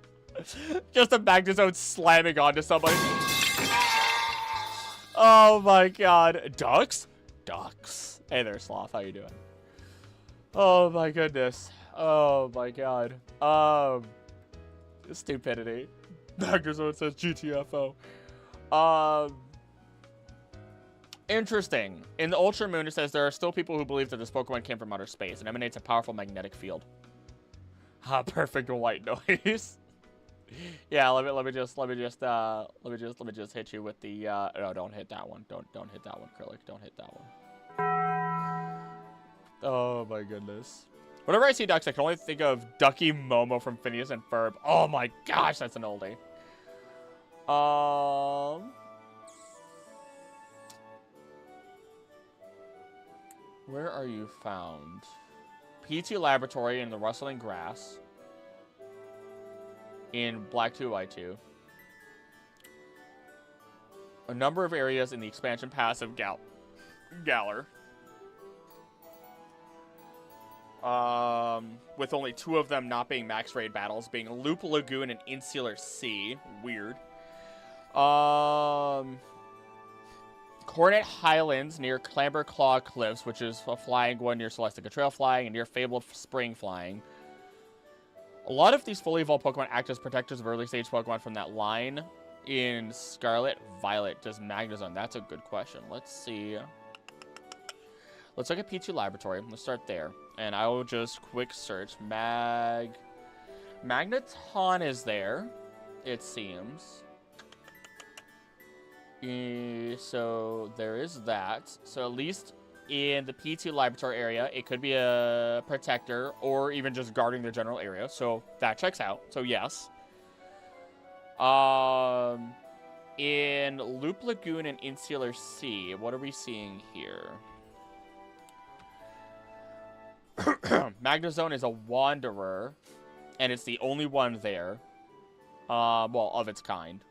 S1: Just a magnetizone slamming onto somebody. Oh my god. Ducks? Ducks. Hey there, Sloth. How you doing? Oh my goodness. Oh my god. Stupidity. Magnetizone says GTFO. Interesting. In the Ultra Moon, it says there are still people who believe that this Pokemon came from outer space and emanates a powerful magnetic field. Perfect white noise. Yeah, let me just hit you with the no, don't hit that one. Don't hit that one, Krillic. Don't hit that one. Oh my goodness. Whenever I see ducks, I can only think of Ducky Momo from Phineas and Ferb. Oh my gosh, that's an oldie. Where are you found? P2 Laboratory in the rustling grass. In Black 2 White 2. A number of areas in the expansion pass of Galar. With only 2 of them not being max raid battles, being Loop Lagoon and Insular Sea. Weird. Coronet Highlands near Clamber Claw Cliffs, which is a flying one near Celestica Trail flying, and near Fabled Spring flying. A lot of these fully evolved Pokemon act as protectors of early stage Pokemon from that line. In Scarlet Violet, does Magnezone? That's a good question. Let's see. Let's look at P2 Laboratory. Let's start there. And I will just quick search. Magneton is there, it seems. So there is that. So at least in the P2 Laboratory area, it could be a protector or even just guarding the general area. So that checks out. So yes. In Loop Lagoon and Insular Sea, what are we seeing here? Magnezone is a Wanderer, and it's the only one there. Well, of its kind.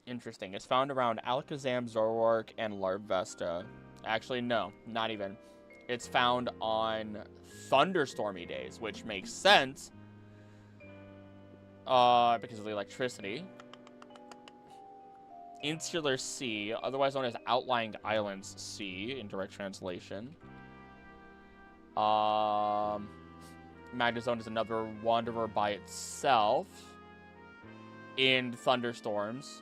S1: Interesting. It's found around Alakazam, Zoroark, and Larvesta. Actually, no, not even. It's found on thunderstormy days, which makes sense. Because of the electricity. Insular Sea, otherwise known as Outlying Islands Sea, in direct translation. Magnezone is another wanderer by itself in thunderstorms.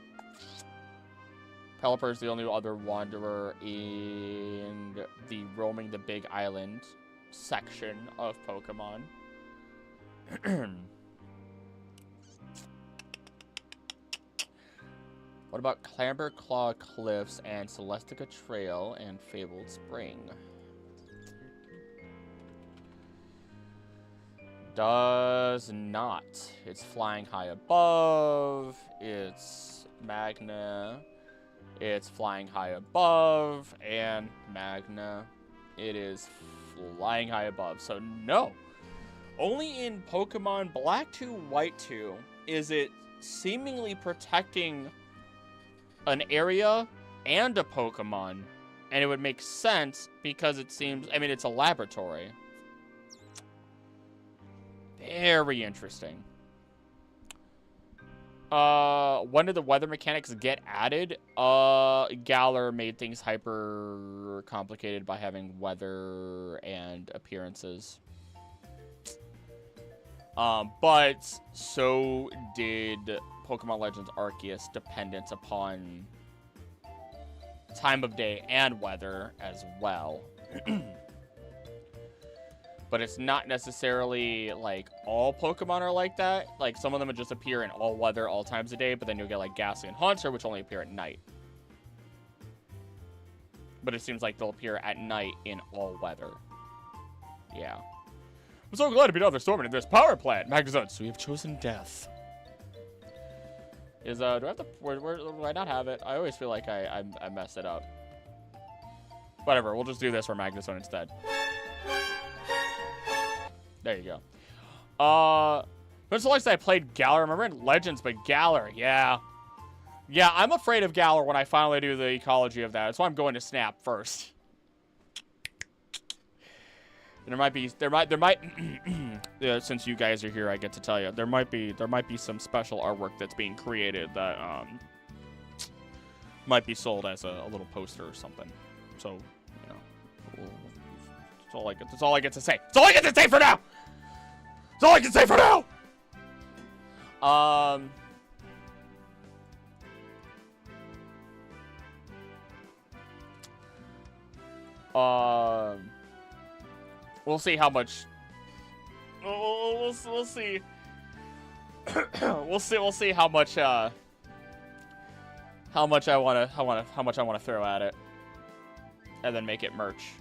S1: Pelipper is the only other wanderer in the roaming the Big Island section of Pokemon. What about Clamberclaw Cliffs and Celestica Trail and Fabled Spring? Does not. It's flying high above. It's Magna. It's flying high above. And Magna. It is flying high above. So no. Only in Pokemon Black 2, White 2 is it seemingly protecting an area and a Pokemon. And it would make sense because it seems, I mean, it's a laboratory. Very interesting. When did the weather mechanics get added? Galar made things hyper complicated by having weather and appearances. But so did Pokemon Legends Arceus, dependent upon time of day and weather as well. But it's not necessarily, like, all Pokemon are like that. Like, some of them would just appear in all weather, all times of day, but then you'll get, like, Ghastly and Haunter, which only appear at night. But it seems like they'll appear at night in all weather. Yeah. I'm so glad to be done with storming in this power plant, Magnezone. So we have chosen death. Do I have to, where do I not have it? I always feel like I messed it up. Whatever, we'll just do this for Magnezone instead. There you go. When's the last time I played Galar? I remember in Legends, but Galar, yeah. Yeah, I'm afraid of Galar when I finally do the ecology of that. That's why I'm going to Snap first. And there might, yeah, since you guys are here, I get to tell you, there might be some special artwork that's being created that, might be sold as a little poster or something. So, you know, that's all I get to say. That's all I get to say for now! That's all I can say for now! We'll see how much. We'll see. we'll see how much. How much I wanna throw at it, and then make it merch.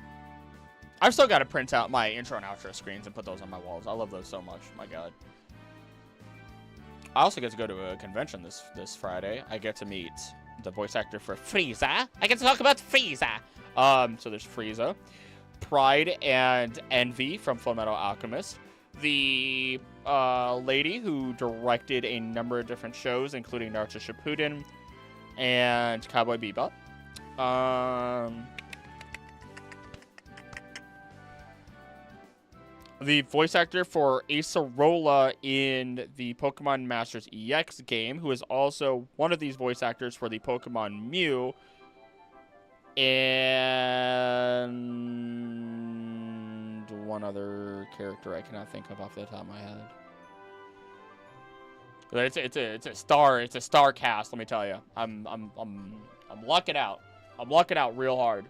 S1: I've still got to print out my intro and outro screens and put those on my walls. I love those so much. My God. I also get to go to a convention this Friday. I get to meet the voice actor for Frieza. I get to talk about Frieza. So there's Frieza, Pride and Envy from Fullmetal Alchemist, the lady who directed a number of different shows, including Naruto Shippuden and Cowboy Bebop. The voice actor for Acerola in the Pokemon Masters EX game, who is also one of these voice actors for the Pokemon Mew. And one other character I cannot think of off the top of my head. But it's a star cast, let me tell you. I'm lucking out. I'm lucking out real hard.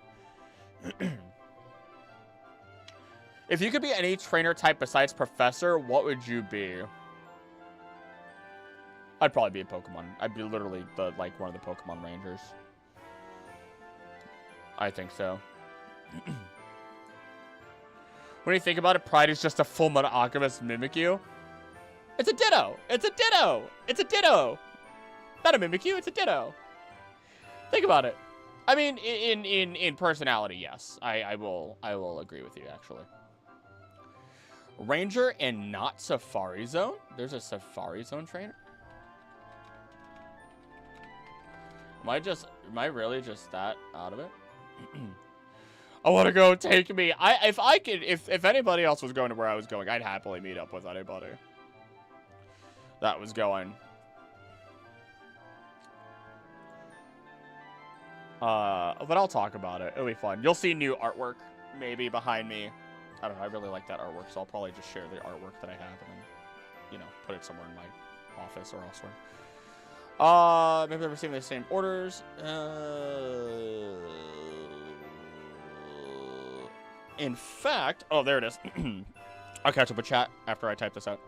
S1: If you could be any trainer type besides Professor, what would you be? I'd probably be a Pokemon. I'd be literally one of the Pokemon Rangers. I think so. When you think about it, Pride is just a Fullmetal Alchemist Mimikyu. It's a Ditto. It's a Ditto. It's a Ditto. Not a Mimikyu. It's a Ditto. Think about it. I mean, in personality, yes. I will agree with you, actually. Ranger and not Safari Zone? There's a Safari Zone trainer? Am I really just that out of it? I want to go. Take me. If anybody else was going to where I was going, I'd happily meet up with anybody that was going. But I'll talk about it. It'll be fun. You'll see new artwork maybe behind me. I don't know. I really like that artwork, so I'll probably just share the artwork that I have and then, you know, put it somewhere in my office or elsewhere. Maybe they're receiving the same orders. In fact, oh, there it is. I'll catch up with chat after I type this out.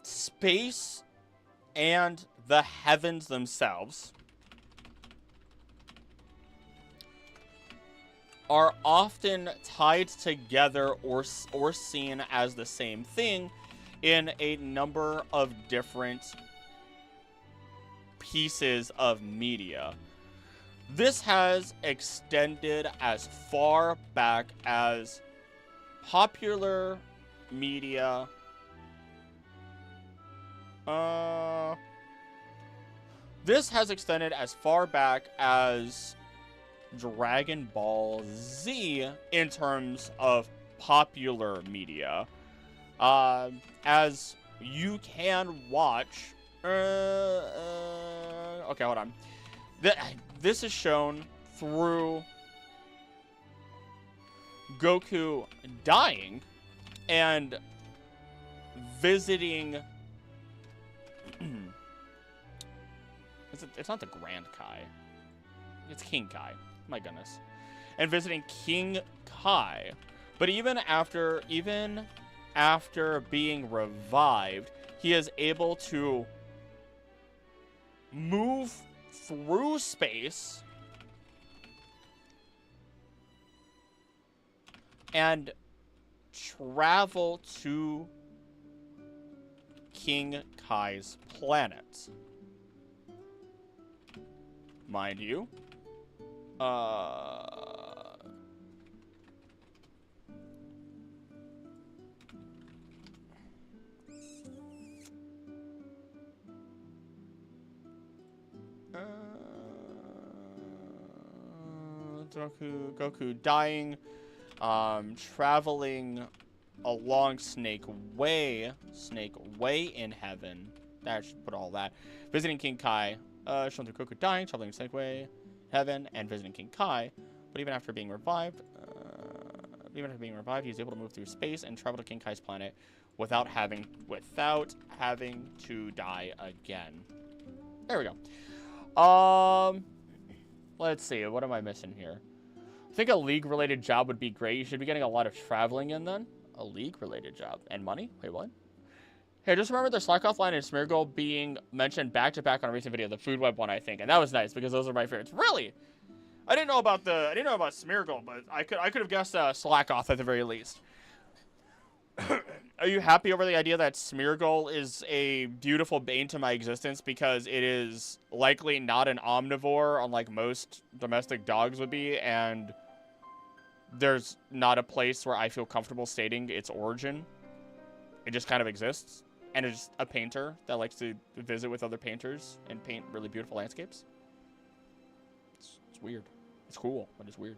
S1: Space and the heavens themselves are often tied together or seen as the same thing in a number of different pieces of media. This has extended as far back as popular media. This has extended as far back as Dragon Ball Z in terms of popular media. As you can watch... okay, hold on. This is shown through Goku dying and visiting... It's not the Grand Kai. It's King Kai. My goodness. And visiting King Kai. But even after being revived, he is able to move through space and travel to King Kai's planet. Mind you, Goku dying, traveling along Snake Way in heaven. I should put all that. Visiting King Kai, shown through Goku dying, traveling Snake Way, heaven, and visiting King Kai. But even after being revived, he is able to move through space and travel to King Kai's planet without having to die again. There we go. Let's see. What am I missing here? I think a League-related job would be great. You should be getting a lot of traveling in then. A League-related job. And money? Wait, what? Hey, just remember the Slack-off line and Smeargle being mentioned back-to-back on a recent video. The Food Web one, I think. And that was nice, because those are my favorites. Really? I didn't know about Smeargle, but I could have guessed Slack-off at the very least. Are you happy over the idea that Smeargle is a beautiful bane to my existence because it is likely not an omnivore, unlike most domestic dogs would be, and there's not a place where I feel comfortable stating its origin? It just kind of exists, and it's just a painter that likes to visit with other painters and paint really beautiful landscapes. It's weird. It's cool, but it's weird.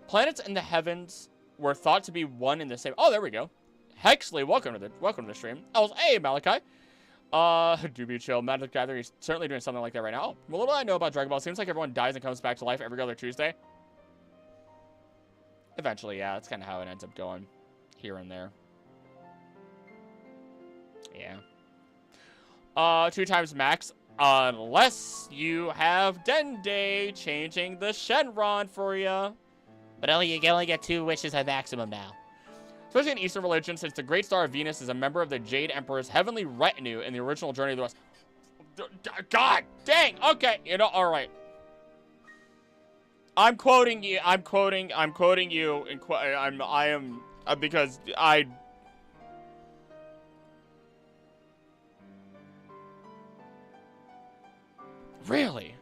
S1: Planets in the heavens were thought to be one and the same. Oh, there we go. Hexley, welcome to the stream. Hey, Malachi. Do be chill. Magic Gathering is certainly doing something like that right now. Oh, well, little I know about Dragon Ball. It seems like everyone dies and comes back to life every other Tuesday. Eventually, yeah. That's kind of how it ends up going. Here and there. Yeah. 2 times max. Unless you have Dende changing the Shenron for you. But you can only get 2 wishes at maximum now. Especially in Eastern religion, since the Great Star of Venus is a member of the Jade Emperor's heavenly retinue in the original Journey of the West. God dang! Okay, you know, alright. I'm quoting you, because I... Really?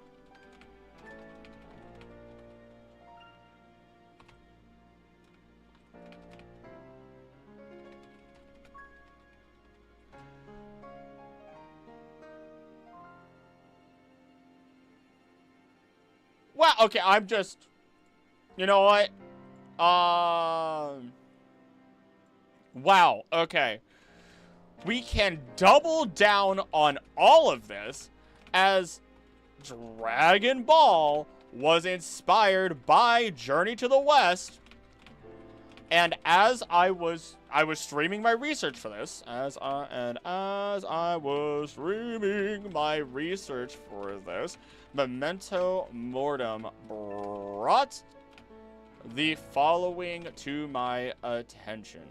S1: Well, okay, I'm just... You know what? Wow, okay. We can double down on all of this as Dragon Ball was inspired by Journey to the West. And as I was streaming my research for this, as I was streaming my research for this, Memento Mortem brought the following to my attention.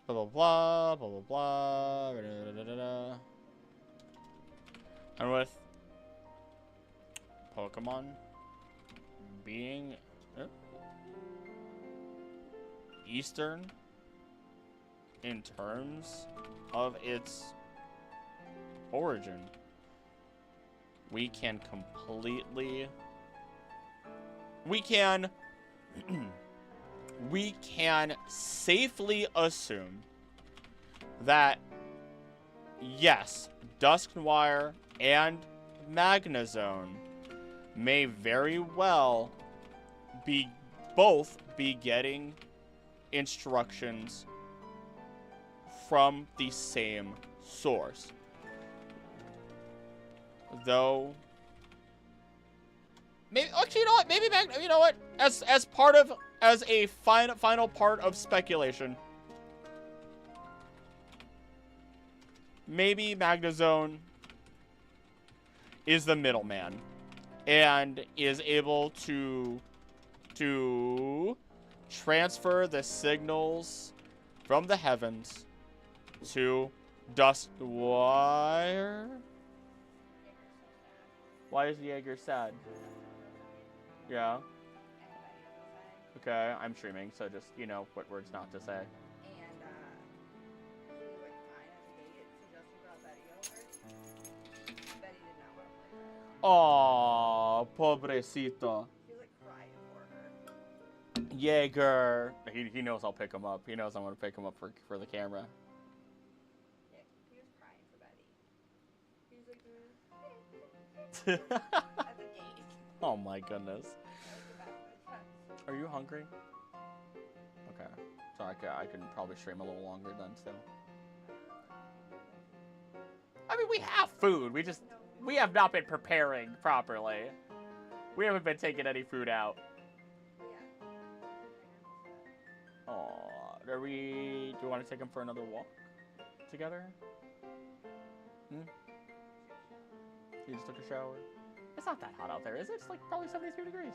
S1: Blah, blah, blah, blah, blah, blah, da, da, da, da. And with Pokemon being Eastern in terms of its origin, we can safely assume that, yes, Dusknoir and Magnezone may very well both be getting instructions from the same source. Though, maybe actually, you know what? Maybe you know what? As a final part of speculation, maybe Magnezone is the middleman and is able to transfer the signals from the heavens to Dusknoir. Why is Jaeger sad? Yeah. Okay, I'm streaming, so just, you know, what words not to say.
S2: And, he was like, fine, I skated, so Justin brought Betty over. Betty did not want to play her.
S1: Aww, pobrecito.
S2: He was like crying for her.
S1: Jaeger. He knows I'll pick him up. He knows I'm gonna pick him up for the camera.
S2: Yeah, he was crying for Betty. He was like, at the gate.
S1: Oh my goodness. Are you hungry? Okay. So I can probably stream a little longer then still. I mean, we have food. We have not been preparing properly. We haven't been taking any food out. Aw, do we want to take him for another walk together? Hmm? You just took a shower? It's not that hot out there, is it? It's like probably 73 degrees.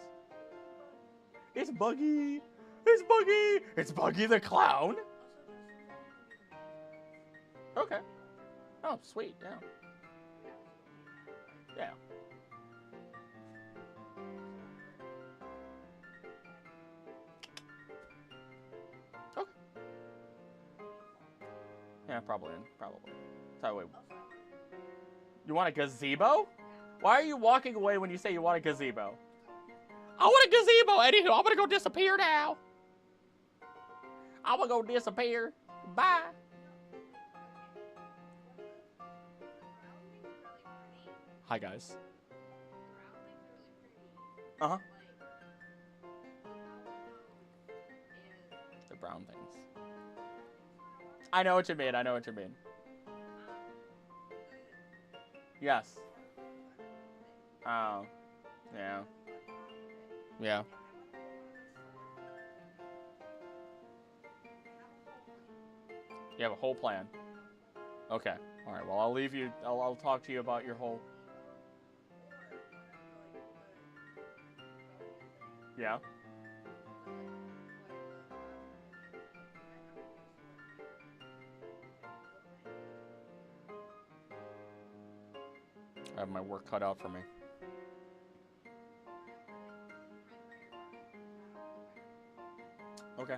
S1: It's Buggy! It's Buggy! It's Buggy the Clown! Okay. Oh, sweet, yeah. Yeah. Okay. Yeah, probably. So wait. You want a gazebo? Why are you walking away when you say you want a gazebo? I want a gazebo! Anywho, I'm gonna go disappear now. I'm gonna go disappear. Bye. Hi, guys. Uh-huh. The brown things. I know what you mean. Yes. Oh. Yeah. Yeah. You have a whole plan. Okay. All right. Well, I'll leave you. I'll talk to you about your whole. Yeah. I have my work cut out for me. Okay.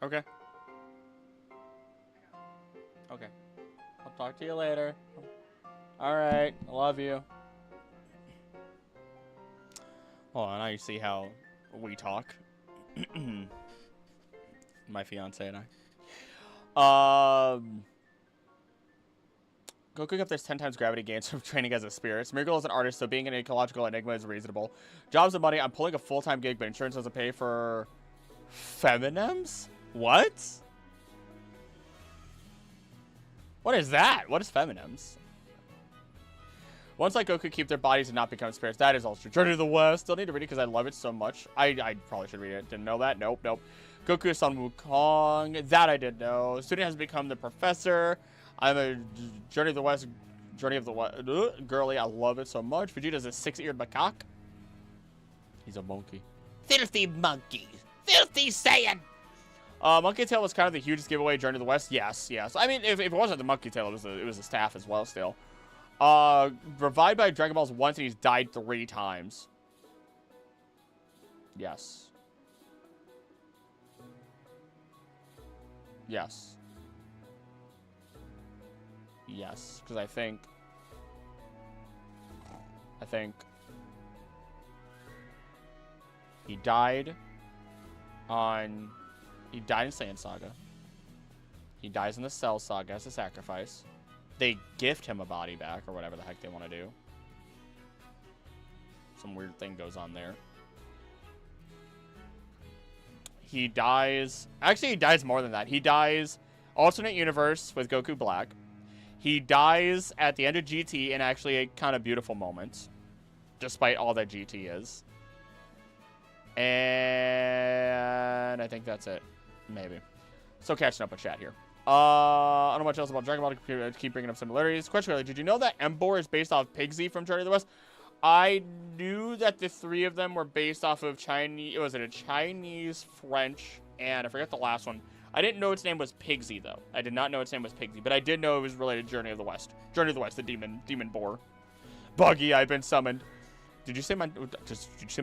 S1: Okay. Okay. Talk to you later. Alright, I love you. Hold on, now you see how we talk. My fiance and I. Goku got this 10 times gravity gains from training as a spirit. Miracle is an artist, so being an ecological enigma is reasonable. Jobs and money. I'm pulling a full-time gig, but insurance doesn't pay for Feminems? What? What is that? What is Feminems? Ones like Goku keep their bodies and not become spirits. That is also true. Journey to the West. Still need to read it because I love it so much. I probably should read it. Didn't know that. Nope, nope. Goku is Sun Wukong. That I did know. Student has become the professor. I'm a Journey of the West. Journey of the West. Girly. I love it so much. Vegeta's a 6-eared macaque. He's a monkey. Filthy monkey. Filthy Saiyan. Monkey Tail was kind of the hugest giveaway. Journey to the West. Yes, yes. I mean, if it wasn't the Monkey Tail, it was the staff as well. Still. Revived by Dragon Balls once, and he's died 3 times. Yes. Yes. Yes, because I think he died in Saiyan Saga. He dies in the Cell Saga as a sacrifice. They gift him a body back, or whatever the heck they want to do. Some weird thing goes on there. He dies... Actually, he dies more than that. He dies alternate universe with Goku Black. He dies at the end of GT in actually a kind of beautiful moment. Despite all that GT is. And I think that's it. Maybe. Still catching up with chat here. I don't know much else about Dragon Ball. I keep bringing up similarities. Question really, did you know that Embor is based off Pigsy from Journey to the West? I knew that the 3 of them were based off of Chinese. Was it a Chinese, French, and I forget the last one. I didn't know its name was Pigsy, though. I did not know its name was Pigsy, but I did know it was related to Journey of the West. Journey of the West, the demon boar. Buggy, I've been summoned. Did you say my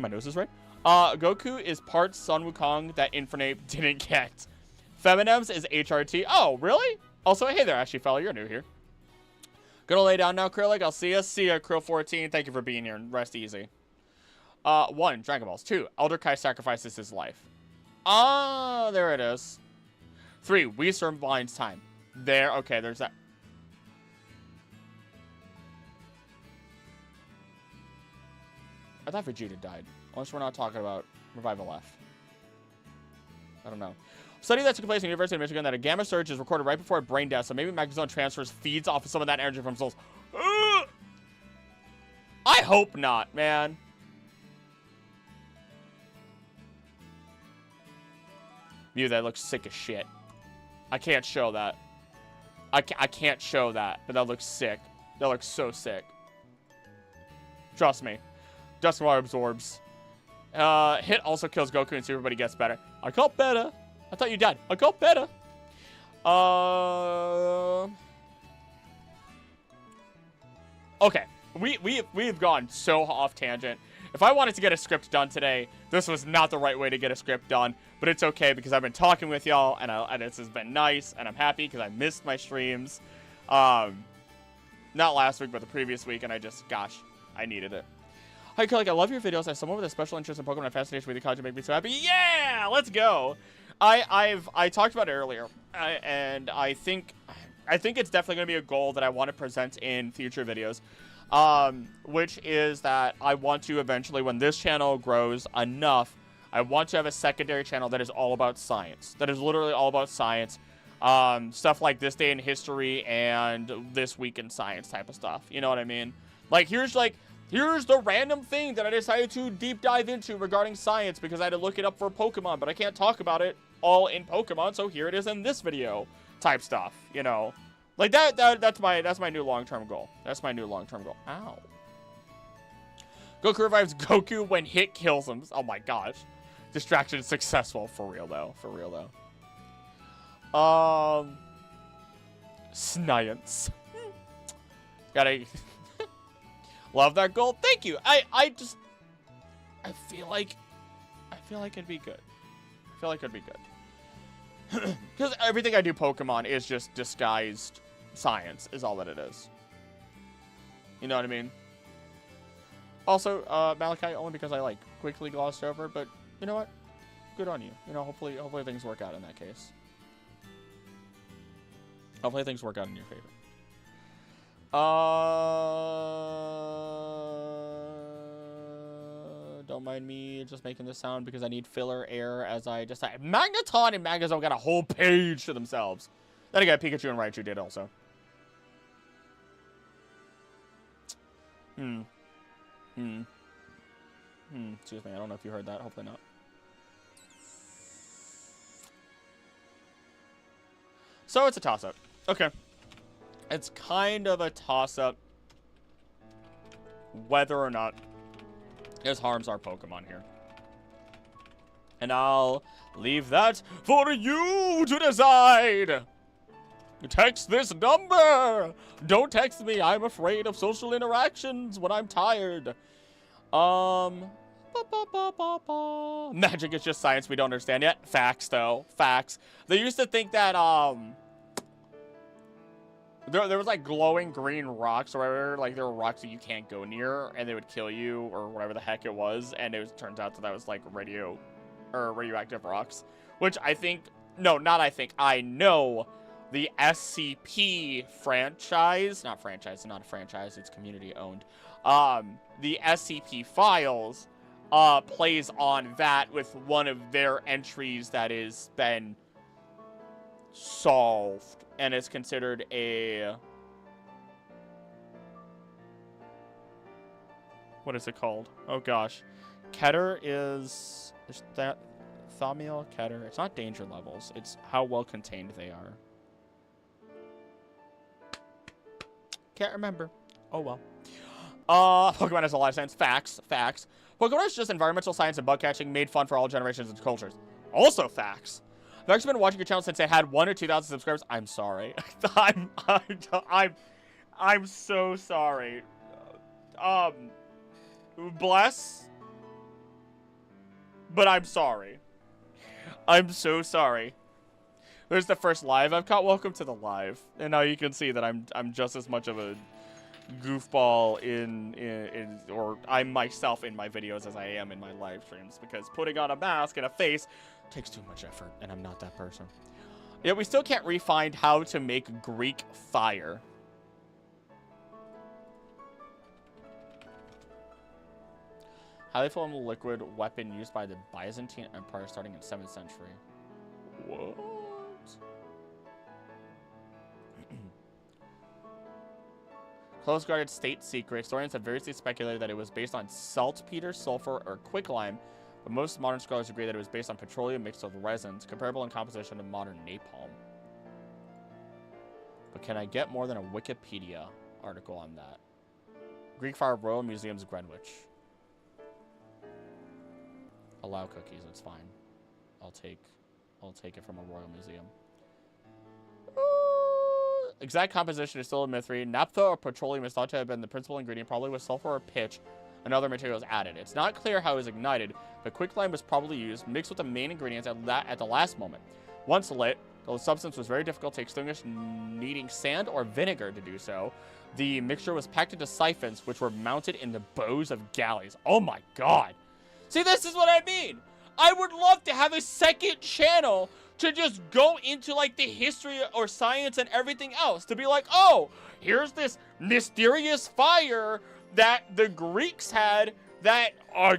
S1: nose is right? Goku is part Sun Wukong that Infernape didn't get. Feminems is HRT. Oh, really? Also, hey there, Ashley fellow, you're new here. Gonna lay down now, Krillig. I'll see ya. See ya, Krill14. Thank you for being here, and rest easy. 1, Dragon Balls. 2, Elder Kai sacrifices his life. Ah, there it is. 3, we survive time. There, okay, there's that. I thought Vegeta died. Unless we're not talking about Revival F. I don't know. Study that took place in the University of Michigan that a gamma surge is recorded right before a brain death, so maybe Magazone transfers feeds off of some of that energy from souls. I hope not, man. Mew, that looks sick as shit. I can't show that. I can't show that, but that looks sick. That looks so sick. Trust me. Dusknoir absorbs. Hit also kills Goku and everybody gets better. I got better. I thought you died. I got better. Okay. We've gone so off tangent. If I wanted to get a script done today, this was not the right way to get a script done. But it's okay because I've been talking with y'all and this has been nice and I'm happy because I missed my streams. Not last week, but the previous week, and gosh, I needed it. Hi, Kelly, I love your videos. As someone with a special interest in Pokemon and fascination with ecology make me so happy. Yeah, let's go. I talked about it earlier, and I think it's definitely going to be a goal that I want to present in future videos, which is that I want to eventually, when this channel grows enough, I want to have a secondary channel that is all about science. That is literally all about science. Stuff like This Day in History and This Week in Science type of stuff. You know what I mean? Like, here's the random thing that I decided to deep dive into regarding science because I had to look it up for Pokemon, but I can't talk about it all in Pokemon, so here it is in this video type stuff, you know? Like, that's my new long-term goal. That's my new long-term goal. Ow. Goku revives Goku when Hit kills him. Oh my gosh. Distraction successful. For real, though. For real, though. Science. Gotta... Love that goal. Thank you. I feel like it'd be good. I feel like it'd be good. Because everything I do Pokemon is just disguised science is all that it is. You know what I mean? Also, Malachi, only because I, like, quickly glossed over, but you know what? Good on you. You know, hopefully things work out in that case. Hopefully things work out in your favor. Don't mind me just making this sound because I need filler air as I decide. Magneton and Magazone got a whole page to themselves. Then again, Pikachu and Raichu did also. Excuse me, I don't know if you heard that. Hopefully not. So it's a toss-up. Okay. It's kind of a toss-up whether or not this harms our Pokemon here. And I'll leave that for you to decide. Text this number. Don't text me. I'm afraid of social interactions when I'm tired. Magic is just science we don't understand yet. Facts, though. Facts. They used to think that, there was, like, glowing green rocks or whatever. Like, there were rocks that you can't go near, and they would kill you, or whatever the heck it was. And turns out that was, like, radioactive rocks. Which I think... No, not I think. I know the SCP franchise... Not franchise, it's not a franchise. It's community-owned. The SCP files, plays on that with one of their entries that has been solved. And it's considered a... What is it called? Oh, gosh. Keter is that... Thaumiel, Keter. It's not danger levels. It's how well contained they are. Can't remember. Oh, well. Pokemon has a lot of science. Facts. Facts. Pokemon is just environmental science and bug catching made fun for all generations and cultures. Also facts. I've actually been watching your channel since it had 1,000 or 2,000 subscribers. I'm sorry. I'm so sorry. Bless. But I'm sorry. I'm so sorry. There's the first live I've caught. Welcome to the live. And now you can see that I'm just as much of a goofball or I'm myself in my videos as I am in my live streams, because putting on a mask and a face takes too much effort, and I'm not that person. Yet we still can't refine how to make Greek fire. Highly flammable liquid weapon used by the Byzantine Empire starting in 7th century. What? Close guarded state secret. Historians have variously speculated that it was based on saltpeter, sulfur, or quicklime, but most modern scholars agree that it was based on petroleum mixed with resins, comparable in composition to modern napalm. But can I get more than a Wikipedia article on that? Greek fire, Royal Museums, Greenwich. Allow cookies, it's fine. I'll take it from a Royal Museum. Exact composition is still a mystery. Naphtha or petroleum is thought to have been the principal ingredient, probably with sulfur or pitch and other materials added. It's not clear how it was ignited, but quicklime was probably used, mixed with the main ingredients at the last moment. Once lit, the substance was very difficult to extinguish, needing sand or vinegar to do so. The mixture was packed into siphons, which were mounted in the bows of galleys. Oh my god! See, this is what I mean! I would love to have a second channel to just go into, like, the history or science and everything else. To be like, oh, here's this mysterious fire that the Greeks had that,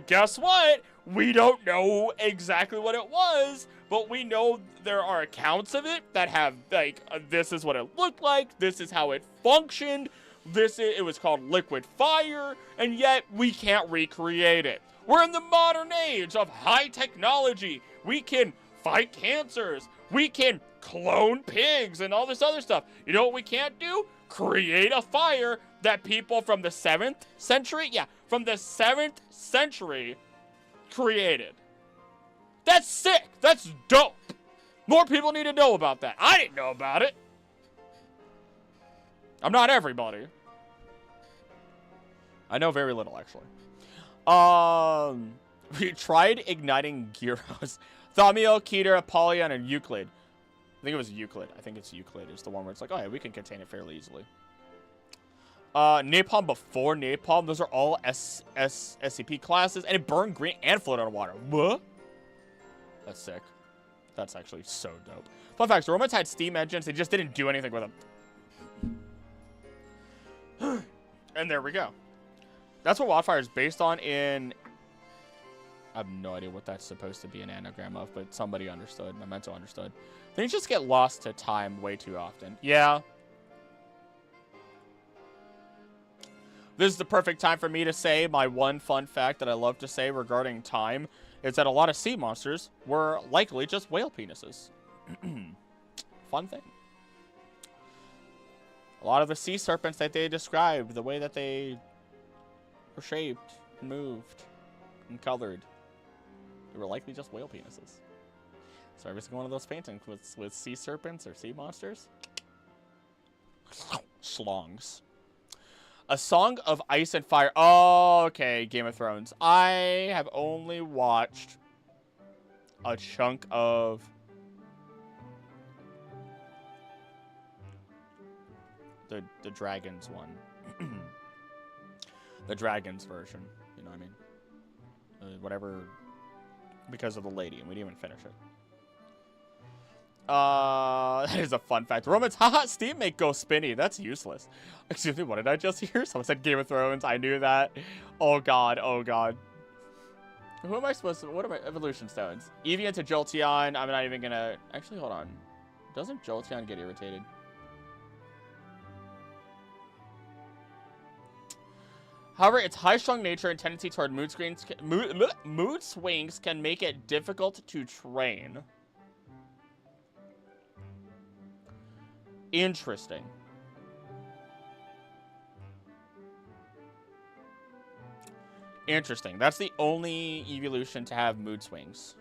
S1: guess what? We don't know exactly what it was, but we know there are accounts of it that have, like, this is what it looked like, this is how it functioned, it was called liquid fire, and yet we can't recreate it. We're in the modern age of high technology. We can fight cancers. We can clone pigs and all this other stuff. You know what we can't do? Create a fire that people from the 7th century, from the 7th century created. That's sick. That's dope. More people need to know about that. I didn't know about it. I'm not everybody. I know very little, actually. We tried igniting Gyros. Thaumiel, Keter, Apollyon, and Euclid. I think it was Euclid. I think it's Euclid is the one where it's like, oh yeah, we can contain it fairly easily. Napalm before Napalm. Those are all SCP classes. And it burned green and floated on water. What? That's sick. That's actually so dope. Fun fact, the Romans had steam engines. They just didn't do anything with them. And there we go. That's what Wildfire is based on in... I have no idea what that's supposed to be an anagram of, but somebody understood. Memento understood. Things just get lost to time way too often. Yeah. This is the perfect time for me to say my one fun fact that I love to say regarding time is that a lot of sea monsters were likely just whale penises. Fun thing. A lot of the sea serpents that they described, the way that they were shaped, and moved, and colored, they were likely just whale penises. So every single one of those paintings with sea serpents or sea monsters. Schlongs. A Song of Ice and Fire. Oh, okay, Game of Thrones. I have only watched a chunk of the dragons one. The dragons version. You know what I mean? Whatever. Because of the lady, and we didn't even finish it. That is a fun fact. Romans, haha, Steam make go spinny. That's useless. Excuse me, what did I just hear? Someone said Game of Thrones. I knew that. Oh god, oh god. Who am I supposed to... What are my evolution stones? Evian to Jolteon. I'm not even gonna... Actually, hold on. Doesn't Jolteon get irritated? However, its high-strung nature and tendency toward mood swings can make it difficult to train. Interesting. Interesting. That's the only evolution to have mood swings.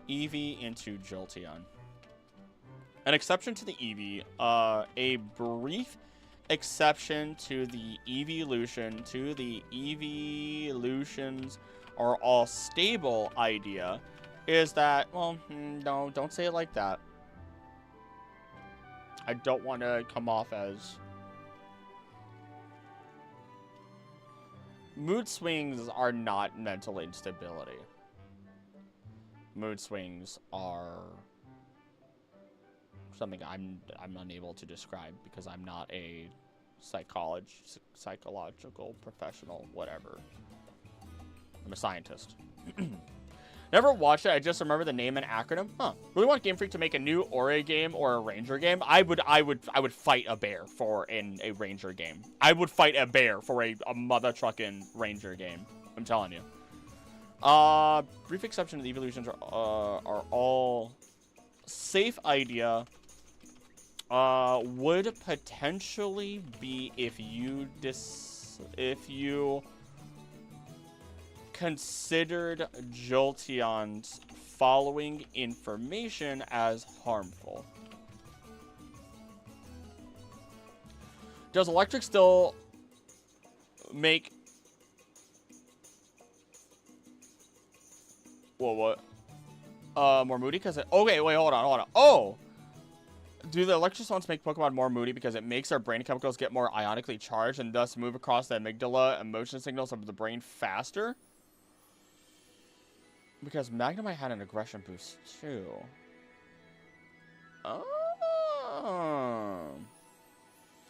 S1: Eevee into Jolteon. An exception to the Eevee. A brief exception to the evolution to the evolutions are all stable idea is that, well, no, don't say it like that. I don't want to come off as... Mood swings are not mental instability. Mood swings are something I'm unable to describe because I'm not a psychological professional, whatever. I'm a scientist. Never watched it. I just remember the name and acronym. Huh. Really want Game Freak to make a new Ori game or a Ranger game. I would fight a bear for a Ranger game. I would fight a bear for a mother trucking Ranger game. I'm telling you. Brief exception to the evolutions are all safe idea. Would potentially be if you considered Jolteon's following information as harmful. Does Electric still make... Whoa, what? More moody? Because it... Okay, wait, hold on. Oh! Do the electric stones make Pokemon more moody because it makes our brain chemicals get more ionically charged and thus move across the amygdala emotion signals of the brain faster? Because Magnemite had an aggression boost, too. Oh.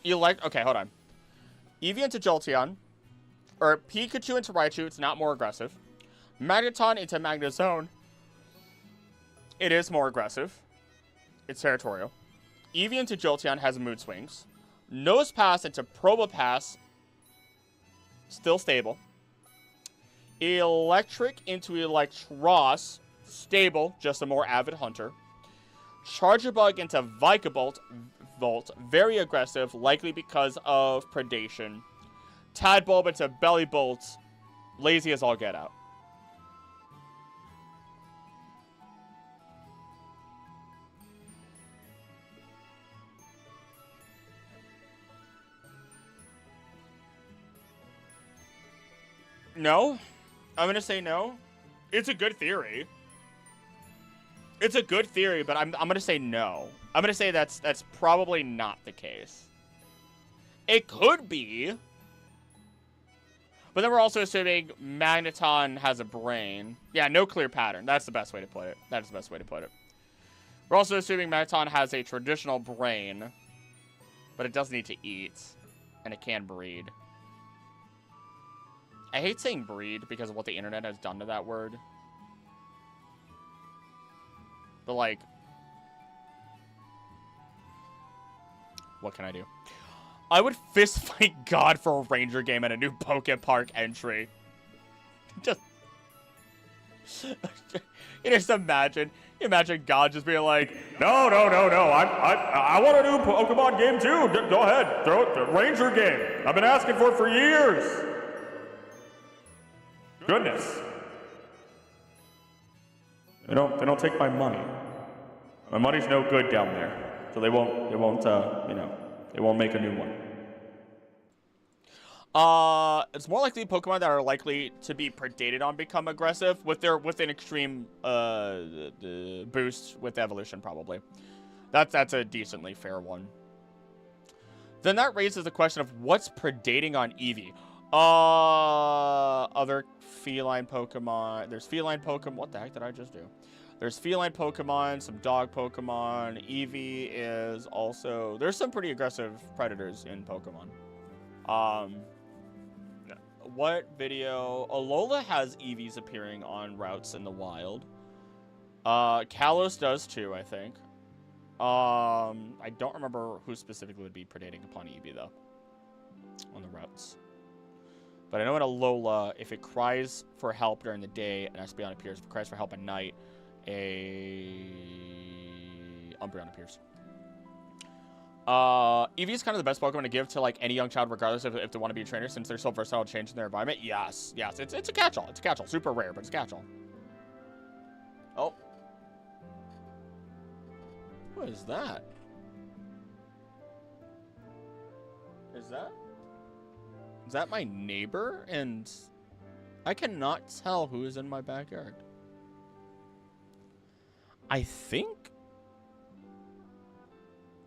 S1: Okay, hold on. Eevee into Jolteon. Or Pikachu into Raichu. It's not more aggressive. Magneton into Magnezone. It is more aggressive. It's territorial. Eevee into Jolteon has mood swings. Nosepass into Probopass. Still stable. Electric into Electros. Stable, just a more avid hunter. Charjabug into Vikavolt. Very aggressive, likely because of predation. Tadbulb into Bellybolt. Lazy as all get out. No. I'm going to say no. It's a good theory. It's a good theory, but I'm gonna say no. I'm gonna say that's probably not the case. It could be. But then we're also assuming Magneton has a brain. Yeah, no clear pattern. That's the best way to put it. That is the best way to put it. We're also assuming Magneton has a traditional brain, but it does need to eat, and it can breed. I hate saying breed because of what the internet has done to that word. But, like, what can I do? I would fist fight God for a Ranger game and a new Poke Park entry. Just, you just imagine God just being like, no, I want a new Pokemon game too. Go ahead, throw it, the Ranger game. I've been asking for it for years. Goodness. They don't take my money. My money's no good down there, so they won't make a new one. It's more likely Pokemon that are likely to be predated on become aggressive with an extreme boost with evolution, probably. That's a decently fair one. Then that raises the question of what's predating on Eevee. Other feline Pokemon. There's feline Pokemon. What the heck did I just do? There's feline Pokemon, some dog Pokemon. Eevee is also... There's some pretty aggressive predators in Pokemon. What video? Alola has Eevees appearing on routes in the wild. Kalos does too, I think. I don't remember who specifically would be predating upon Eevee, though. On the routes. But I know in Alola, if it cries for help during the day, an Espeon appears. If it cries for help at night, a Umbreon appears. Eevee is kind of the best Pokemon to give to like any young child, regardless if they want to be a trainer, since they're so versatile to change in their environment. Yes, it's a catch-all. It's a catch-all. Super rare, but it's a catch-all. Oh. What is that? Is that my neighbor? And I cannot tell who is in my backyard. I think...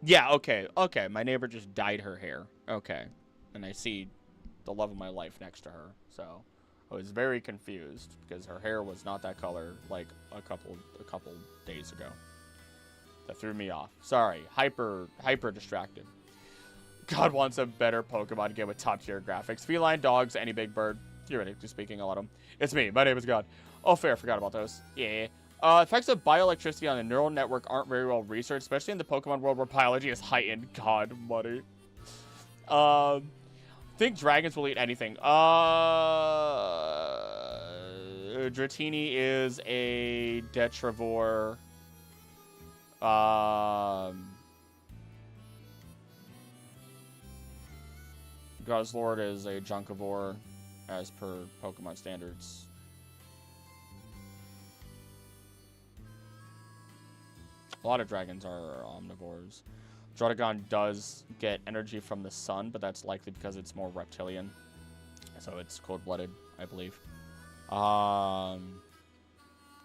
S1: Yeah, okay. My neighbor just dyed her hair. Okay. And I see the love of my life next to her. So I was very confused because her hair was not that color like a couple days ago. That threw me off. Sorry. Hyper distracted. God wants a better Pokemon game with top tier graphics. Feline, dogs, any big bird. Theoretically speaking, a lot of them. It's me. My name is God. Oh, fair. Forgot about those. Yeah. Effects of bioelectricity on the neural network aren't very well researched, especially in the Pokemon world where biology is heightened. God, money. Think dragons will eat anything. Dratini is a Detrivore. Guzzlord is a Junkivore, as per Pokemon standards. A lot of dragons are omnivores. Druddigon does get energy from the sun, but that's likely because it's more reptilian. So it's cold-blooded, I believe. Can't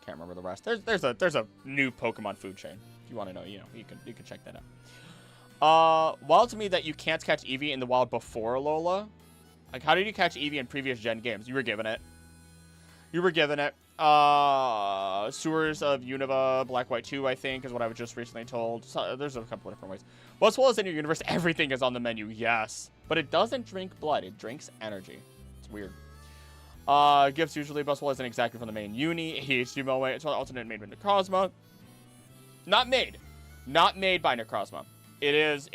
S1: remember the rest. There's a new Pokemon food chain. If you want to know, you can check that out. Wild to me that you can't catch Eevee in the wild before Alola. Like, how did you catch Eevee in previous gen games? You were given it. Sewers of Unova, Black White 2, I think, is what I was just recently told. So, there's a couple of different ways. Most well as in your universe, everything is on the menu, yes. But it doesn't drink blood, it drinks energy. It's weird. Gifts usually Buswell isn't exactly from the main uni. HU Moe, it's alternate made by Necrozma. Not made by Necrozma. It is.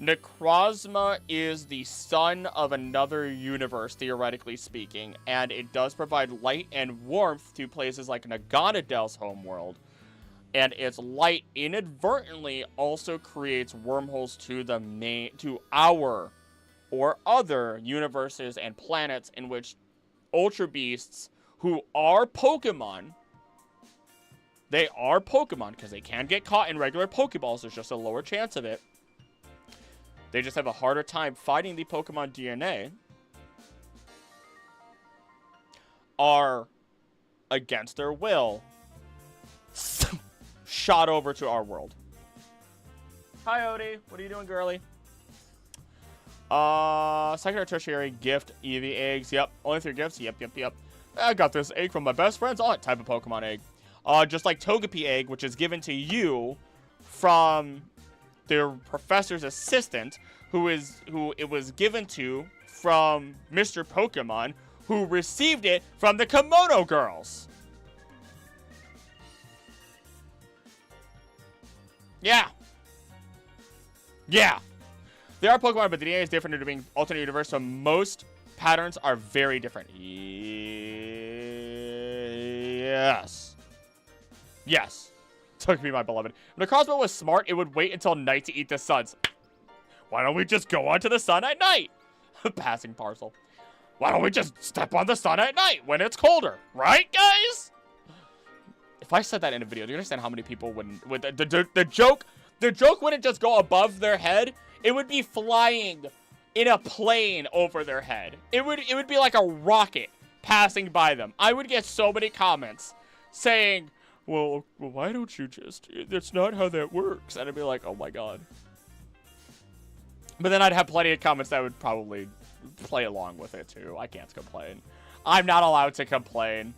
S1: Necrozma is the sun of another universe, theoretically speaking, and it does provide light and warmth to places like Naganadel's homeworld. And its light inadvertently also creates wormholes to our or other universes and planets in which Ultra Beasts, who are Pokemon, they are Pokemon because they can get caught in regular Pokeballs. There's just a lower chance of it. They just have a harder time fighting the Pokemon DNA. Are, against their will, shot over to our world. Hi, Odie. What are you doing, girly? Secondary, tertiary, gift, Eevee eggs. Yep. Only 3 gifts. Yep. I got this egg from my best friend's aunt. Type of Pokemon egg. Just like Togepi egg, which is given to you from their professor's assistant, who it was given to from Mr. Pokemon, who received it from the Kimono Girls. Yeah. There are Pokemon, but the DNA is different due to being alternate universe, so most patterns are very different. Yes. Took me, my beloved. When the Necrozma was smart, it would wait until night to eat the suns. Why don't we just go onto the sun at night? Passing parcel. Why don't we just step on the sun at night when it's colder? Right, guys? If I said that in a video, do you understand how many people wouldn't... The joke wouldn't just go above their head. It would be flying in a plane over their head. It would be like a rocket passing by them. I would get so many comments saying, well, why don't you just... That's not how that works. And I'd be like, oh my god. But then I'd have plenty of comments that would probably play along with it too. I can't complain. I'm not allowed to complain.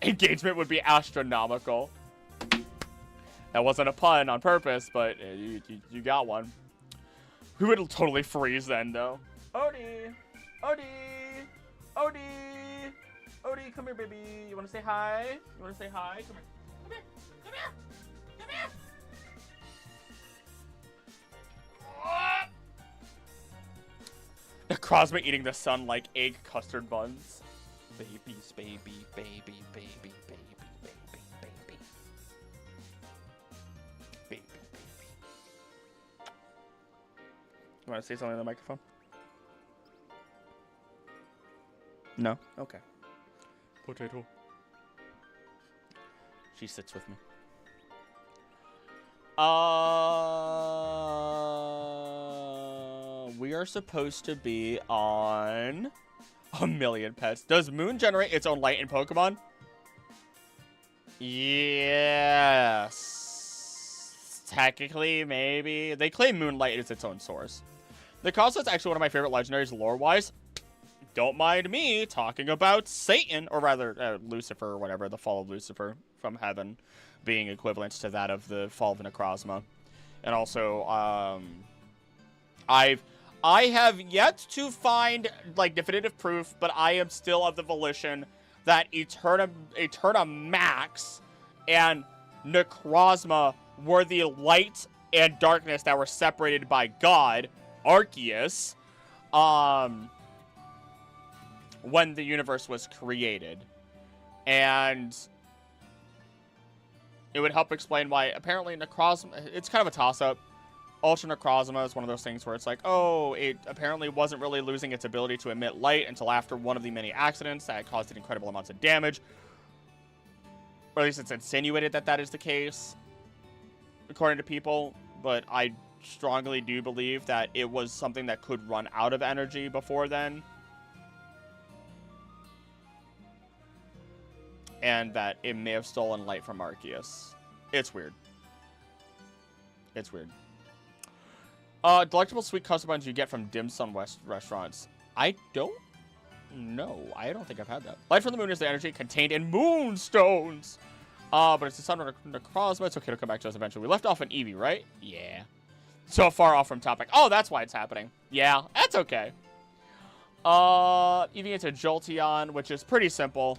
S1: Engagement would be astronomical. That wasn't a pun on purpose, but you got one. We would totally freeze then, though. Odie, come here, baby. You want to say hi? Come here. Necrozma eating the sun like egg custard buns. Babies, baby. You want to say something on the microphone? No? Okay. Potato. She sits with me. We are supposed to be on a million pets. Does Moon generate its own light in Pokemon? Yes. Technically, maybe. They claim Moonlight is its own source. The Cosmo is actually one of my favorite legendaries lore-wise. Don't mind me talking about Satan, or rather, Lucifer, or whatever, the fall of Lucifer from heaven, being equivalent to that of the fall of Necrozma. And also, I have yet to find, like, definitive proof, but I am still of the volition that Eterna Max and Necrozma were the light and darkness that were separated by God, Arceus, when the universe was created. And it would help explain why apparently Necrozma, it's kind of a toss-up. Ultra Necrozma is one of those things where it's like, oh, it apparently wasn't really losing its ability to emit light until after one of the many accidents that caused it incredible amounts of damage. Or at least it's insinuated that that is the case, according to people. But I strongly do believe that it was something that could run out of energy before then. And that it may have stolen light from Arceus. It's weird. It's weird. Delectable sweet custard buns you get from dim sum restaurants. I don't know. I don't think I've had that. Light from the moon is the energy contained in moonstones. But it's the sun of Necrozma. It's okay to come back to us eventually. We left off in Eevee, right? Yeah. So far off from topic. Oh, that's why it's happening. Yeah, that's okay. Eevee into Jolteon, which is pretty simple.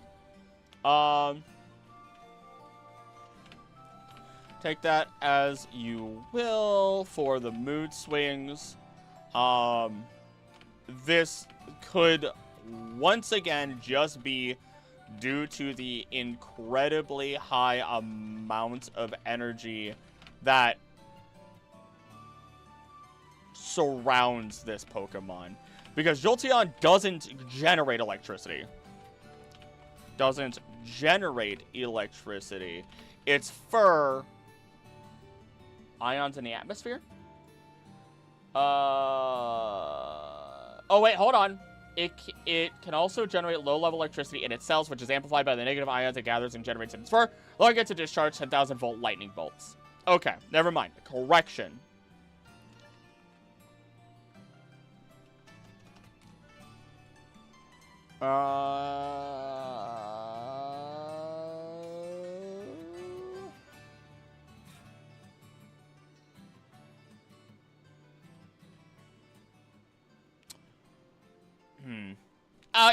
S1: Take that as you will for the mood swings. This could once again just be due to the incredibly high amount of energy that surrounds this Pokemon. Because Jolteon doesn't generate electricity. Its fur... ions in the atmosphere? Oh, wait, hold on. it can also generate low-level electricity in its cells, which is amplified by the negative ions it gathers and generates in its fur, allowing it to discharge 10,000-volt lightning bolts. Okay, never mind. Correction.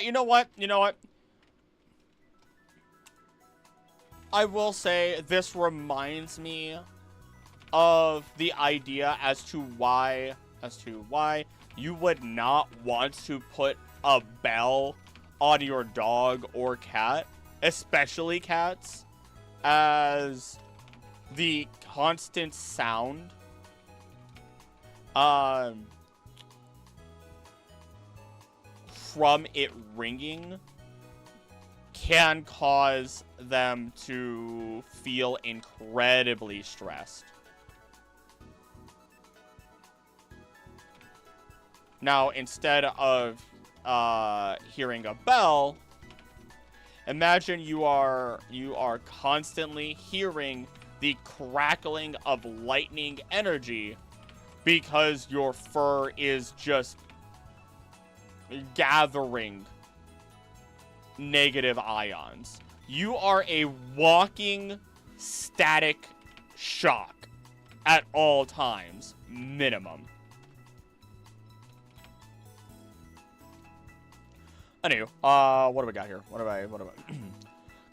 S1: You know what? You know what? I will say this reminds me of the idea as to why you would not want to put a bell on your dog or cat, especially cats, as the constant sound from it ringing can cause them to feel incredibly stressed. Now, instead of hearing a bell, imagine you are constantly hearing the crackling of lightning energy because your fur is just gathering negative ions. You are a walking static shock at all times, minimum. Anywho, what do we got here? What do I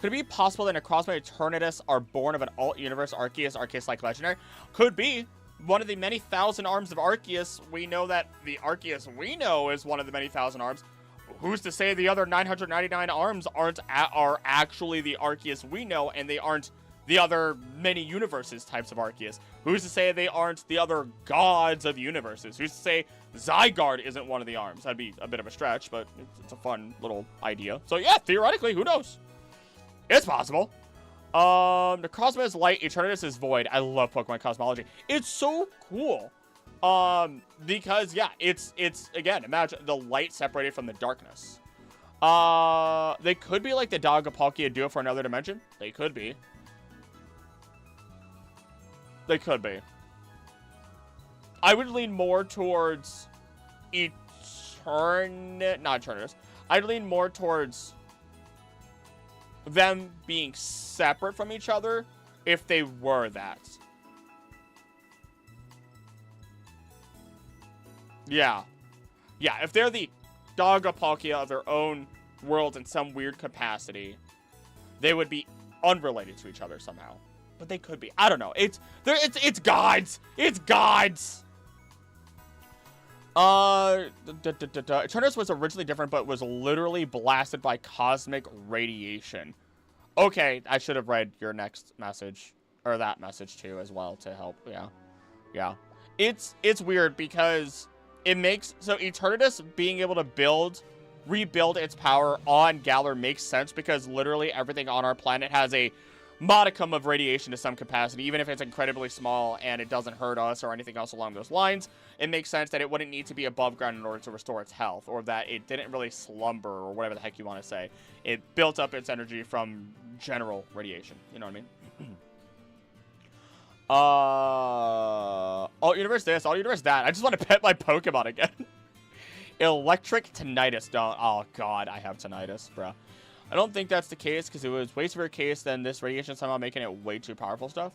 S1: Could it be possible that Necrozma Eternatus are born of an alt-universe Arceus-like legendary? Could be. One of the many thousand arms of Arceus, we know that the Arceus we know is one of the many thousand arms. Who's to say the other 999 arms are actually the Arceus we know, and they aren't the other many universes types of Arceus? Who's to say they aren't the other gods of universes? Who's to say Zygarde isn't one of the arms? That'd be a bit of a stretch, but it's a fun little idea. So yeah, theoretically, who knows? It's possible. Necrozma is light, Eternatus is void. I love Pokemon cosmology. It's so cool. Because yeah, it's again, imagine the light separated from the darkness. They could be like the Dagapalkia duo for another dimension. They could be. They could be. I would lean more towards not Eternatus. I'd lean more towards them being separate from each other if they were that. Yeah. Yeah, if they're the Dagapalkia of their own world in some weird capacity, they would be unrelated to each other somehow. But they could be. I don't know. It's gods. It's gods. Eternatus was originally different, but was literally blasted by cosmic radiation. Okay, I should have read your next message, or that message too, as well, to help. Yeah. It's weird because it makes, so Eternatus being able to rebuild its power on Galar makes sense because literally everything on our planet has a modicum of radiation to some capacity, even if it's incredibly small and it doesn't hurt us or anything else along those lines. It makes sense that it wouldn't need to be above ground in order to restore its health, or that it didn't really slumber, or whatever the heck you want to say. It built up its energy from general radiation. You know what I mean? Alt universe this, alt universe that. I just want to pet my Pokemon again. Electric tinnitus. Don't. Oh god, I have tinnitus, bruh. I don't think that's the case, because it was way severe case than this radiation somehow making it way too powerful stuff.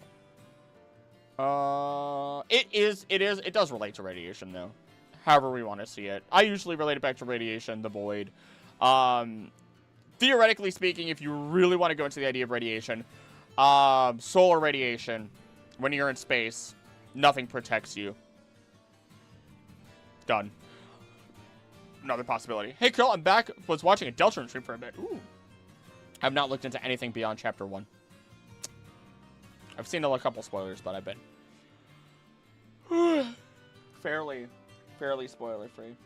S1: It does relate to radiation, though. However we want to see it. I usually relate it back to radiation, the void. Theoretically speaking, if you really want to go into the idea of radiation, solar radiation, when you're in space, nothing protects you. Done. Another possibility. Hey, Krill, I'm back. Was watching a Deltron stream for a bit. Ooh. I've not looked into anything beyond Chapter 1. I've seen a couple spoilers, but I've been fairly spoiler-free,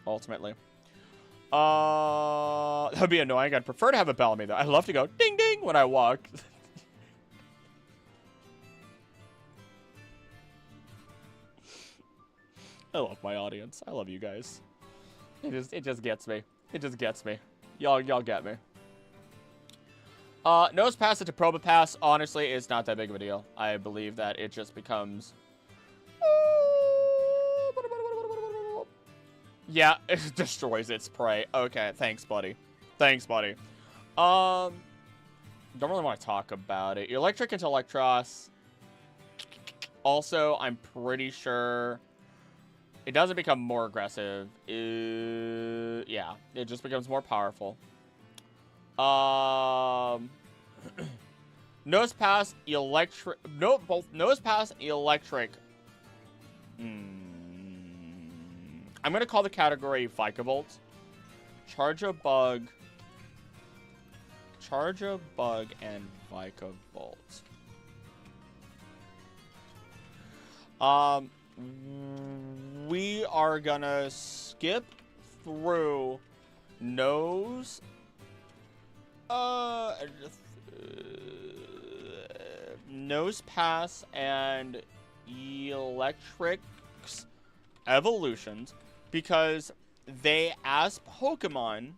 S1: ultimately. That would be annoying. I'd prefer to have a Bellamy, though. I'd love to go ding-ding when I walk. I love my audience. I love you guys. It just gets me. It just gets me. Y'all get me. Nose pass to Probopass, honestly, it's not that big of a deal. I believe that it just becomes... Yeah, it destroys its prey. Okay, thanks, buddy. Thanks, buddy. Don't really want to talk about it. Electric into Electros. Also, I'm pretty sure it doesn't become more aggressive. Yeah, it just becomes more powerful. Nose pass, electric. No, both nose pass, electric. I'm gonna call the category Vikavolt. Charge a bug, and Vikavolt. We are gonna skip through nose. Nose pass and electric's evolutions because they, as Pokemon,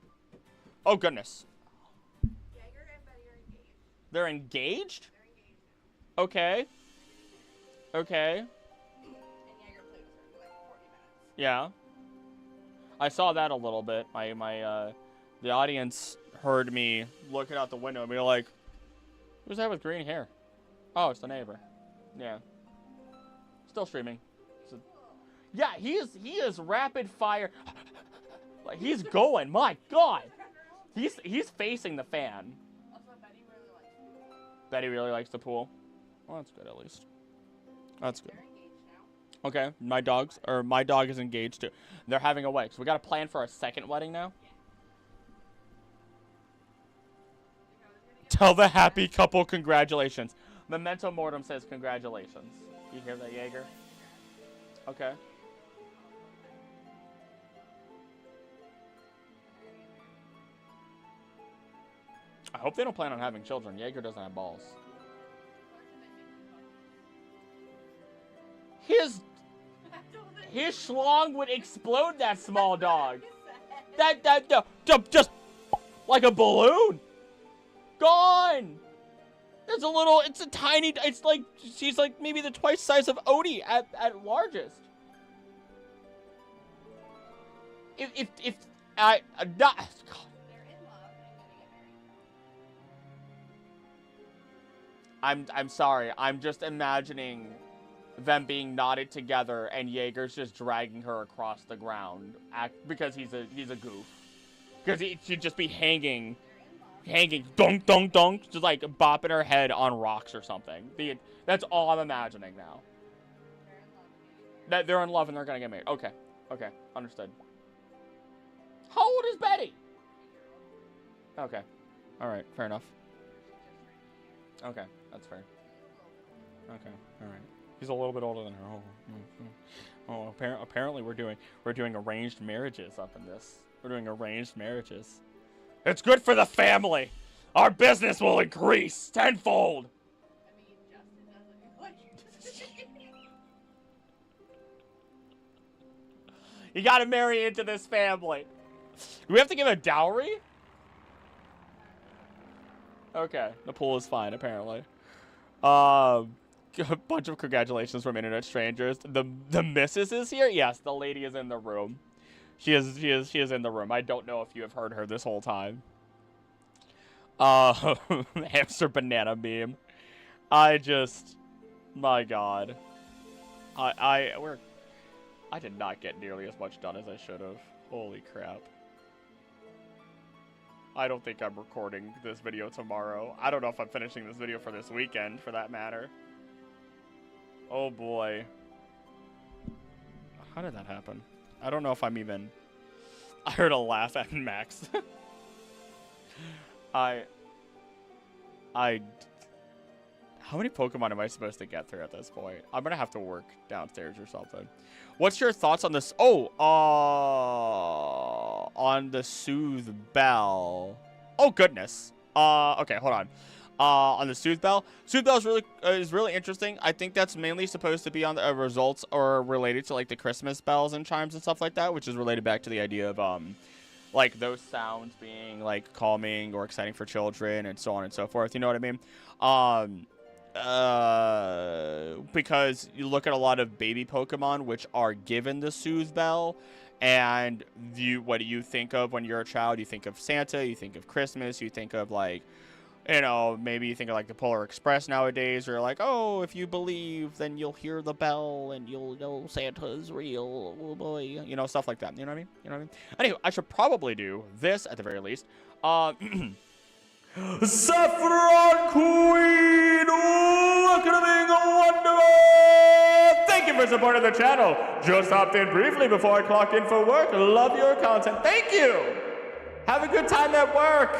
S1: oh goodness,
S2: Jaeger and Betty are engaged.
S1: they're engaged.
S2: They're engaged.
S1: Okay. Okay.
S2: And Jaeger played with her for like 40 minutes.
S1: Yeah. I saw that a little bit. The audience heard me looking out the window and be like, "Who's that with green hair?" Oh, it's the neighbor. Yeah. Still streaming. Yeah, he is rapid fire. Like he's going. My God. He's facing the fan.
S2: Also, Betty really likes pool.
S1: Betty really likes the pool. Well, that's good at least. That's good.
S2: They're engaged now.
S1: Okay, my dog is engaged too. They're having a wedding. So we got a plan for a second wedding now. Tell the happy couple congratulations. Memento Mortem says congratulations. You hear that, Jaeger? Okay. I hope they don't plan on having children. Jaeger doesn't have balls. His schlong would explode that small dog. Just like a balloon. Gone. It's a tiny, it's like, she's like maybe the twice size of Odie at largest. If I, not, God.
S2: They're in love and gonna get married.
S1: I'm sorry. I'm just imagining them being knotted together and Jaeger's just dragging her across the ground because he's a goof. Because she'd just be hanging, dunk, dunk, dunk, just like bopping her head on rocks or something. That's all I'm imagining now. That they're in love and they're gonna get married. Okay, understood. How old is Betty? Okay, all right, fair enough. Okay, that's fair. Okay, all right. He's a little bit older than her. Oh, apparently we're doing arranged marriages up in this. We're doing arranged marriages. It's good for the family. Our business will increase tenfold.
S2: I mean, Justin doesn't like you.
S1: You gotta marry into this family. Do we have to give a dowry? Okay, the pool is fine apparently. A bunch of congratulations from internet strangers. The missus is here. Yes, the lady is in the room. She is in the room. I don't know if you have heard her this whole time. Hamster banana meme. My God. I did not get nearly as much done as I should have. Holy crap. I don't think I'm recording this video tomorrow. I don't know if I'm finishing this video for this weekend, for that matter. Oh boy. How did that happen? I don't know if I'm even... I heard a laugh at Max. How many Pokemon am I supposed to get through at this point? I'm gonna have to work downstairs or something. What's your thoughts on this? Oh, on the Soothe Bell. Oh, goodness. Okay, hold on. on the Sooth Bell. Sooth Bell is really interesting. I think that's mainly supposed to be on the results or related to like the Christmas bells and chimes and stuff like that, which is related back to the idea of like those sounds being like calming or exciting for children and so on and so forth. You know what I mean? Because you look at a lot of baby Pokemon which are given the Soothe Bell, and what do you think of when you're a child? You think of Santa, you think of Christmas, you think of like, you know, maybe you think of like the Polar Express nowadays, or like, oh, if you believe, then you'll hear the bell and you'll know Santa's real, oh boy, you know, stuff like that. You know what I mean? You know what I mean? Anyway, I should probably do this at the very least. Saffron Queen, welcoming Wonder! Thank you for supporting the channel. Just hopped in briefly before I clocked in for work. Love your content. Thank you. Have a good time at work.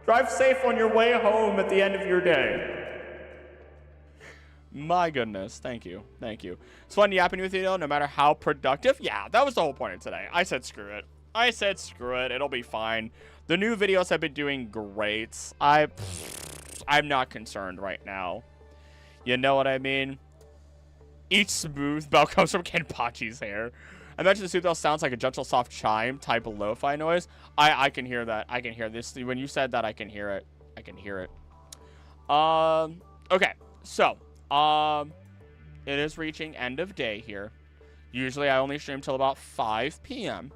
S1: Drive safe on your way home at the end of your day. My goodness. Thank you. Thank you. It's fun yapping with you, though, no matter how productive. Yeah, that was the whole point of today. I said screw it. I said screw it. It'll be fine. The new videos have been doing great. I'm not concerned right now. You know what I mean? Each smooth bell comes from Kenpachi's hair. I imagine the Sooth Bell sounds like a gentle, soft chime type of lo-fi noise. I can hear that. I can hear this. When you said that, I can hear it. I can hear it. Okay. So, it is reaching end of day here. Usually, I only stream till about 5 p.m.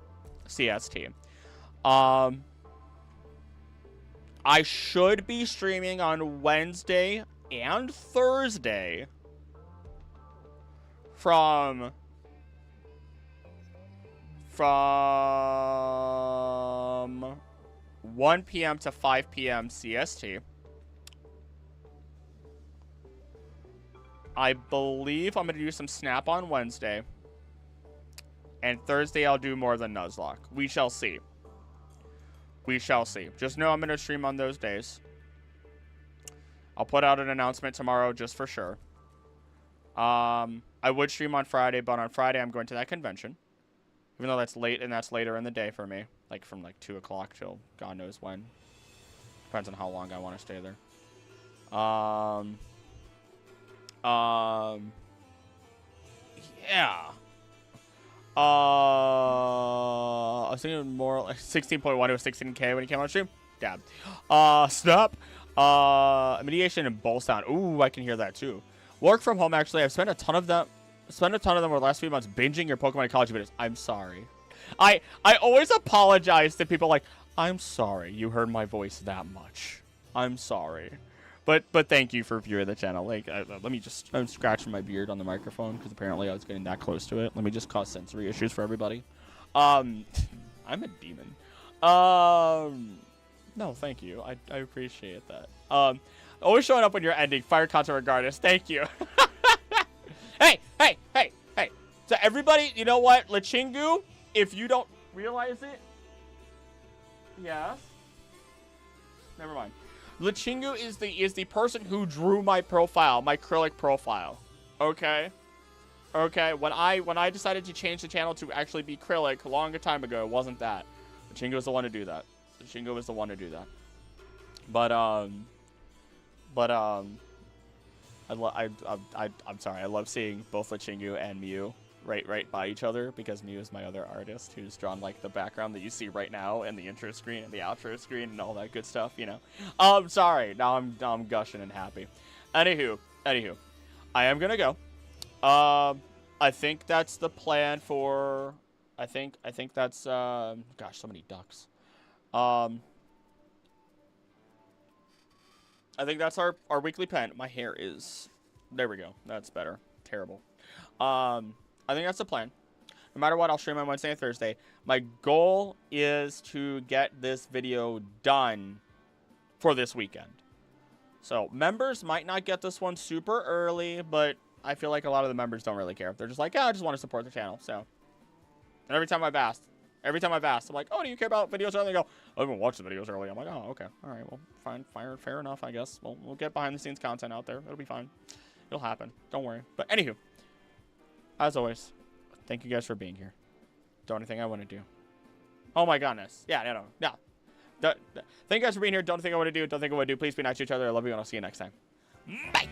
S1: CST. I should be streaming on Wednesday and Thursday from 1 p.m. to 5 p.m. CST. I believe I'm going to do some Snap on Wednesday. And Thursday I'll do more than Nuzlocke. We shall see. We shall see. Just know I'm going to stream on those days. I'll put out an announcement tomorrow just for sure. I would stream on Friday, but on Friday I'm going to that convention. Even though that's late, and that's later in the day for me. Like from like 2 o'clock till God knows when. Depends on how long I want to stay there. Yeah. I was thinking more like 16.1 to 16K when he came on stream. Dab. Snap. Mediation and Bowl Sound. Ooh, I can hear that too. Work from home, actually. I've spent a ton of them. Over the last few months binging your Pokemon College videos. I'm sorry. I always apologize to people like, I'm sorry you heard my voice that much. I'm sorry. But thank you for viewing the channel. Like, let me just, I'm scratching my beard on the microphone because apparently I was getting that close to it. Let me just cause sensory issues for everybody. I'm a demon. No, thank you. I appreciate that. Always showing up when you're ending. Fire content regardless. Thank you. Hey. So everybody, you know what? Lachingu, if you don't realize it. Yes. Never mind. Lachingu is the person who drew my profile, my acrylic profile. Okay? Okay, when I decided to change the channel to actually be acrylic a long time ago, it wasn't that. Lachingu was the one to do that. Lachingu was the one to do that. I'm sorry. I love seeing both Lachingu and Mew right by each other because Mew is my other artist who's drawn like the background that you see right now and the intro screen and the outro screen and all that good stuff, you know. Sorry. Now I'm gushing and happy. Anywho, I am gonna go. I think that's the plan for. I think that's gosh, so many ducks. I think that's our weekly pen. My hair is... There we go. That's better. Terrible. I think that's the plan. No matter what, I'll stream on Wednesday and Thursday. My goal is to get this video done for this weekend. So, members might not get this one super early, but I feel like a lot of the members don't really care. They're just like, yeah, I just want to support the channel. So, and every time I've asked, I'm like, oh, do you care about videos early? They go, I haven't watched the videos early. I'm like, oh, okay. All right, well, fine, fair enough, I guess. We'll get behind-the-scenes content out there. It'll be fine. It'll happen. Don't worry. But anywho, as always, thank you guys for being here. Do anything I want to do. Oh, my goodness. Yeah. Thank you guys for being here. Don't think I want to do. Don't think I want to do. Please be nice to each other. I love you, and I'll see you next time. Bye.